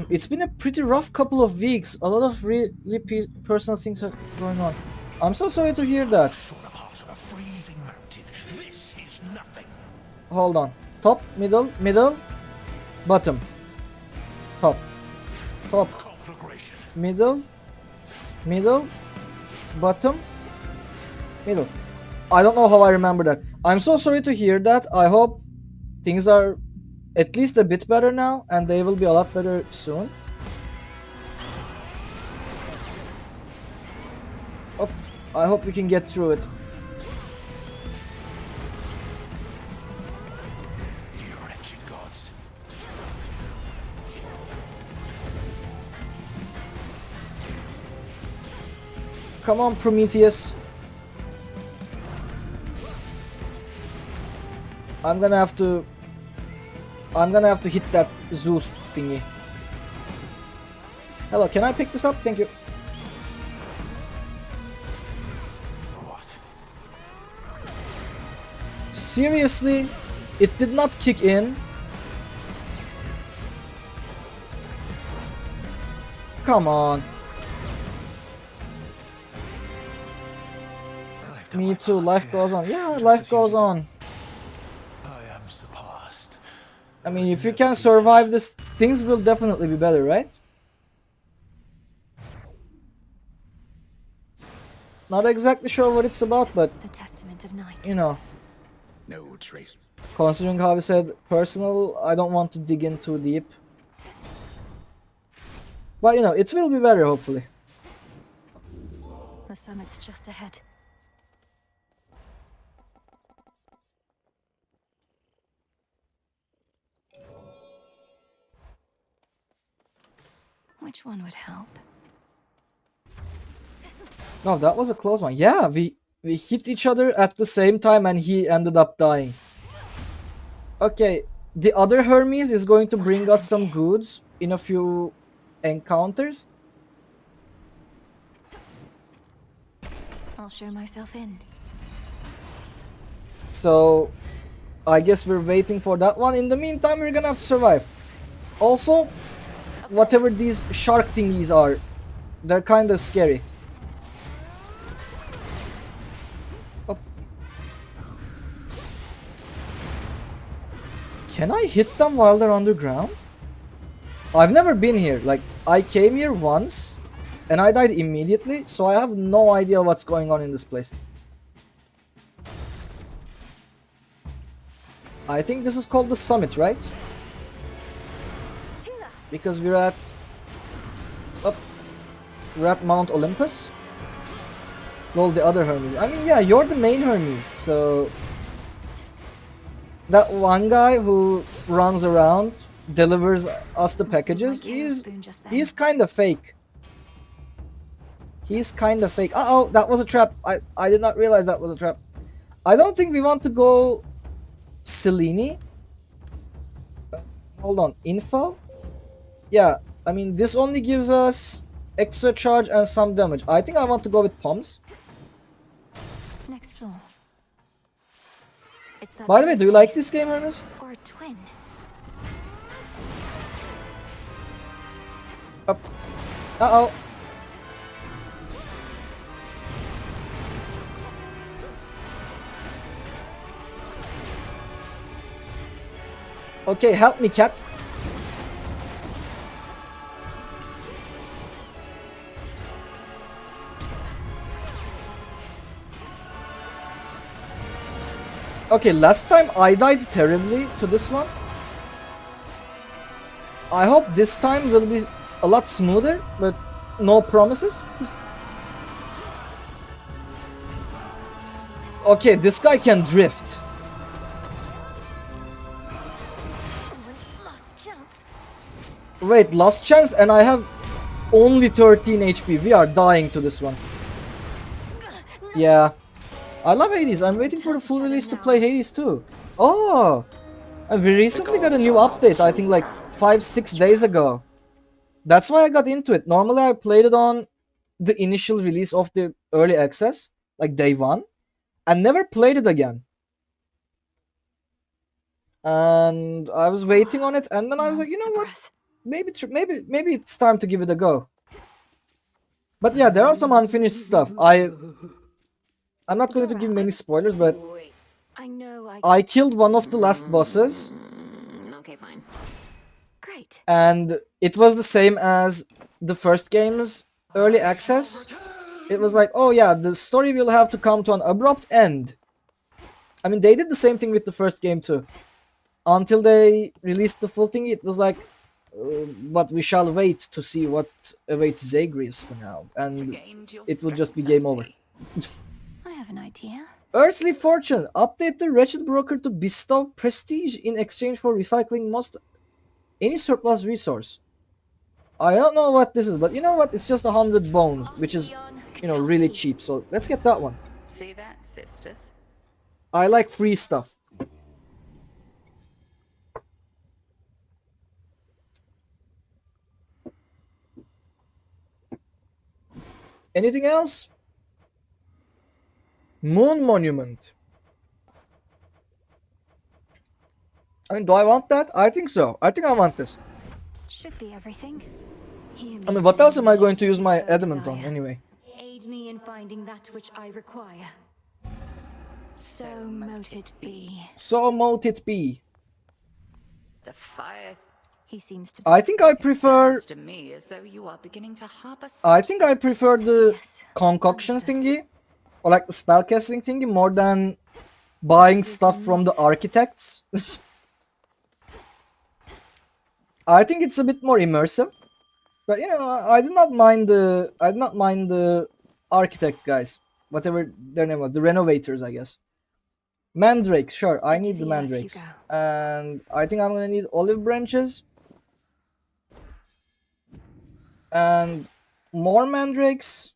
It's been a pretty rough couple of weeks. A lot of really personal things are going on. I'm so sorry to hear that. Hold on. Top, middle, middle, bottom. Top. Top. Middle, middle, bottom, middle. I don't know how I remember that. I'm so sorry to hear that. I hope things are at least a bit better now, and they will be a lot better soon. Oh, I hope we can get through it. Come on, Prometheus. I'm gonna have to hit that Zeus thingy. Hello, can I pick this up? Thank you. What? Seriously? It did not kick in? Come on. Me too, life goes on. Yeah, life goes on. I am surpassed. I mean, if you can survive this, things will definitely be better, right? Not exactly sure what it's about, but The testament of night. you know, No trace. considering how we said personal, I don't want to dig in too deep. But you know, it will be better, hopefully. The summit's just ahead. Which one would help? Oh, that was a close one. Yeah, we hit each other at the same time and he ended up dying. Okay, the other Hermes is going to bring us some goods in a few encounters. I'll show myself in. So, I guess we're waiting for that one. In the meantime, we're gonna have to survive. Also, whatever these shark thingies are, they're kind of scary. Oh. Can I hit them while they're underground? I've never been here. Like, I came here once and I died immediately, so I have no idea what's going on in this place. I think this is called the summit, right? Because we're at Mount Olympus. Well, the other Hermes. I mean, yeah, you're the main Hermes, so that one guy who runs around, delivers us the packages, he's kind of fake. He's kind of fake. Uh-oh, that was a trap. I did not realize that was a trap. I don't think we want to go Selene. Hold on, info? Yeah, I mean, this only gives us extra charge and some damage. I think I want to go with Palms. Next floor. It's that By the way, do you like this game, Hermes? or a twin. Up. Uh-oh. Okay, help me, cat. Okay, last time I died terribly to this one. I hope this time will be a lot smoother, but no promises. Okay, this guy can drift. Last chance. Wait, last chance and I have only 13 HP. We are dying to this one. Yeah. I love Hades. I'm waiting for the full release to play Hades too. Oh! And we recently got a new update, I think like 5-6 days ago. That's why I got into it. Normally I played it on the initial release of the early access, like day 1, and never played it again. And I was waiting on it, and then I was like, you know what? Maybe it's time to give it a go. But yeah, there are some unfinished stuff. I'm not going to give many spoilers, but I know I killed one of the last bosses. Okay, fine. Great. And it was the same as the first game's early access. It was like, oh yeah, the story will have to come to an abrupt end. I mean, they did the same thing with the first game too. Until they released the full thing, it was like, but we shall wait to see what awaits Zagreus for now. And it will just be game over. I have an idea. Earthly Fortune. Update the Wretched Broker to bestow prestige in exchange for recycling any surplus resource. I don't know what this is, but you know what? It's just 100 bones, which is really cheap. So let's get that one. See that, sisters? I like free stuff. Anything else? Moon Monument. I mean, do I want that? I think so. I think I want this. Should be everything. I mean, what else am I going to use my adamant on anyway? Aid me in finding that which I require. So mote it be. So mote it be. The fire He seems to. I think I prefer. sounds to me as though you are beginning to harbor I think I prefer the Yes, concoction understood. thingy, or like the spellcasting thingy, more than buying stuff from the architects. I think it's a bit more immersive, but I did not mind the architect guys, whatever their name was, the renovators, I guess. Mandrakes, sure, I need the the earth you mandrakes, go. and I think I'm gonna need olive branches, and more mandrakes,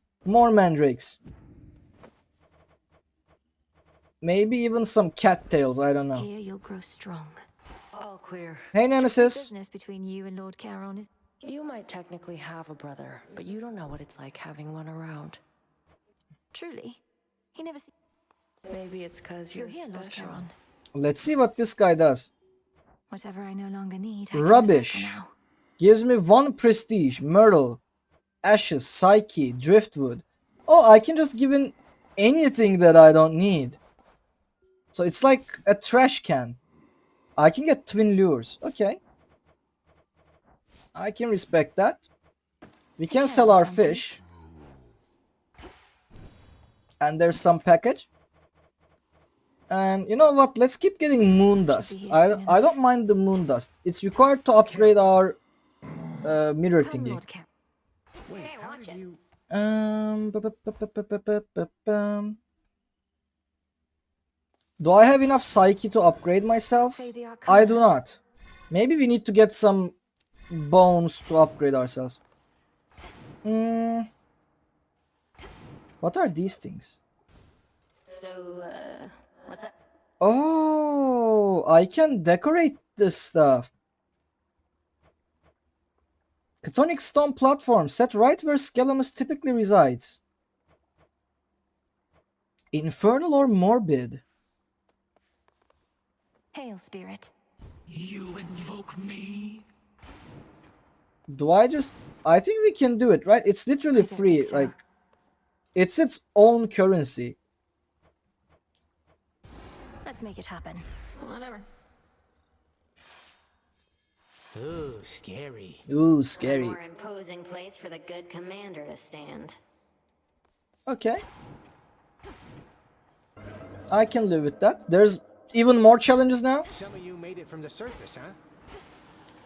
maybe even some cattails. I don't know. Here you'll grow strong. All clear. Hey Nemesis. Business between you and Lord Charon is. You might technically have a brother, but you don't know what it's like having one around. Truly, he never. Maybe it's because You're you're here, Lord special. Charon. Let's see what this guy does. Whatever I no longer need. I can Rubbish. recycle now. Gives me 1 prestige, myrtle, ashes, psyche, driftwood. Oh, I can just give in anything that I don't need. So it's like a trash can. I can get twin lures. Okay. I can respect that. We can sell our fish. And there's some package. And you know what? Let's keep getting moon dust. I don't mind the moon dust. It's required to upgrade our mirror Come, thingy. Lord Charon. Wait, how did you? Do I have enough psyche to upgrade myself? Say the I do Arcana. not. Maybe we need to get some bones to upgrade ourselves. What are these things? So, what's up? Oh, I can decorate this stuff. Chthonic stone platform set right where Skelemus typically resides. Infernal or morbid? Hail, spirit. You invoke me? Do I just... I think we can do it, right? It's literally I don't free. think so. Like, it's its own currency. Let's make it happen. Whatever. Ooh, scary. Ooh, A scary. more imposing place for the good commander to stand. Okay. I can live with that. There's even more challenges now. Some of you made it from the surface, huh?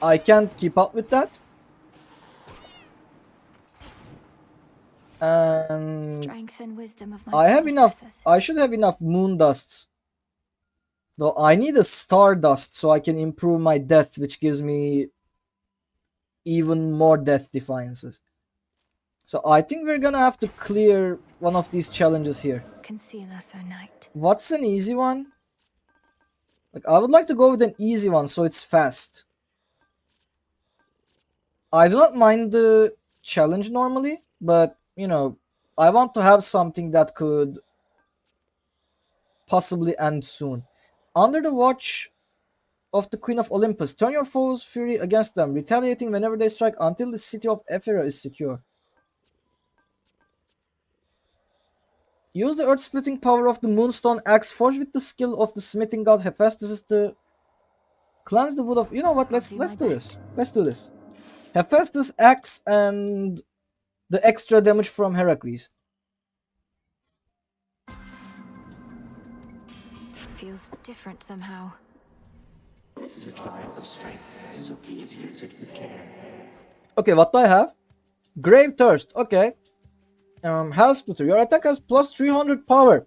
I can't keep up with that. Strength and wisdom of my I have enough. predecessors. I should have enough moon dusts. Though I need a star dust so I can improve my death, which gives me even more death defiances. So I think we're gonna have to clear one of these challenges here. Conceal us, O knight. What's an easy one? Like, I would like to go with an easy one so it's fast. I do not mind the challenge normally, but I want to have something that could possibly end soon. Under the watch of the Queen of Olympus, turn your foes' fury against them, retaliating whenever they strike until the city of Ephira is secure. Use the earth-splitting power of the Moonstone Axe forged with the skill of the smithing god Hephaestus to cleanse the wood of... You know what? Let's do this. Let's do this. Hephaestus Axe and the extra damage from Heracles. Feels different somehow. This is a trial of strength, so please use it with care. Okay, what do I have? Grave Thirst. Okay. Hell Splitter. Your attack has plus 300 power,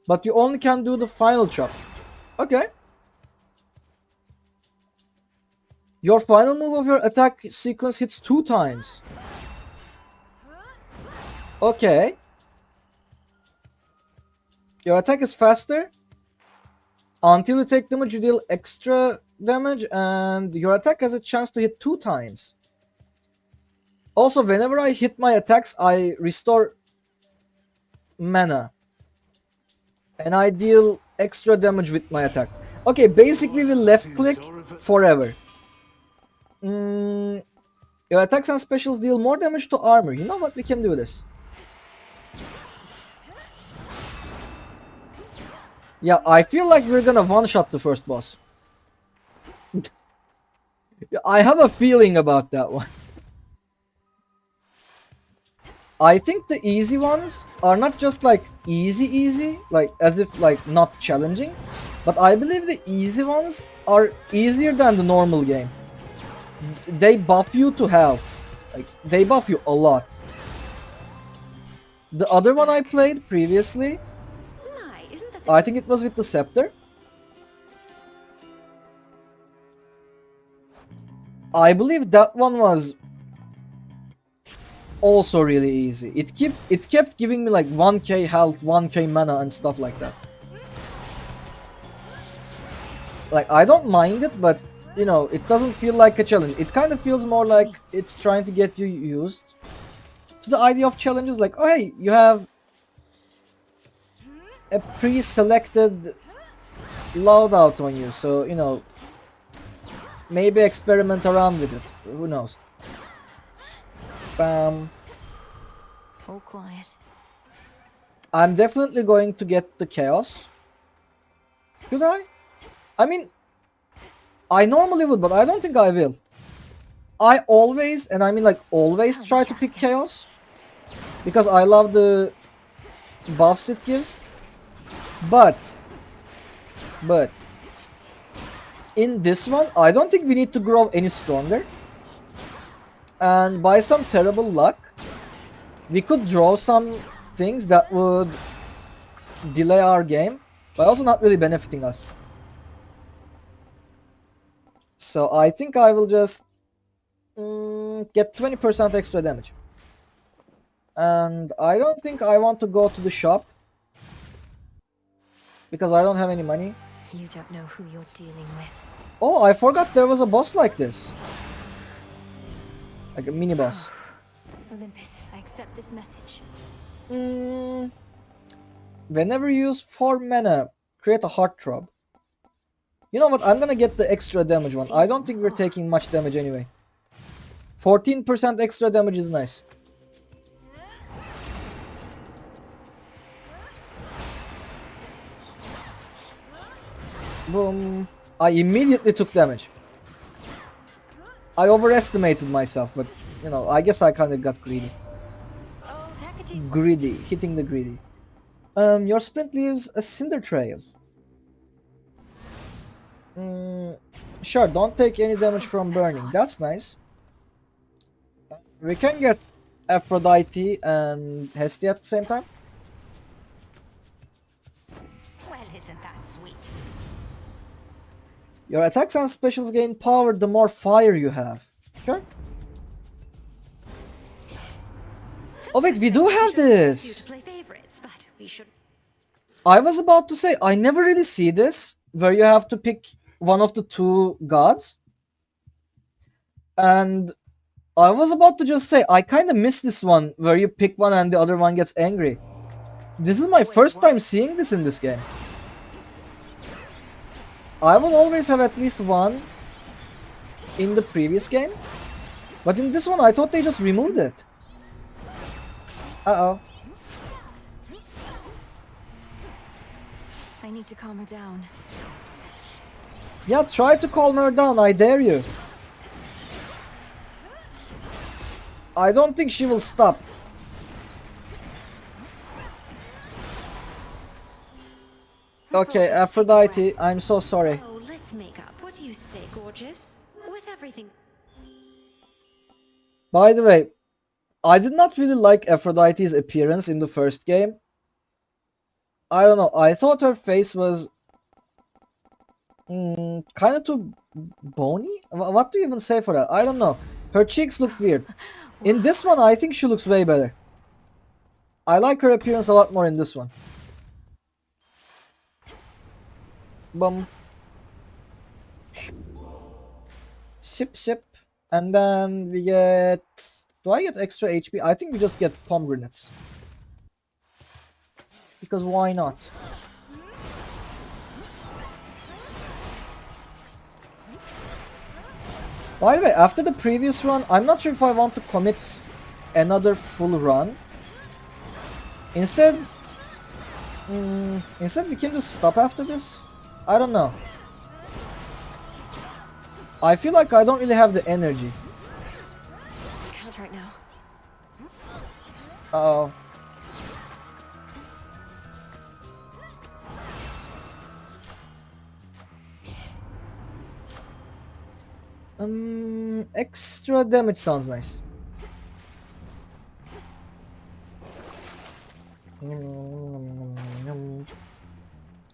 but you only can do the final chop. Okay. Your final move of your attack sequence hits 2 times. Okay. Your attack is faster. Until you take damage, you deal extra damage, and your attack has a chance to hit 2 times. Also, whenever I hit my attacks, I restore mana. And I deal extra damage with my attack. Okay, basically we left click forever. Your attacks and specials deal more damage to armor. You know what? We can do this. Yeah, I feel like we're gonna one-shot the first boss. I have a feeling about that one. I think the easy ones are not just like easy, like as if like not challenging, but I believe the easy ones are easier than the normal game. They buff you to hell. Like, they buff you a lot. The other one I played previously, I think it was with the scepter. I believe that one was also really easy. It kept giving me like 1k health, 1k mana and stuff like that. Like, I don't mind it, but you know, it doesn't feel like a challenge. It kind of feels more like it's trying to get you used to the idea of challenges. Like, oh hey, you have a pre-selected loadout on you, so you know, maybe experiment around with it. Who knows? Bam. All quiet. I'm definitely going to get the chaos. Should I? I mean, I normally would, but I don't think I will. I always, and I mean like always, try to pick chaos because I love the buffs it gives. But in this one, I don't think we need to grow any stronger. And by some terrible luck, we could draw some things that would delay our game, but also not really benefiting us. So I think I will just get 20% extra damage. And I don't think I want to go to the shop because I don't have any money. You don't know who you're dealing with. Oh, I forgot there was a boss like this. Like a mini boss. Olympus, I accept this message. Whenever you use 4 mana, create a heartthrob. You know what? I'm gonna get the extra damage one. I don't think we're taking much damage anyway. 14% extra damage is nice. Boom. I immediately took damage. I overestimated myself, but you know, I guess I kind of got greedy. Greedy, hitting the greedy. Your sprint leaves a cinder trail. Sure, don't take any damage from burning. That's nice. We can get Aphrodite and Hestia at the same time. Well, isn't that sweet? Your attacks and specials gain power the more fire you have. Sure. Oh wait, we do have this! I was about to say, I never really see this, where you have to pick one of the 2 gods. And I was about to just say, I kind of miss this one, where you pick one and the other one gets angry. This is my first time seeing this in this game. I will always have at least one in the previous game. But in this one, I thought they just removed it. Uh-oh. I need to calm her down. Yeah, try to calm her down, I dare you. I don't think she will stop. Okay, Aphrodite, I'm so sorry. Oh, let's make up. What do you say, gorgeous? With everything. By the way, I did not really like Aphrodite's appearance in the first game. I don't know, I thought her face was kind of too bony? What do you even say for that? I don't know. Her cheeks look weird. In this one, I think she looks way better. I like her appearance a lot more in this one. Bum. Sip sip. And then we get... Do I get extra HP? I think we just get pomegranates. Because why not? By the way, after the previous run, I'm not sure if I want to commit another full run. Instead, we can just stop after this. I don't know. I feel like I don't really have the energy. Can't right now. Uh-oh. Extra damage sounds nice.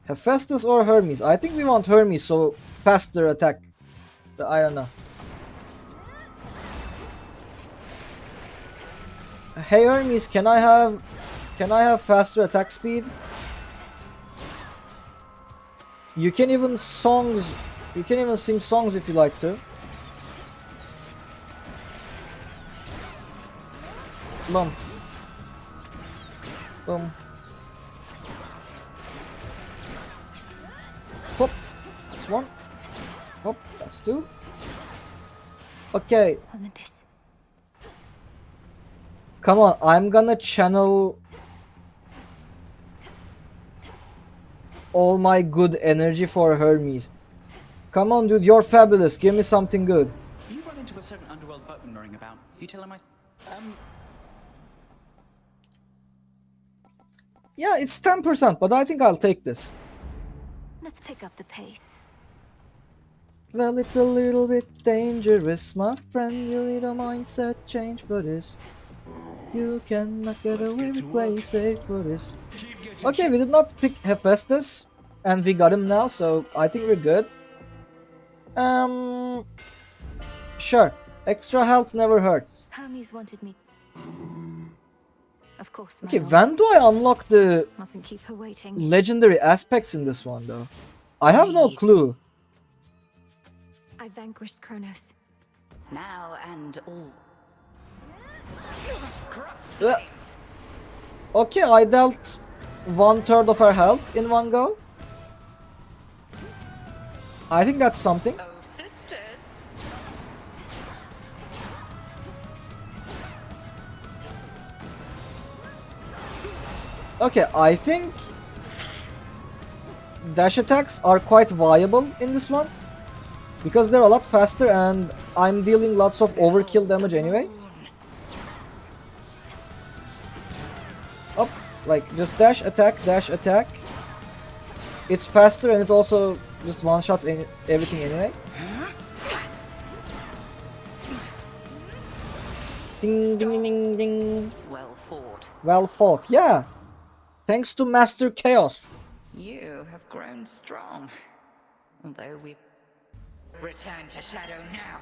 Hephaestus or Hermes? I think we want Hermes, so faster attack. I don't know. Hey Hermes, can I have faster attack speed? You can even sing songs if you like to. Boom. Boom. Hop. That's one. Hop. That's two. Okay. Olympus. Come on. I'm gonna channel all my good energy for Hermes. Come on, dude. You're fabulous. Give me something good. You run into a certain underworld boatman knowing about. You tell him Yeah, it's 10%, but I think I'll take this. Let's pick up the pace. Well, it's a little bit dangerous, my friend. You need a mindset change for this. You cannot get away with playing safe for this. Okay, we did not pick Hephaestus, and we got him now, so I think we're good. Sure. Extra health never hurts. Hermes wanted me. Of course. Okay, when do I unlock the Mustn't keep her waiting. legendary aspects in this one, though? I have no clue. I vanquished Kronos. Now and all. Okay, I dealt 1/3 of her health in one go. I think that's something. Oh, sisters. Okay, I think dash attacks are quite viable in this one because they're a lot faster and I'm dealing lots of overkill damage anyway. Up, like just dash attack, dash attack. It's faster and it also just one-shots everything anyway. Ding ding ding ding. Well fought. Well fought, yeah. Thanks to Master Chaos. You have grown strong. Although we've returned to Shadow now.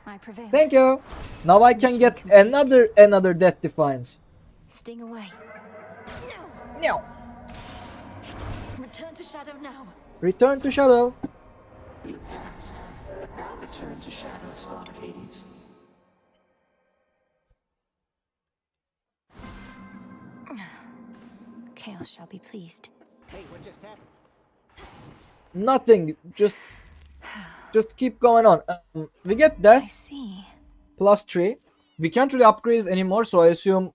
I prevail. Thank you. Now I can get another Death Defiance. Sting away. No. Return to Shadow now. Return to Shadow. You passed. Now return to Shadow Spawn of Hades. Chaos shall be pleased. Hey, what just happened? Nothing. Just keep going on. We get I death see. +3. We can't really upgrade it anymore, so I assume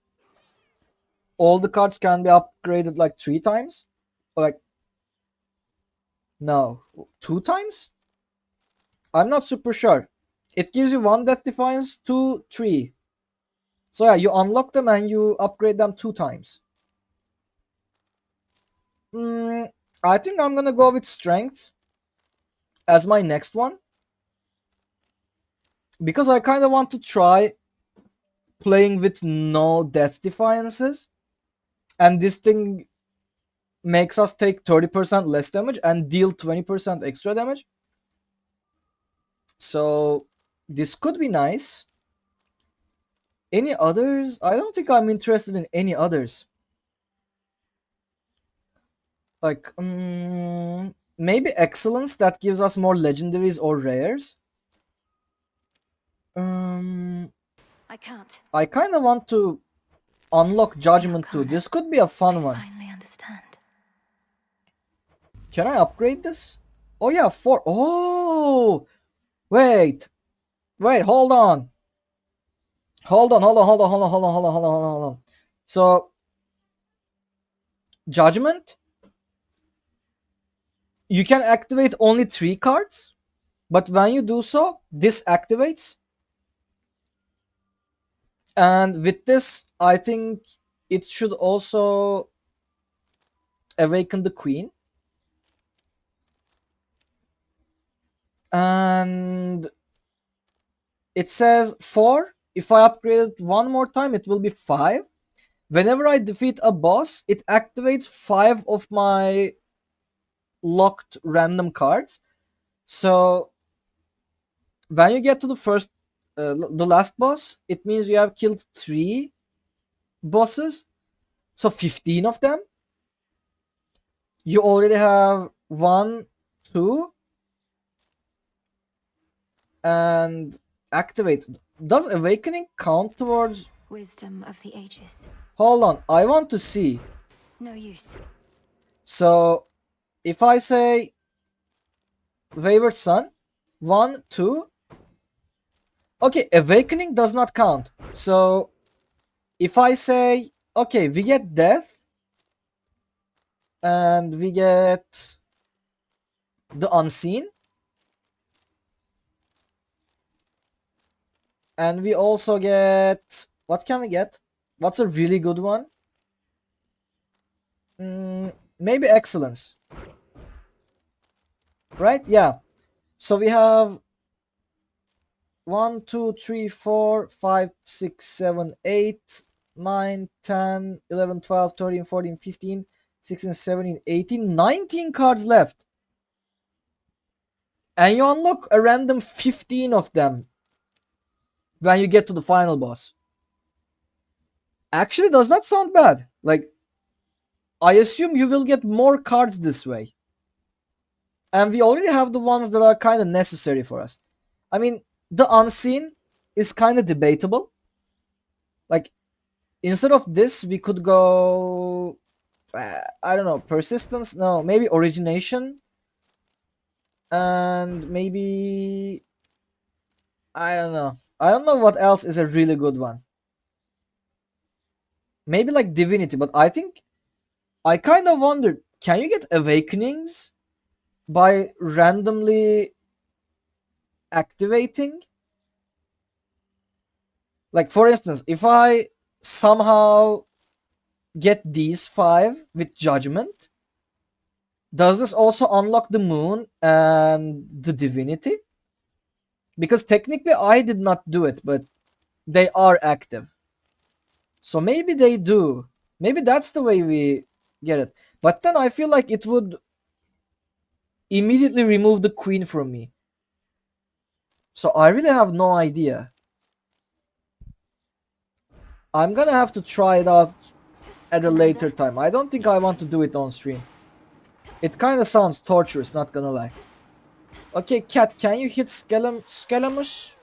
all the cards can be upgraded like 3 times, or like no, 2 times. I'm not super sure. It gives you 1 Death Defiance, 2, 3. So yeah, you unlock them and you upgrade them 2 times. I think I'm gonna go with Strength as my next one. Because I kind of want to try playing with no Death Defiances. And this thing makes us take 30% less damage and deal 20% extra damage. So this could be nice. Any others? I don't think I'm interested in any others. Like, maybe excellence, that gives us more legendaries or rares. I can't. I kind of want to unlock Judgment too. This could be a fun one. Finally understand. Can I upgrade this? Oh yeah, 4. Oh! Wait. Wait, hold on. Hold on. So, Judgment, you can activate only 3 cards, but when you do so, this activates. And with this, I think it should also awaken the Queen. And it says 4. If I upgrade it one more time, it will be 5. Whenever I defeat a boss, it activates 5 of my locked random cards. So when you get to the last boss, it means you have killed 3 bosses. So 15 of them. You already have 1, 2, and activate. Does awakening count towards? Wisdom of the ages. Hold on, I want to see. No use. So if I say Wayward Son, 1, 2. Okay, awakening does not count. So if I say, okay, we get death and we get the unseen, and we also get, what can we get? What's a really good one? Maybe excellence. Right? Yeah. So we have 1, 2, 3, 4, 5, 6, 7, 8, 9, 10, 11, 12, 13, 14, 15, 16, 17, 18, 19 cards left. And you unlock a random 15 of them when you get to the final boss. Actually, does not sound bad. Like, I assume you will get more cards this way. And we already have the ones that are kind of necessary for us. I mean, the unseen is kind of debatable. Like, instead of this, we could go, I don't know, persistence? No, maybe origination. And maybe, I don't know. I don't know what else is a really good one. Maybe like divinity, but I think I kind of wondered, can you get awakenings by randomly activating? Like, for instance, if I somehow get these 5 with judgment, does this also unlock the moon and the divinity? Because technically I did not do it, but they are active. So maybe they do. Maybe that's the way we get it. But then I feel like it would immediately remove the queen from me. So I really have no idea. I'm gonna have to try it out at a later time. I don't think I want to do it on stream. It kind of sounds torturous, not gonna lie. Okay, cat, can you hit Skelemus?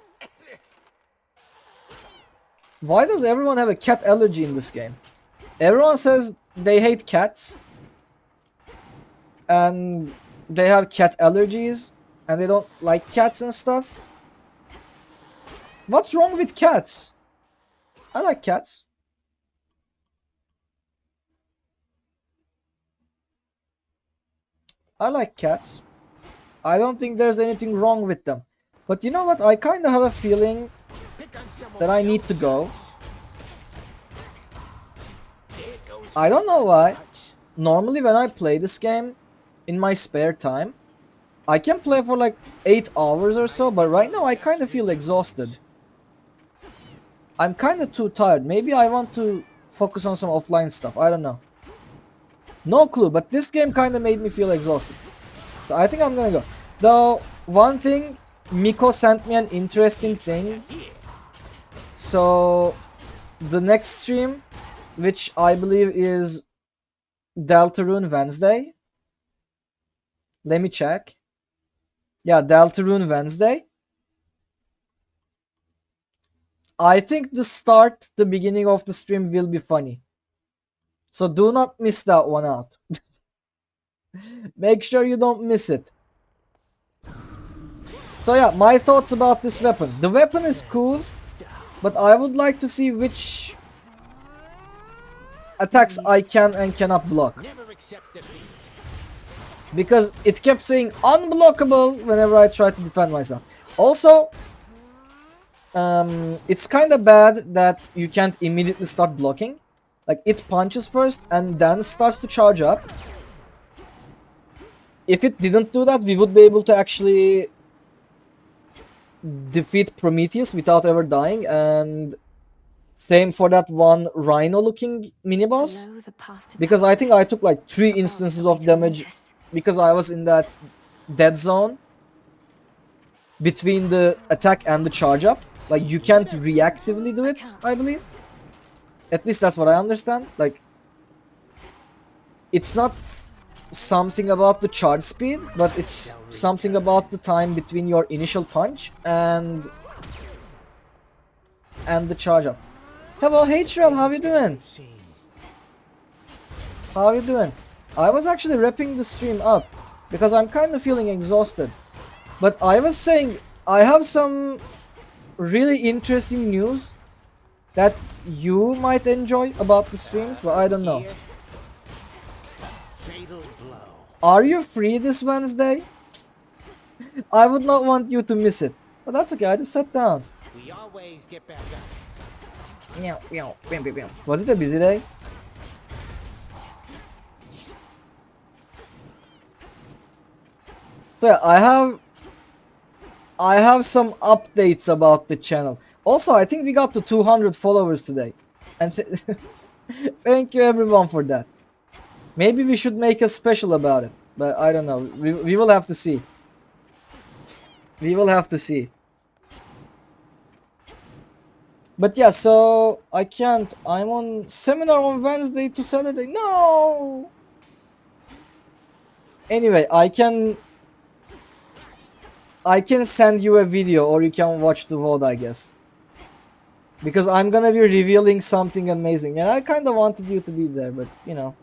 Why does everyone have a cat allergy in this game? Everyone says they hate cats. And they have cat allergies. And they don't like cats and stuff. What's wrong with cats? I like cats. I like cats. I don't think there's anything wrong with them. But you know what? I kind of have a feeling that I need to go. I don't know why. Normally when I play this game in my spare time, I can play for like 8 hours or so, but right now I kind of feel exhausted. I'm kind of too tired. Maybe I want to focus on some offline stuff. I don't know. No clue, but this game kind of made me feel exhausted. So I think I'm gonna go. Though, one thing, Miko sent me an interesting thing. So, the next stream, which I believe is Deltarune Wednesday, Let me check. Yeah, Deltarune Wednesday. I think the beginning of the stream will be funny. So do not miss that one out. Make sure you don't miss it. So yeah, my thoughts about this weapon. The weapon is cool, but I would like to see which attacks I can and cannot block. Because it kept saying unblockable whenever I tried to defend myself. Also, it's kind of bad that you can't immediately start blocking. Like, it punches first and then starts to charge up. If it didn't do that, we would be able to actually defeat Prometheus without ever dying. And same for that one rhino looking mini-boss. Because I think I took like 3 instances of damage because I was in that dead zone between the attack and the charge up. Like, you can't reactively do it, I believe. At least that's what I understand. Like, it's not something about the charge speed, but it's something about the time between your initial punch and the charge up. Hello, H-Rail, how you doing? How you doing? I was actually wrapping the stream up because I'm kind of feeling exhausted. But I was saying I have some really interesting news that you might enjoy about the streams, but I don't know. Are you free this Wednesday? I would not want you to miss it. But that's okay, I just sat down. We always get back up. Meow, meow, meow, meow, meow. Was it a busy day? So yeah, I have some updates about the channel. Also, I think we got to 200 followers today. And thank you everyone for that. Maybe we should make a special about it. But I don't know. We will have to see. We will have to see. But yeah, so I can't. I'm on seminar on Wednesday to Saturday. No! Anyway, I can send you a video or you can watch the VOD, I guess. Because I'm gonna be revealing something amazing. And I kind of wanted you to be there, but you know.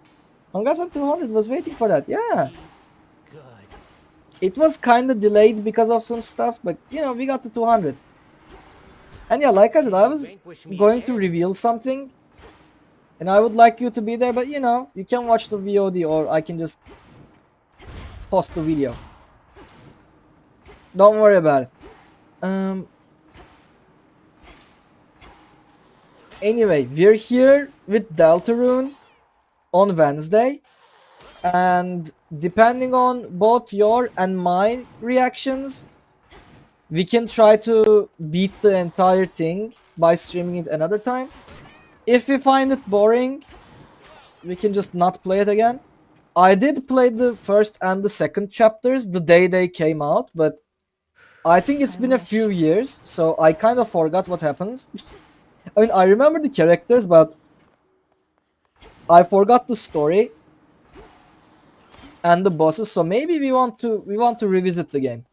Congrats on 200, was waiting for that. Yeah. It was kind of delayed because of some stuff, but you know, we got to 200. And yeah, like I said, I was going to reveal something. And I would like you to be there, but you know, you can watch the VOD or I can just post the video. Don't worry about it. Anyway, we're here with Deltarune on Wednesday. And depending on both your and my reactions, we can try to beat the entire thing by streaming it another time. If we find it boring, we can just not play it again. I did play the first and the second chapters the day they came out, but I think it's been a few years, so I kind of forgot what happens. I mean, I remember the characters, but I forgot the story and the bosses, so maybe we want to revisit the game.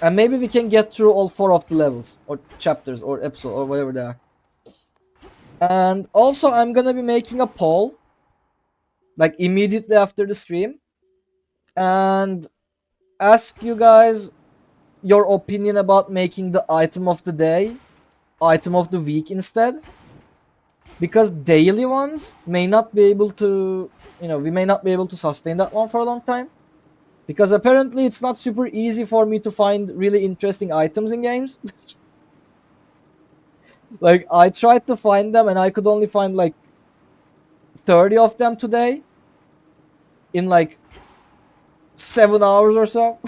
And maybe we can get through all 4 of the levels, or chapters, or episodes, or whatever they are. And also, I'm gonna be making a poll, like immediately after the stream, and ask you guys your opinion about making the item of the day, item of the week instead. Because daily ones may not be able to, you know, we may not be able to sustain that one for a long time. Because apparently it's not super easy for me to find really interesting items in games. Like, I tried to find them and I could only find like 30 of them today. In like 7 hours or so.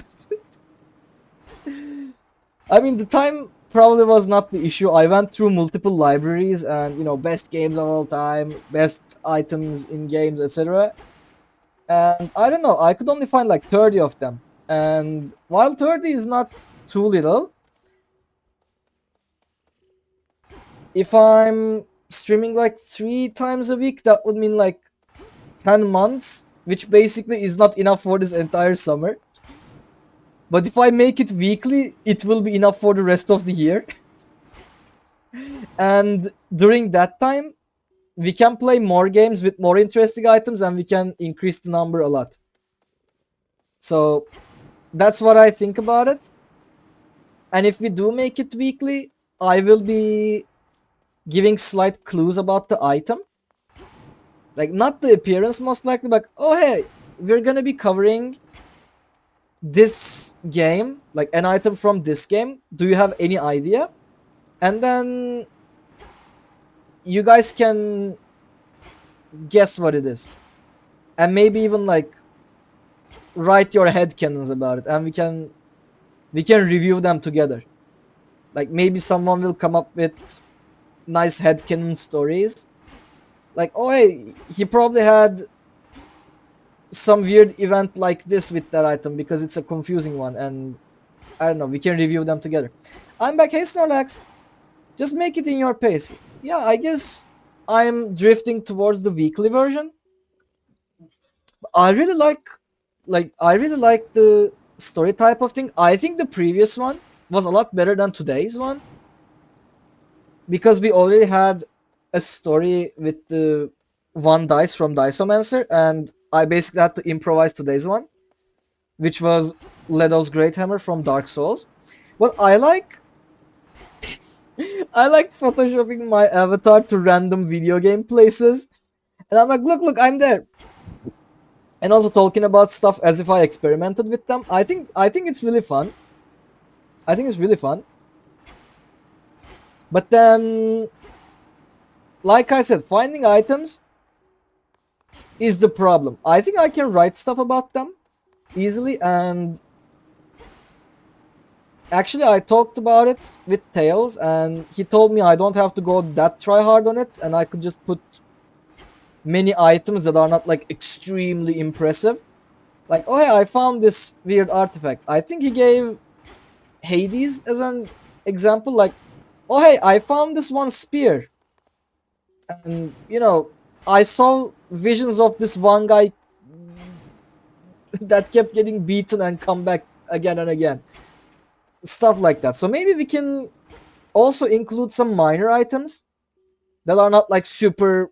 I mean, the time probably was not the issue. I went through multiple libraries and, you know, best games of all time, best items in games, etc. And I don't know, I could only find like 30 of them. And while 30 is not too little, if I'm streaming like 3 times a week, that would mean like 10 months which basically is not enough for this entire summer. But if I make it weekly, it will be enough for the rest of the year. And during that time, we can play more games with more interesting items and we can increase the number a lot. So that's what I think about it. And if we do make it weekly, I will be giving slight clues about the item. Like, not the appearance most likely, but oh hey, we're gonna be covering this game, like an item from this game. Do you have any idea? And then you guys can guess what it is. And maybe even like write your headcanons about it, and we can review them together. Like maybe someone will come up with nice headcanon stories. Like, oh hey, he probably had some weird event like this with that item because it's a confusing one, and I don't know, we can review them together. I'm back. Hey Snorlax, just make it in your pace. Yeah, I guess I'm drifting towards the weekly version. I really like the story type of thing. I think the previous one was a lot better than today's one, because we already had a story with the one dice from Diceomancer, and I basically had to improvise today's one, which was Ledo's Great Hammer from Dark Souls. But I like photoshopping my avatar to random video game places, and I'm like, look, I'm there. And also talking about stuff as if I experimented with them. I think it's really fun. But then, like I said, finding items is the problem. I think I can write stuff about them easily, and actually I talked about it with Tails, and he told me I don't have to go that try hard on it, and I could just put many items that are not like extremely impressive. Like, oh hey, I found this weird artifact. I think he gave Hades as an example. Like, oh hey, I found this one spear. And, you know, I saw visions of this one guy that kept getting beaten and come back again and again. Stuff like that. So maybe we can also include some minor items that are not like super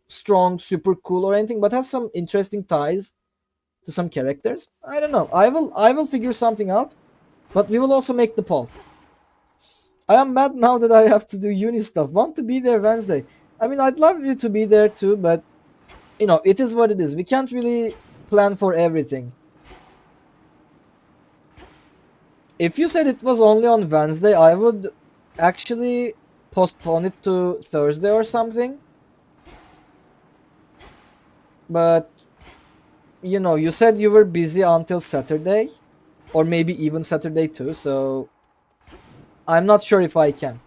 strong, super cool or anything, but has some interesting ties to some characters. I don't know. I will figure something out, but we will also make the poll. I am mad now that I have to do uni stuff. Want to be there Wednesday. I mean, I'd love you to be there too, but you know, it is what it is. We can't really plan for everything. If you said it was only on Wednesday, I would actually postpone it to Thursday or something. But, you know, you said you were busy until Saturday, or maybe even Saturday too, so I'm not sure if I can.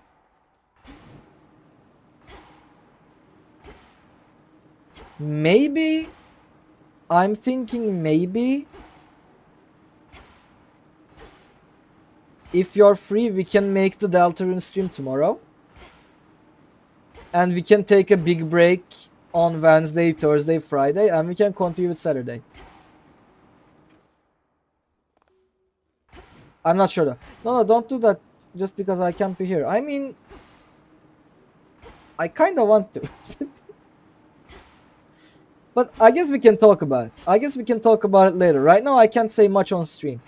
Maybe, I'm thinking maybe, if you're free, we can make the Deltarune stream tomorrow. And we can take a big break on Wednesday, Thursday, Friday, and we can continue with Saturday. I'm not sure though. No, don't do that just because I can't be here. I mean, I kinda want to. But I guess we can talk about it. Later. Right now, I can't say much on stream.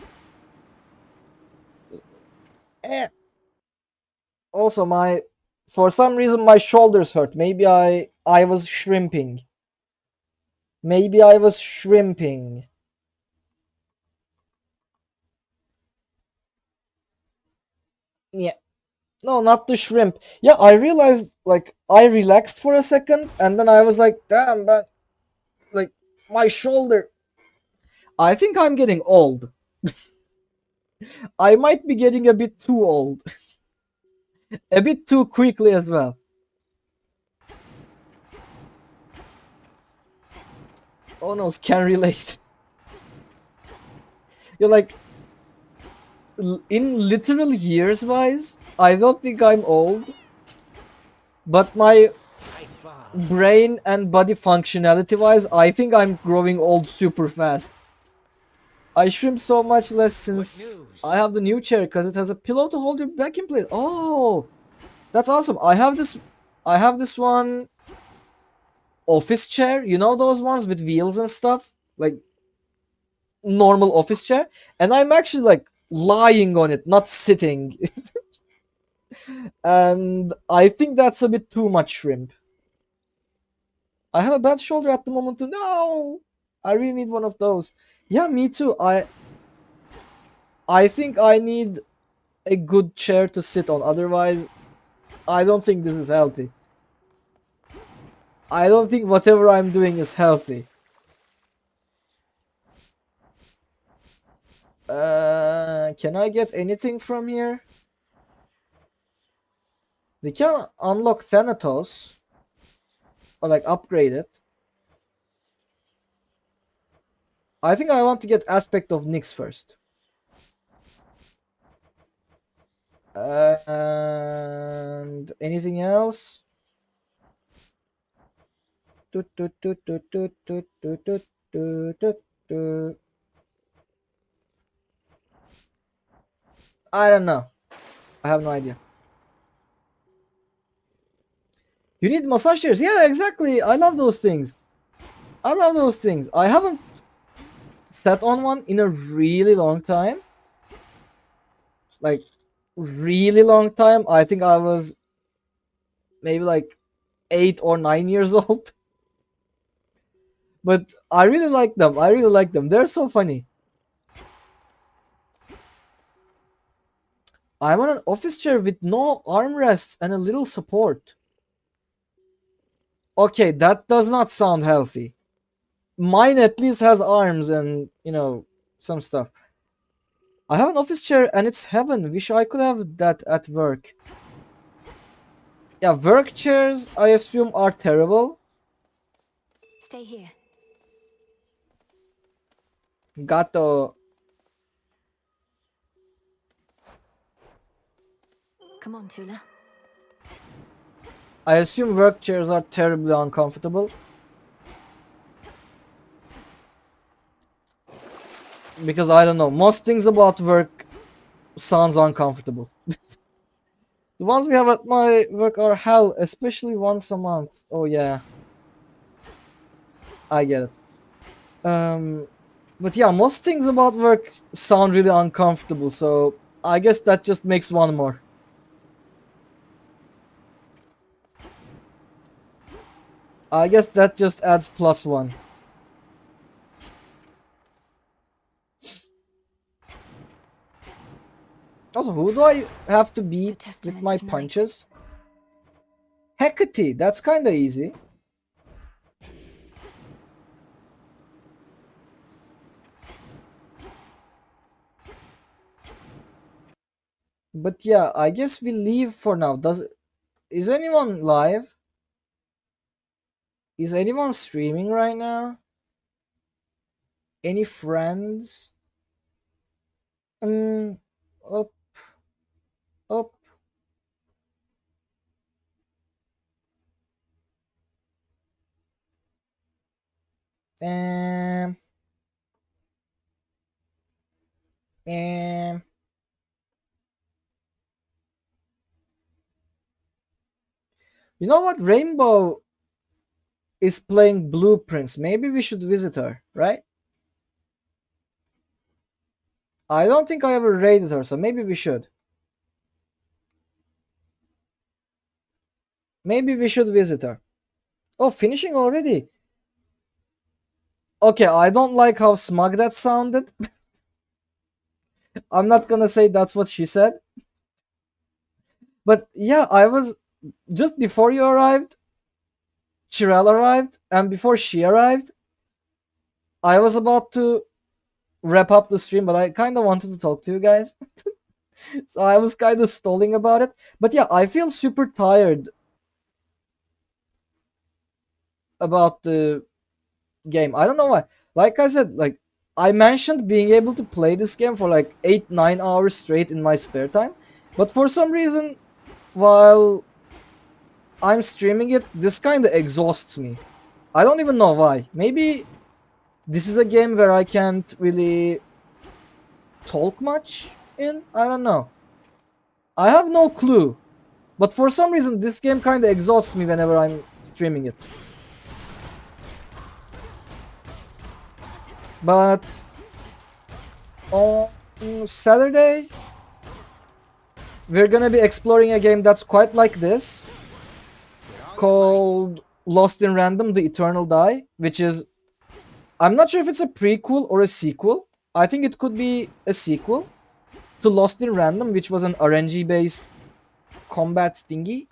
Also, for some reason my shoulders hurt. Maybe I was shrimping. Yeah. No, not the shrimp. Yeah, I realized, like, I relaxed for a second, and then I was like, damn, but, like, my shoulder. I think I'm getting old. I might be getting a bit too old. A bit too quickly as well. Oh no, can relate. You're like, in literal years wise, I don't think I'm old. But my brain and body functionality wise, I think I'm growing old super fast. I shrimp so much less since I have the new chair because it has a pillow to hold your back in place. Oh, that's awesome. I have this one office chair. You know those ones with wheels and stuff? Like normal office chair. And I'm actually like lying on it, not sitting. And I think that's a bit too much shrimp. I have a bad shoulder at the moment too. No! I really need one of those. Yeah, me too. I think I need a good chair to sit on. Otherwise, I don't think this is healthy. I don't think whatever I'm doing is healthy. Can I get anything from here? We can unlock Thanatos. Or like upgrade it. I think I want to get Aspect of Nyx first. And anything else? I don't know. I have no idea. You need massage chairs. Yeah, exactly. I love those things. I love those things. I haven't sat on one in a really long time. Like, really long time. I think I was maybe like 8 or 9 years old. But I really like them. I really like them. They're so funny. I'm on an office chair with no armrests and a little support. Okay, that does not sound healthy. Mine at least has arms and, you know, some stuff. I have an office chair and it's heaven. Wish I could have that at work. Yeah, work chairs, I assume, are terrible. Stay here. Gato. Come on, Tula. I assume work chairs are terribly uncomfortable. Because I don't know, most things about work sounds uncomfortable. The ones we have at my work are hell, especially once a month. Oh yeah. I get it. But yeah, most things about work sound really uncomfortable, so I guess that just makes one more. I guess that just adds +1. Also, who do I have to beat with my punches? Hecate, that's kinda easy. But yeah, I guess we leave for now. Is anyone live? Is anyone streaming right now? Any friends? Up. Up. Um. You know what? Rainbow is playing Blueprints. Maybe we should visit her, right? I don't think I ever raided her, so maybe we should. Maybe we should visit her. Oh, finishing already. Okay, I don't like how smug that sounded. I'm not gonna say that's what she said. But yeah, I was just before you arrived, Chirel arrived, and before she arrived, I was about to wrap up the stream, but I kind of wanted to talk to you guys. So I was kind of stalling about it. But yeah, I feel super tired about the game. I don't know why. Like I said, like I mentioned being able to play this game for like 8-9 hours straight in my spare time. But for some reason, while I'm streaming it, this kind of exhausts me. I don't even know why. Maybe this is a game where I can't really talk much in? I don't know. I have no clue. But for some reason this game kind of exhausts me whenever I'm streaming it. But on Saturday we're gonna be exploring a game that's quite like this, called Lost in Random: The Eternal Die, which is, I'm not sure if it's a prequel or a sequel. I think it could be a sequel to Lost in Random, which was an RNG based combat thingy,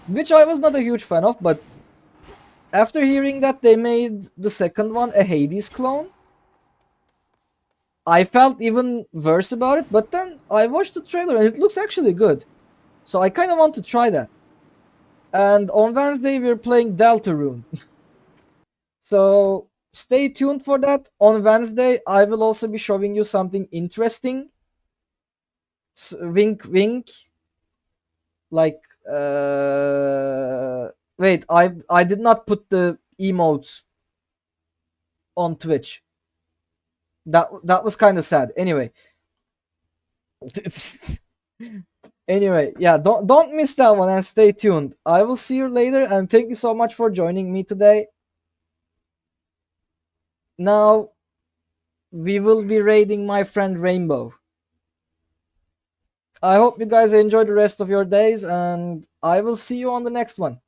which I was not a huge fan of, but after hearing that they made the second one a Hades clone, I felt even worse about it. But then I watched the trailer and it looks actually good, so I kind of want to try that. And on Wednesday we're playing Deltarune. So stay tuned for that. On Wednesday I will also be showing you something interesting. Wink wink. Like wait, I did not put the emotes on Twitch. That was kind of sad. Anyway. Anyway, yeah, don't miss that one and stay tuned. I will see you later and thank you so much for joining me today. Now we will be raiding my friend Rainbow. I hope you guys enjoy the rest of your days and I will see you on the next one.